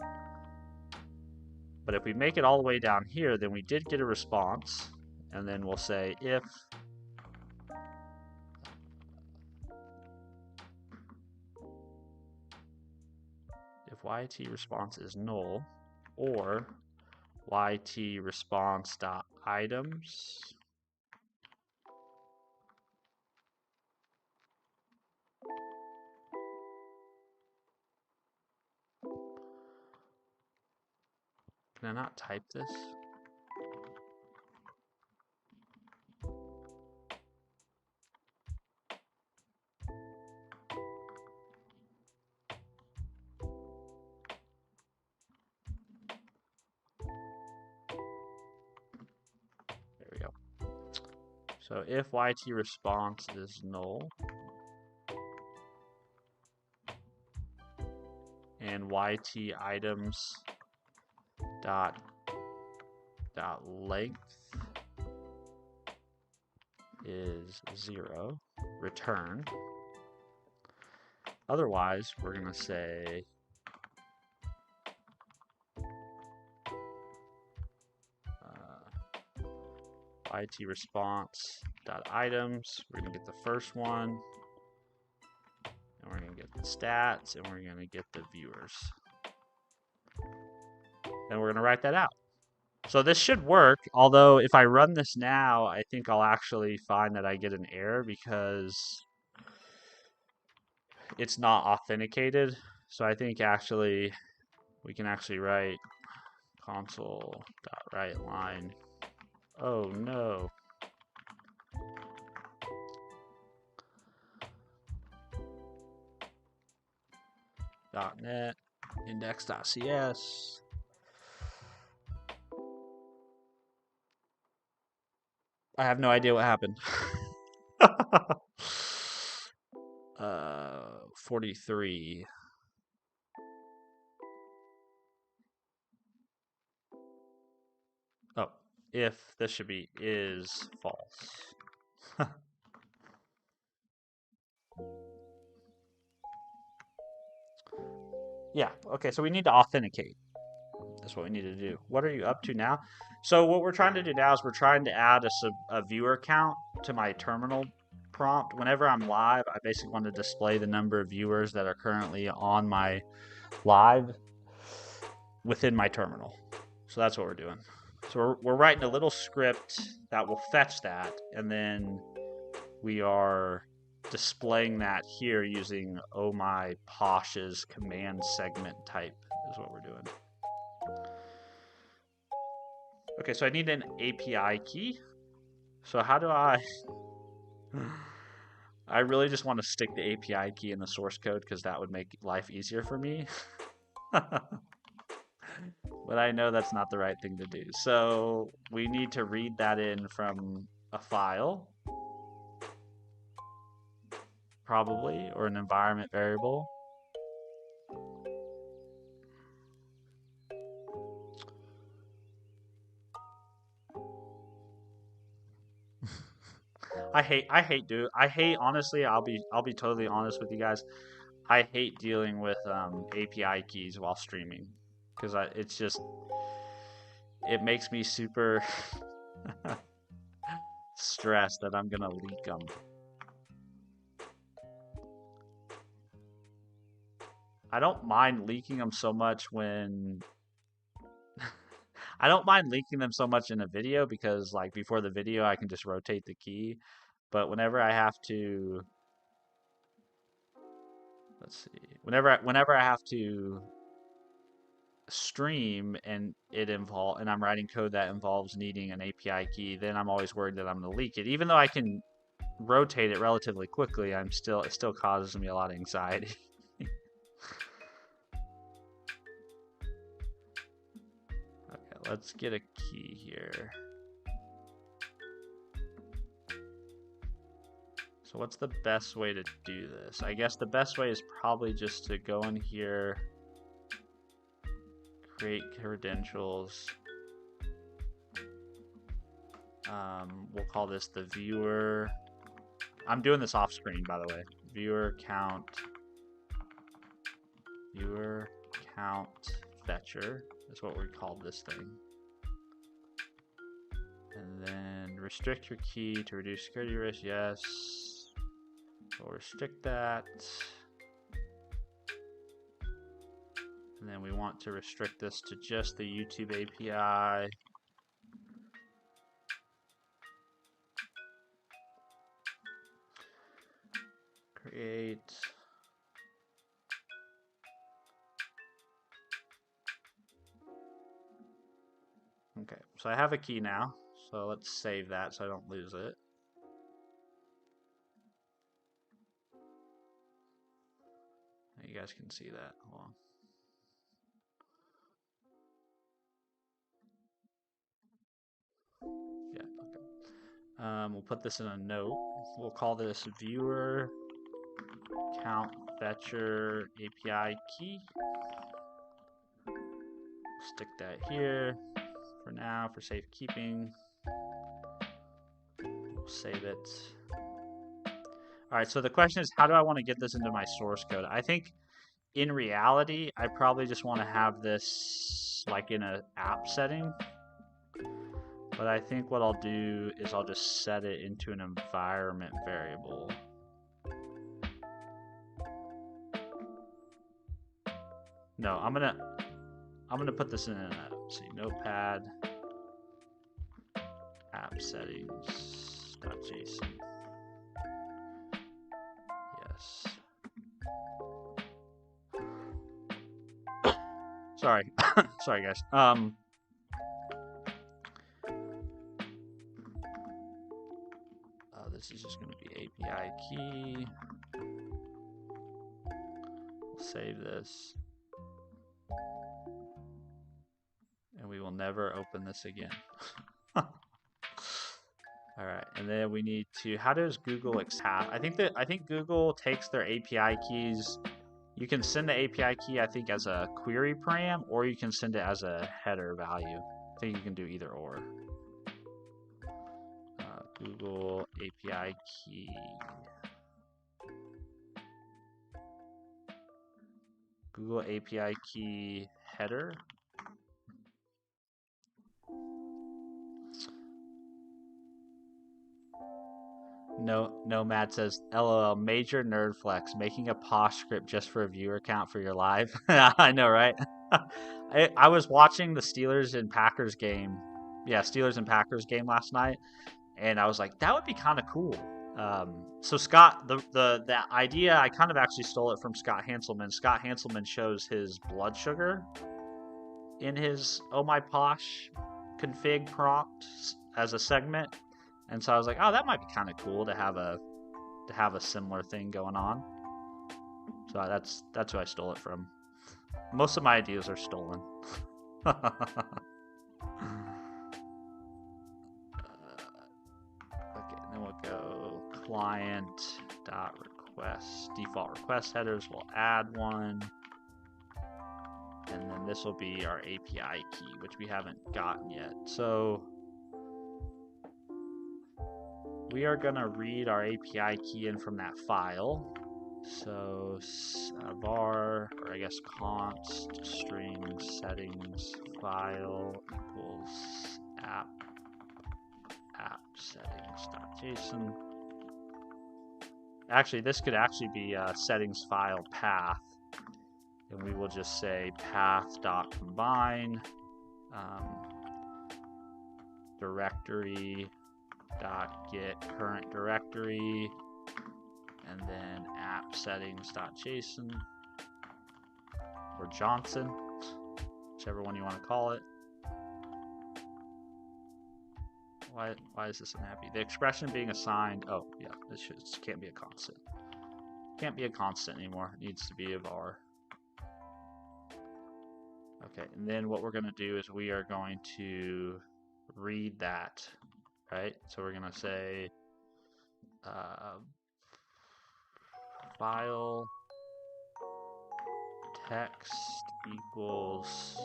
But if we make it all the way down here, then we did get a response. And then we'll say if yt response is null, or yt response dot items Can I not type this? There we go. So if yt response is null and yt items dot length is 0, return. Otherwise, we're going to say yt response dot items. We're going to get the first one, and we're going to get the stats, and we're going to get the viewers. And we're going to write that out. So this should work, although if I run this now, I think I'll actually find that I get an error because it's not authenticated. So I think actually we can actually write console.write line. Oh no. .NET index.cs. I have no idea what happened. 43. Oh, if this should be is false. Yeah, okay, so we need to authenticate. That's what we need to do. What are you up to now? So what we're trying to do now is we're trying to add a viewer count to my terminal prompt. Whenever I'm live, I basically want to display the number of viewers that are currently on my live within my terminal. So that's what we're doing. So we're writing a little script that will fetch that, and then we are displaying that here using Oh-My-Posh's command segment type is what we're doing. Okay, so I need an API key. So how do I... I really just want to stick the API key in the source code because that would make life easier for me. But I know that's not the right thing to do. So we need to read that in from a file, probably, or an environment variable. I hate honestly, I'll be totally honest with you guys. I hate dealing with API keys while streaming because it's just it makes me super stressed that I'm gonna leak them. I don't mind leaking them so much when I don't mind leaking them so much in a video because like before the video I can just rotate the key. But whenever I have to, let's see, whenever I have to stream and I'm writing code that involves needing an API key, then I'm always worried that I'm going to leak it. Even though I can rotate it relatively quickly, it still causes me a lot of anxiety. Okay, let's get a key here. So what's the best way to do this? I guess the best way is probably just to go in here, create credentials. We'll call this the viewer. I'm doing this off screen, by the way. Viewer count fetcher is what we called this thing. And then restrict your key to reduce security risk. Yes. We'll restrict that. And then we want to restrict this to just the YouTube API. Create. Okay, so I have a key now. So let's save that so I don't lose it. You guys can see that. Hold on. Yeah, okay. We'll put this in a note. We'll call this viewer count fetcher API key. Stick that here for now for safekeeping. We'll save it. All right, so the question is, how do I want to get this into my source code? I think in reality, I probably just want to have this like in an app setting. But I think what I'll do is I'll just set it into an environment variable. No, I'm gonna put this in a let's see, notepad app settings.json. Yes. Sorry. Sorry guys. This is just going to be API key. We'll save this. And we will never open this again. All right, and then we need to, how does Google accept? I think Google takes their API keys. You can send the API key, I think, as a query param, or you can send it as a header value. I think you can do either or. Google API key. Google API key header. No, Nomad says, LOL, major nerd flex, making a Posh script just for a viewer count for your live. I know, right? I was watching the Steelers and Packers game. Yeah, Steelers and Packers game last night. And I was like, that would be kind of cool. So Scott, the idea, I kind of actually stole it from Scott Hanselman. Scott Hanselman shows his blood sugar in his Oh-My-Posh config prompt as a segment. And so I was like, oh, that might be kind of cool to have a similar thing going on. So that's who I stole it from. Most of my ideas are stolen. We'll go client.request default request headers. We'll add one, and then this will be our API key, which we haven't gotten yet. So we are going to read our API key in from that file. So var, or I guess const string settings file equals app settings.json. Actually, this could actually be settings file path, and we will just say path.combine directory .get current directory, and then app settings.json, or Johnson, whichever one you want to call it. Why is this unhappy? The expression being assigned, oh yeah, this can't be a constant. Can't be a constant anymore. It needs to be a var. Okay, and then what we're going to do is we are going to read that, right? So we're going to say file text equals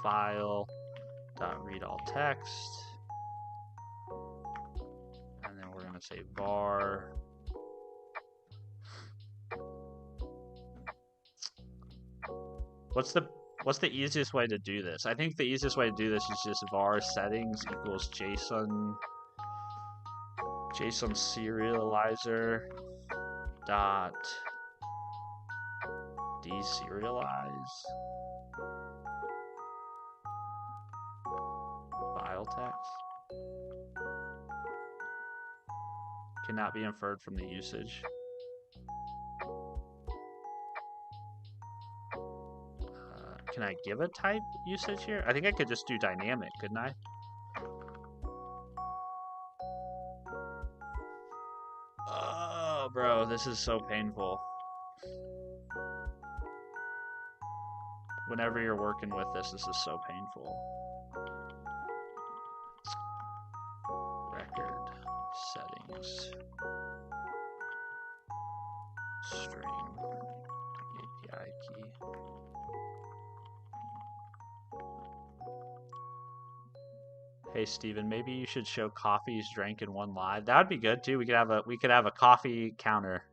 file dot read all text, and then we're going to say var what's the easiest way to do this? I think the easiest way to do this is just var settings equals JSON serializer dot deserialize file text. Cannot be inferred from the usage. Can I give a type usage here? I think I could just do dynamic, couldn't I? Oh, bro, this is so painful. Whenever you're working with this is so painful. Record settings string API key. Hey Steven, maybe you should show coffees drank in one live. That would be good too. We could have a coffee counter.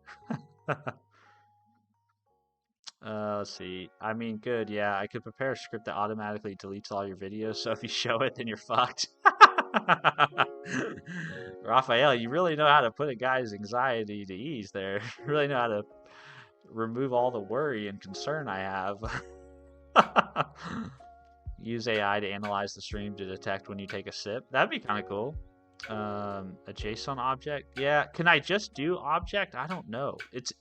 Let's see. I mean, good. Yeah, I could prepare a script that automatically deletes all your videos. So if you show it, then you're fucked. Raphael, you really know how to put a guy's anxiety to ease there. You really know how to remove all the worry and concern I have. Use AI to analyze the stream to detect when you take a sip. That'd be kind of cool. A JSON object. Yeah, can I just do object? I don't know. It's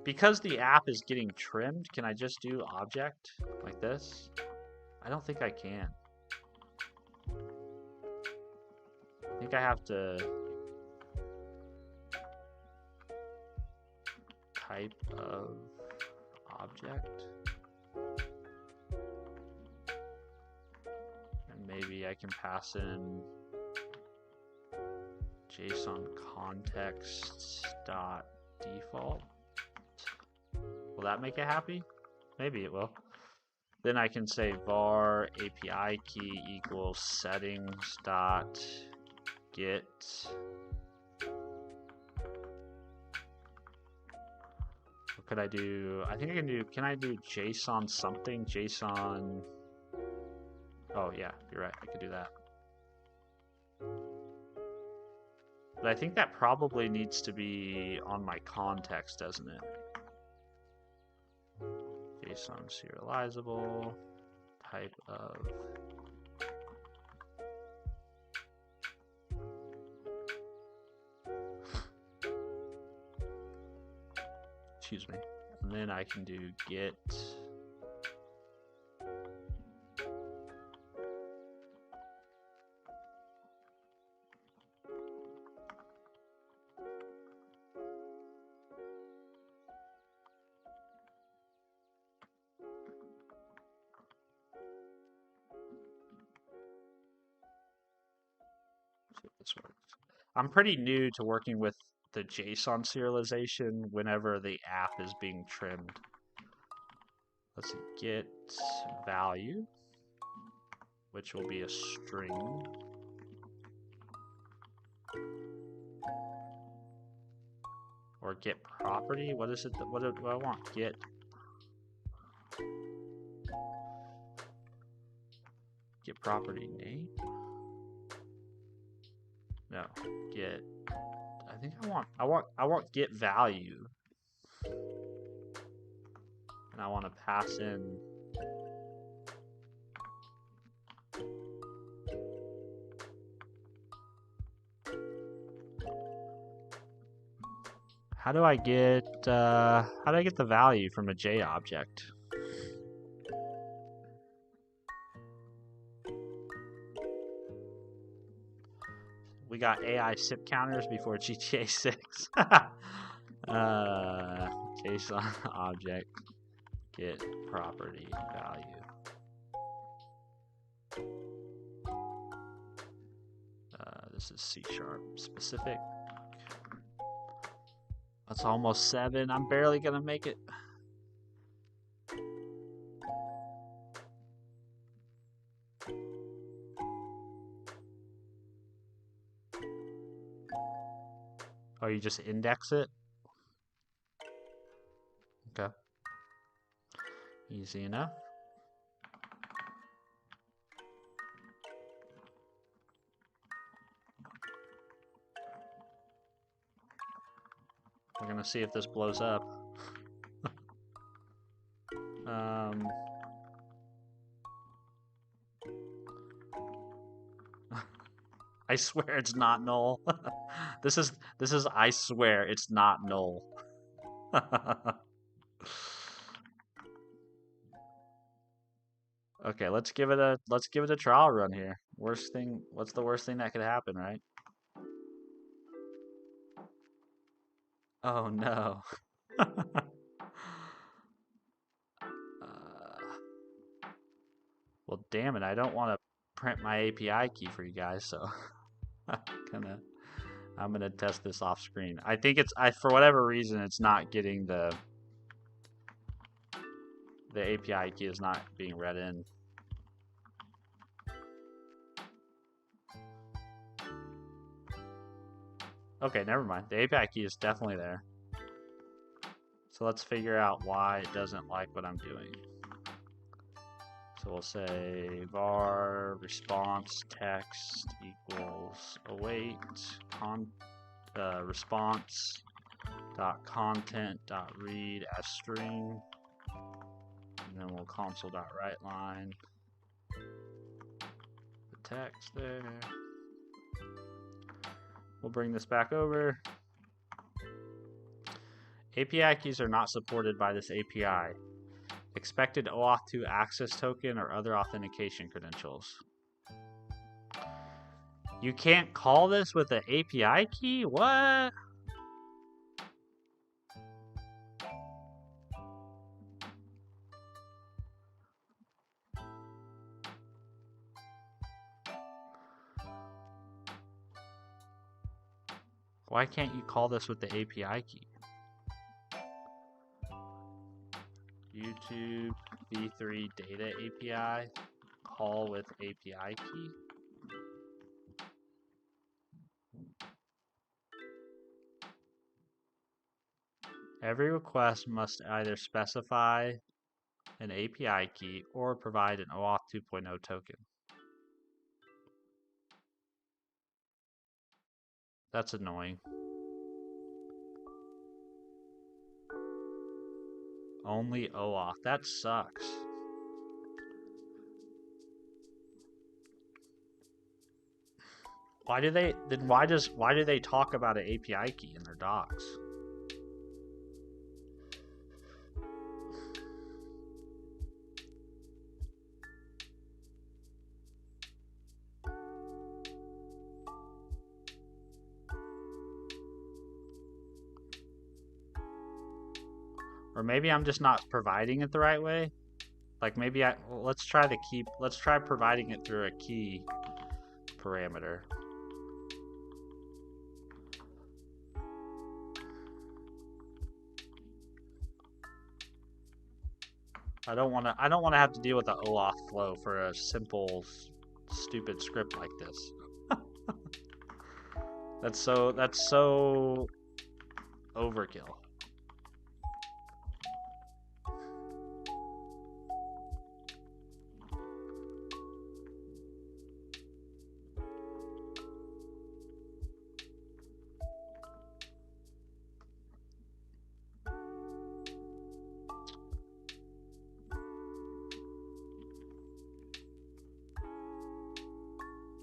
because the app is getting trimmed. Can I just do object like this? I don't think I can. I think I have to type of object. And maybe I can pass in JSON context dot default. Will that make it happy? Maybe it will. Then I can say var API key equals settings dot get. What could I do? I think I can do, can I do JSON something? JSON. Oh yeah, you're right. I could do that. But I think that probably needs to be on my context, doesn't it? JSON serializable, type of. Excuse me. And then I can do get. This works. I'm pretty new to working with the JSON serialization whenever the app is being trimmed. Let's see, get value, which will be a string. Or get property? What is it? What do I want? Get. Get property name? No. Get. I think I want get value. And I want to pass in. How do I get the value from a J object? We got AI SIP counters before GTA 6. JSON object get property value. This is C# specific. That's almost 7. I'm barely gonna make it. Oh, you just index it? Okay. Easy enough. We're gonna see if this blows up. I swear it's not null. This is I swear it's not null. Okay, let's give it a trial run here. What's the worst thing that could happen, right? Oh no. Well, damn it, I don't want to print my API key for you guys, so I'm gonna test this off screen. I think for whatever reason it's not getting the API key is not being read in. Okay, never mind. The API key is definitely there. So let's figure out why it doesn't like what I'm doing. So we'll say var response text equals await response dot content dot read as string, and then we'll console dot write line the text there. We'll bring this back over. API keys are not supported by this API. Expected OAuth 2 access token or other authentication credentials. You can't call this with an API key? What? Why can't you call this with the API key? YouTube v3 data API call with API key. Every request must either specify an API key or provide an OAuth 2.0 token. That's annoying. Only OAuth. That sucks. Why do they talk about an API key in their docs? Or maybe I'm just not providing it the right way. Like maybe let's try providing it through a key parameter. I don't want to have to deal with the OAuth flow for a simple stupid script like this. That's so overkill.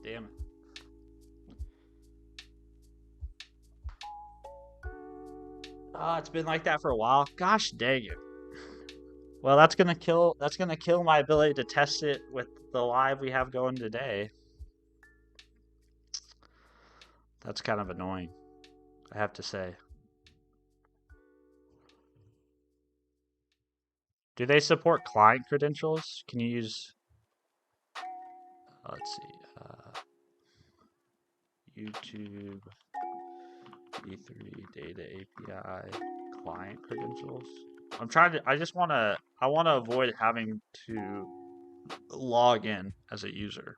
Damn it. Oh, it's been like that for a while. Gosh dang it. Well, that's gonna kill my ability to test it with the live we have going today. That's kind of annoying, I have to say. Do they support client credentials? Can you use let's see, YouTube E3 data API client credentials? I want to avoid having to log in as a user.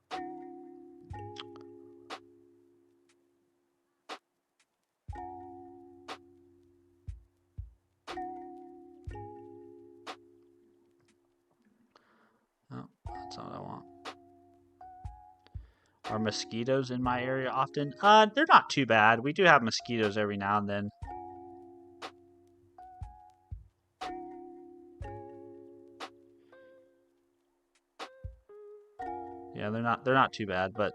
No, that's not what I want. Are mosquitoes in my area often? They're not too bad. We do have mosquitoes every now and then. Yeah, they're not too bad, but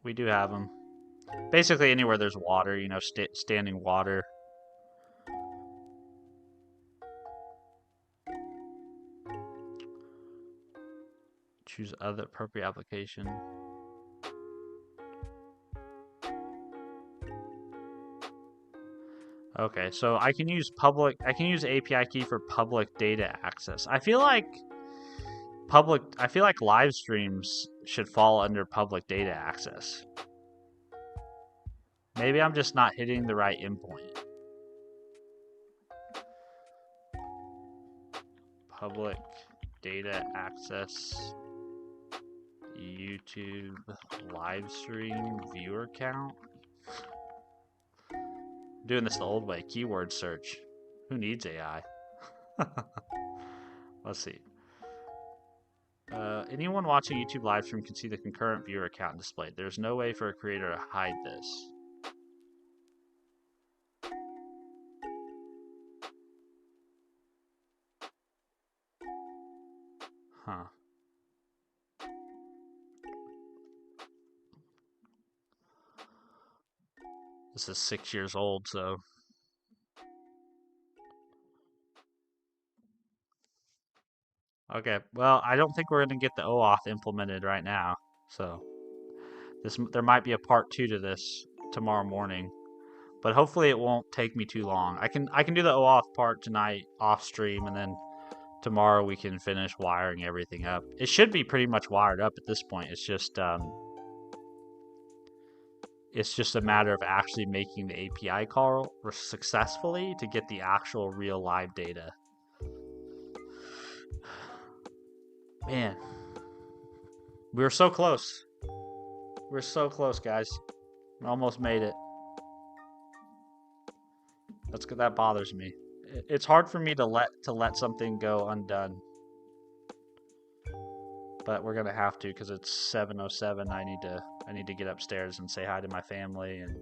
we do have them. Basically anywhere there's water, you know, standing water. Choose other appropriate application. Okay, so I can use API key for public data access. I feel like live streams should fall under public data access. Maybe I'm just not hitting the right endpoint. Public data access YouTube live stream viewer count. I'm doing this the old way, keyword search. Who needs AI? Let's see. Anyone watching YouTube live stream can see the concurrent viewer count displayed. There's no way for a creator to hide this. Huh. This is 6 years old, so. Okay, well, I don't think we're going to get the OAuth implemented right now, so. There might be a part 2 to this tomorrow morning. But hopefully it won't take me too long. I can do the OAuth part tonight off stream, and then tomorrow we can finish wiring everything up. It should be pretty much wired up at this point. It's just a matter of actually making the API call successfully to get the actual real live data. Man, we were so close. We're so close, guys. We almost made it. That bothers me. It's hard for me to let something go undone. But we're gonna have to because it's 7:07. I need to get upstairs and say hi to my family and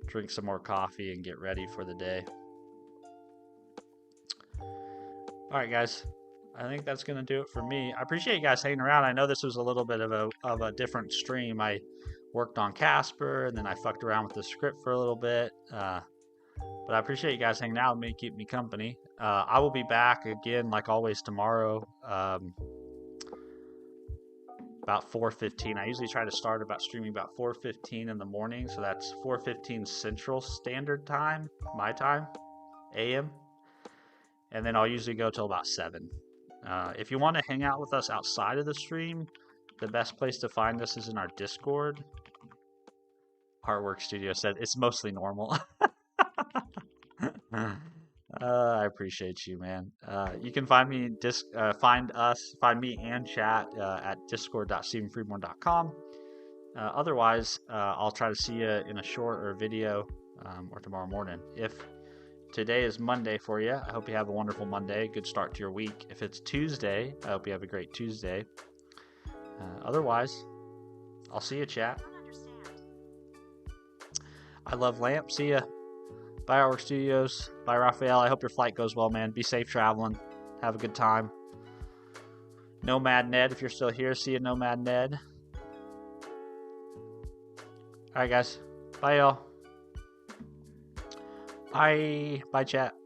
drink some more coffee and get ready for the day. All right, guys. I think that's gonna do it for me. I appreciate you guys hanging around. I know this was a little bit of a different stream. I worked on Casper and then I fucked around with the script for a little bit. But I appreciate you guys hanging out with me, keep me company. I will be back again, like always, tomorrow. About 4:15. I usually try to start streaming about 4:15 in the morning, so that's 4:15 Central Standard Time, my time, AM. And then I'll usually go till about 7. If you want to hang out with us outside of the stream, the best place to find us is in our Discord. Heartwork Studio said it's mostly normal. I appreciate you, man. You can find me find me and chat at discord.stephenfreeborn.com. Otherwise, I'll try to see you in a short or video or tomorrow morning. If Today is Monday for you. I hope you have a wonderful Monday. Good start to your week. If it's Tuesday, I hope you have a great Tuesday. Otherwise, I'll see you, chat. I love Lamp. See ya. Bye, Artwork Studios. Bye, Raphael. I hope your flight goes well, man. Be safe traveling. Have a good time. Nomad Ned, if you're still here, see you, Nomad Ned. Alright, guys. Bye, y'all. Bye. Bye, chat.